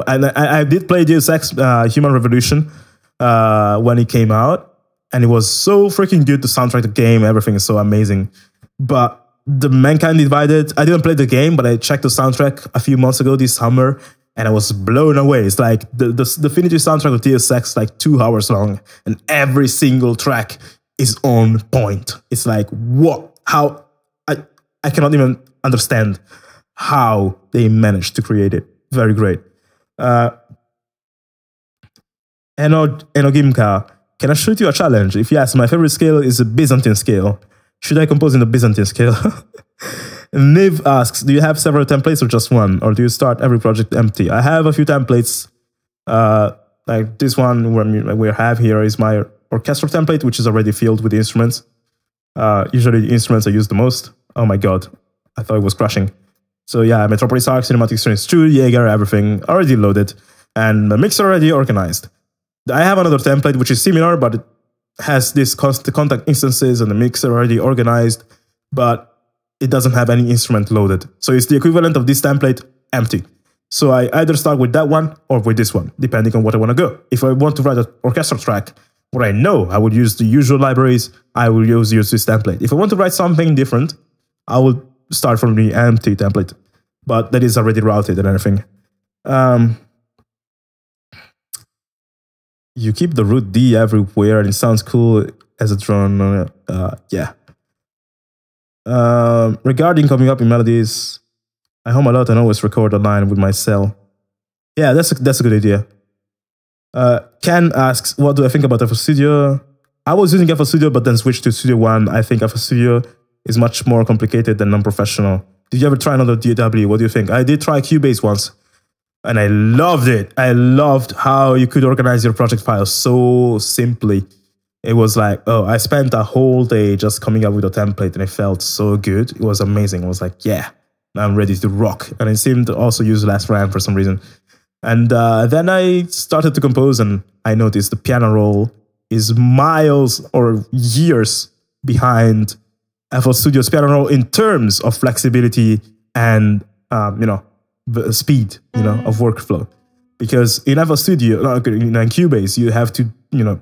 And I did play Deus Ex Human Revolution when it came out, and it was so freaking good. The soundtrack, the game, everything is so amazing. But the Mankind Divided, I didn't play the game, but I checked the soundtrack a few months ago this summer, and I was blown away. It's like the definitive soundtrack of Deus Ex, like 2 hours long, and every single track is on point. It's like, what? How? I cannot even understand how they managed to create it. Very great. Enogimka, can I shoot you a challenge? If yes, my favorite scale is a Byzantine scale. Should I compose in the Byzantine scale? Niv asks, do you have several templates or just one? Or do you start every project empty? I have a few templates. Like this one we have here is my orchestra template, which is already filled with the instruments. Usually the instruments I use the most. Oh my god, I thought it was crashing. So yeah, Metropolis Arc, Cinematic Experience 2, Jaeger, everything already loaded. And the mixer already organized. I have another template which is similar, but it has this contact instances and the mixer already organized, but it doesn't have any instrument loaded. So it's the equivalent of this template empty. So I either start with that one or with this one, depending on what I want to go. If I want to write an orchestra track, where I know I would use the usual libraries, I will use this template. If I want to write something different, I will start from the empty template, but that is already routed and everything. You keep the root D everywhere and it sounds cool as a drone. Yeah. Regarding coming up in melodies, I hum a lot and always record a line with my cell. Yeah, that's a good idea. Ken asks, what do I think about FL Studio? I was using FL Studio, but then switched to Studio One. I think FL Studio is much more complicated than non-professional. Did you ever try another DAW? What do you think? I did try Cubase once, and I loved it. I loved how you could organize your project files so simply. It was like, oh, I spent a whole day just coming up with a template, and it felt so good. It was amazing. I was like, yeah, I'm ready to rock. And it seemed to also use less RAM for some reason. And then I started to compose, and I noticed the piano roll is miles or years behind FL Studio's piano roll in terms of flexibility and the speed, of workflow. Because in FL Studio, in Cubase, you have to,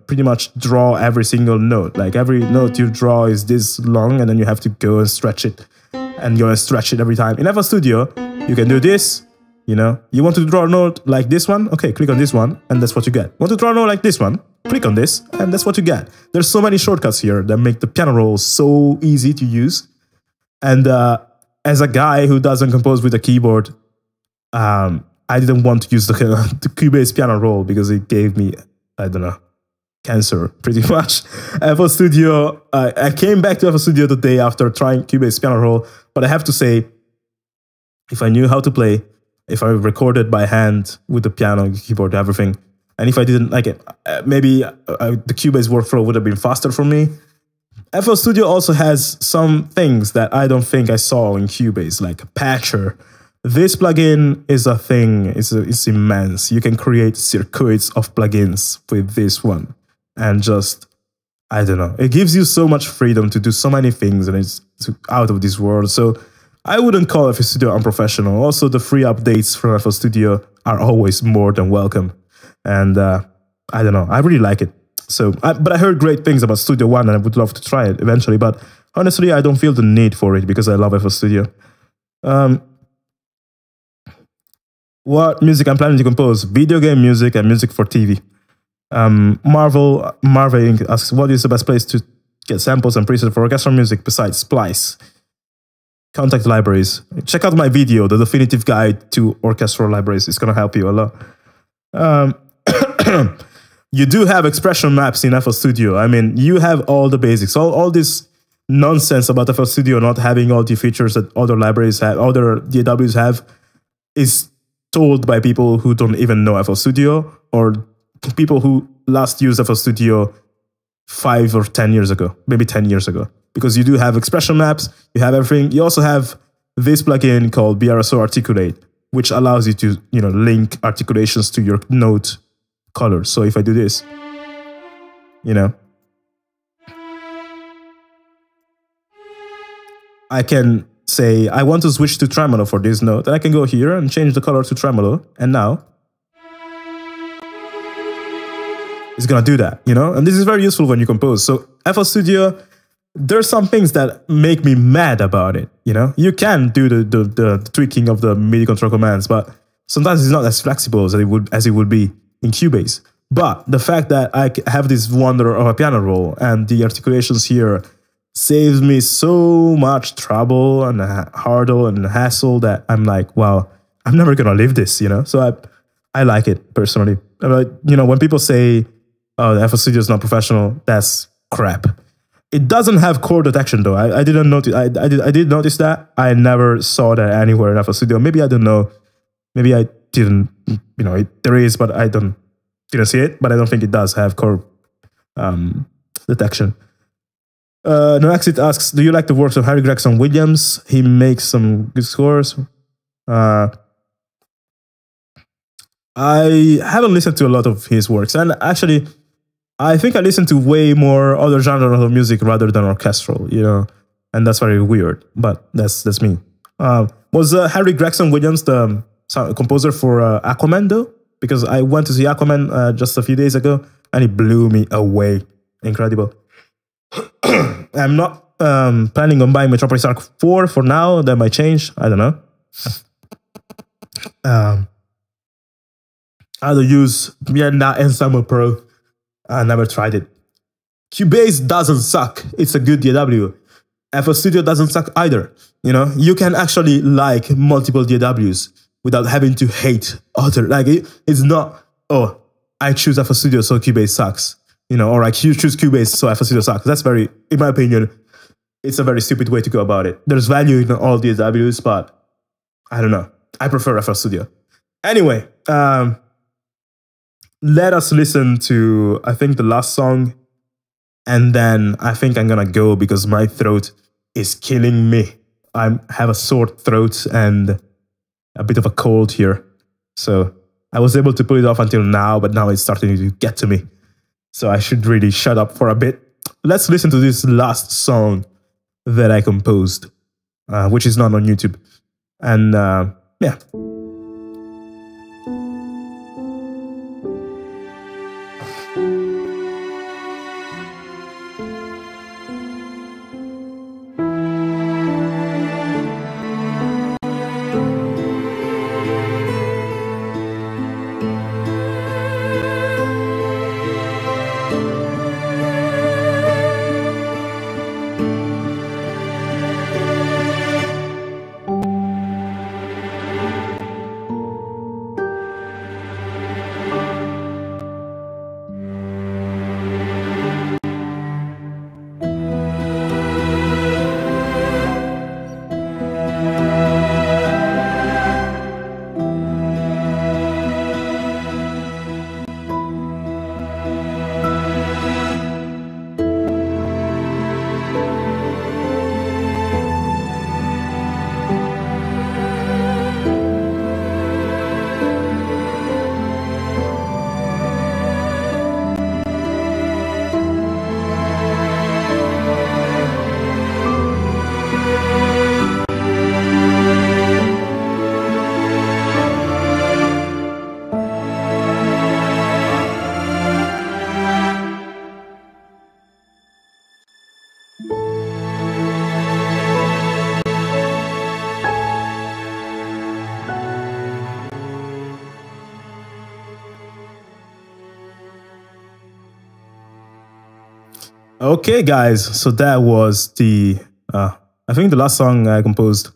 pretty much draw every single note. Like every note you draw is this long, and then you have to go and stretch it, and you're gonna stretch it every time. In FL Studio, you can do this. You want to draw a note like this one? Okay, click on this one, and that's what you get. Want to draw a note like this one? Click on this, and that's what you get. There's so many shortcuts here that make the piano roll so easy to use. And as a guy who doesn't compose with a keyboard, I didn't want to use the Cubase piano roll because it gave me, I don't know, cancer pretty much. FL Studio, I came back to FL Studio the day after trying Cubase piano roll, but I have to say, if I knew how to play, if I recorded by hand with the piano, keyboard, everything, and if I didn't like it, maybe the Cubase workflow would have been faster for me. FL Studio also has some things that I don't think I saw in Cubase, like Patcher. This plugin is a thing, it's immense. You can create circuits of plugins with this one. And just, I don't know, it gives you so much freedom to do so many things, and it's out of this world. So I wouldn't call FL Studio unprofessional. Also, the free updates from FL Studio are always more than welcome. And I don't know, I really like it. So, but I heard great things about Studio One, and I would love to try it eventually. But honestly, I don't feel the need for it because I love FL Studio. What music I'm planning to compose? Video game music and music for TV. Marvel Inc. asks, what is the best place to get samples and presets for orchestral music besides Splice? Contact libraries. Check out my video, The Definitive Guide to Orchestral Libraries. It's going to help you a lot. You do have expression maps in FL Studio. I mean, you have all the basics. All this nonsense about FL Studio not having all the features that other libraries have, other DAWs have, is told by people who don't even know FL Studio, or people who last used FL Studio 5 or 10 years ago, maybe 10 years ago. Because you do have expression maps, you have everything. You also have this plugin called BRSO Articulate, which allows you to, link articulations to your note colors. So if I do this, I can say, I want to switch to tremolo for this note, and I can go here and change the color to tremolo, and now it's gonna do that, And this is very useful when you compose. So FL Studio, there's some things that make me mad about it, You can do the tweaking of the MIDI control commands, but sometimes it's not as flexible as it would be in Cubase. But the fact that I have this wonder of a piano roll and the articulations here saves me so much trouble and hurdle and hassle that I'm like, wow, I'm never gonna leave this, So I like it personally. But when people say, "Oh, the FL Studio is not professional," that's crap. It doesn't have chord detection though. I didn't notice. I did notice that. I never saw that anywhere in FL Studio. Maybe I don't know. Maybe I didn't. There is, but I didn't see it. But I don't think it does have chord detection. Noexit asks, do you like the works of Harry Gregson Williams? He makes some good scores. I haven't listened to a lot of his works, and actually, I think I listen to way more other genres of music rather than orchestral, and that's very weird, but that's me. Was Harry Gregson Williams the composer for Aquaman, though? Because I went to see Aquaman just a few days ago, and it blew me away. Incredible. I'm not planning on buying Metropolis Arc 4 for now. That might change. I don't know. I'll use Vienna Ensemble Pro. I never tried it. Cubase doesn't suck. It's a good DAW. FL Studio doesn't suck either. You can actually like multiple DAWs without having to hate other. Like it's not, oh, I choose FL Studio so Cubase sucks. Or I choose Cubase so FL Studio sucks. That's very, in my opinion, it's a very stupid way to go about it. There's value in all DAWs, but I don't know. I prefer FL Studio. Anyway, let us listen to, I think, the last song. And then I think I'm going to go because my throat is killing me. I have a sore throat and a bit of a cold here. So I was able to pull it off until now, but now it's starting to get to me. So I should really shut up for a bit. Let's listen to this last song that I composed, which is not on YouTube. And yeah. Okay, guys. So that was I think the last song I composed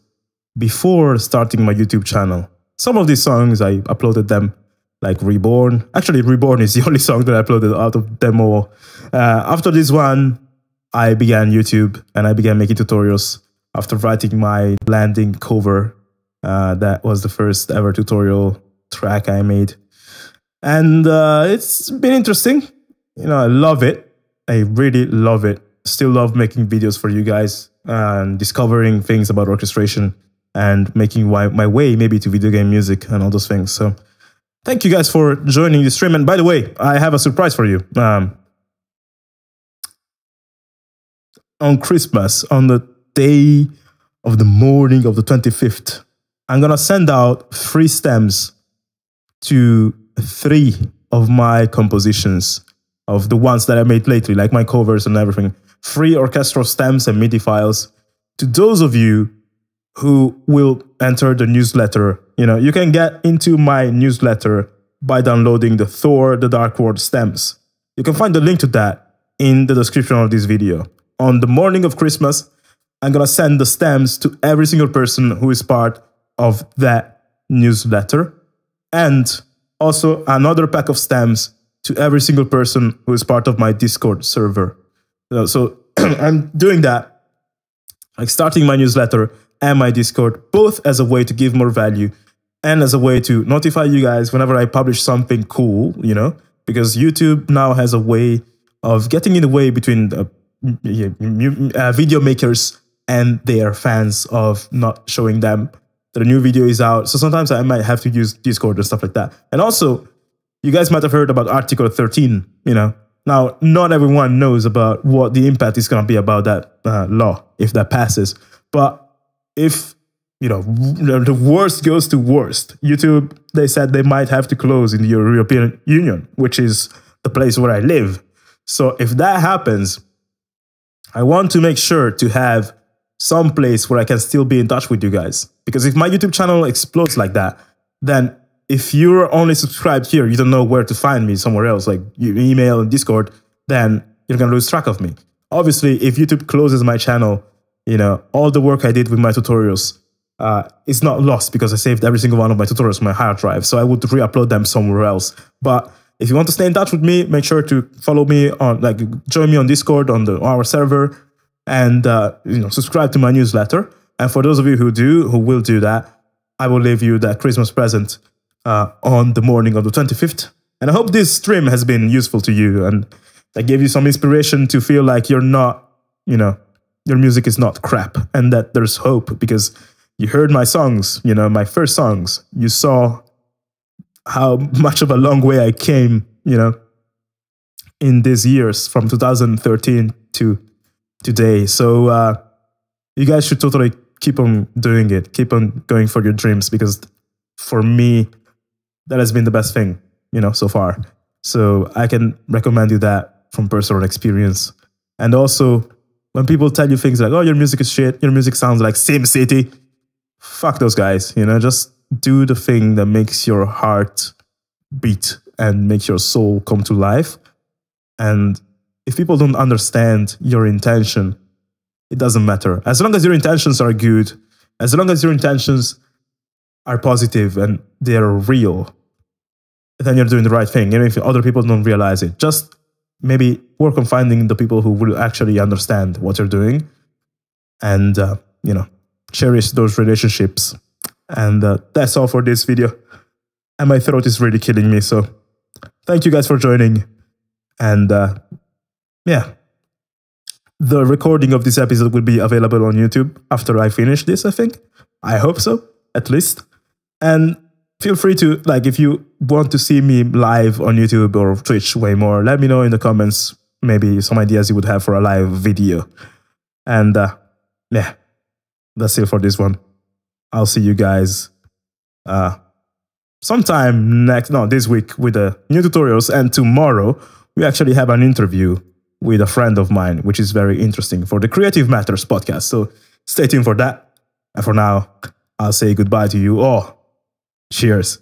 before starting my YouTube channel. Some of these songs, I uploaded them like Reborn. Actually, Reborn is the only song that I uploaded out of them all. After this one, I began YouTube and I began making tutorials after writing my landing cover. That was the first ever tutorial track I made. And it's been interesting. I love it. I really love it. Still love making videos for you guys and discovering things about orchestration and making my way maybe to video game music and all those things. So thank you guys for joining the stream. And by the way, I have a surprise for you. On Christmas, on the day of the morning of the 25th, I'm going to send out 3 stems to 3 of my compositions, of the ones that I made lately, like my covers and everything. 3 orchestral stems and MIDI files to those of you who will enter the newsletter. You can get into my newsletter by downloading the Thor, the Dark World stems. You can find the link to that in the description of this video. On the morning of Christmas, I'm going to send the stems to every single person who is part of that newsletter. And also another pack of stems to every single person who is part of my Discord server. So I'm doing that, like starting my newsletter and my Discord, both as a way to give more value and as a way to notify you guys whenever I publish something cool, because YouTube now has a way of getting in the way between video makers and their fans, of not showing them that a new video is out. So sometimes I might have to use Discord and stuff like that. And also, you guys might have heard about Article 13, Now, not everyone knows about what the impact is going to be about that law, if that passes. But if, the worst goes to worst, YouTube, they said they might have to close in the European Union, which is the place where I live. So if that happens, I want to make sure to have some place where I can still be in touch with you guys. Because if my YouTube channel explodes like that, then if you're only subscribed here, you don't know where to find me somewhere else, like your email and Discord, then you're going to lose track of me. Obviously, if YouTube closes my channel, all the work I did with my tutorials is not lost, because I saved every single one of my tutorials on my hard drive. So I would re-upload them somewhere else. But if you want to stay in touch with me, make sure to follow me on, join me on Discord on our server, and subscribe to my newsletter. And for those of you who will do that, I will leave you that Christmas present on the morning of the 25th. And I hope this stream has been useful to you, and I gave you some inspiration to feel like you're not, your music is not crap, and that there's hope, because you heard my songs, my first songs. You saw how much of a long way I came, in these years from 2013 to today. So you guys should totally keep on doing it. Keep on going for your dreams, because for me, that has been the best thing, so far. So I can recommend you that from personal experience. And also, when people tell you things like, oh, your music is shit, your music sounds like SimCity, fuck those guys, just do the thing that makes your heart beat and makes your soul come to life. And if people don't understand your intention, it doesn't matter. As long as your intentions are good, as long as your intentions are positive and they're real, then you're doing the right thing. Even if other people don't realize it, just maybe work on finding the people who will actually understand what you're doing, and cherish those relationships. And that's all for this video. And my throat is really killing me, so thank you guys for joining. And yeah, the recording of this episode will be available on YouTube after I finish this, I think. I hope so, at least. And feel free to, if you want to see me live on YouTube or Twitch way more, let me know in the comments, maybe some ideas you would have for a live video. And yeah, that's it for this one. I'll see you guys sometime this week with the new tutorials. And tomorrow, we actually have an interview with a friend of mine, which is very interesting, for the Creative Matters podcast. So stay tuned for that. And for now, I'll say goodbye to you all. Cheers.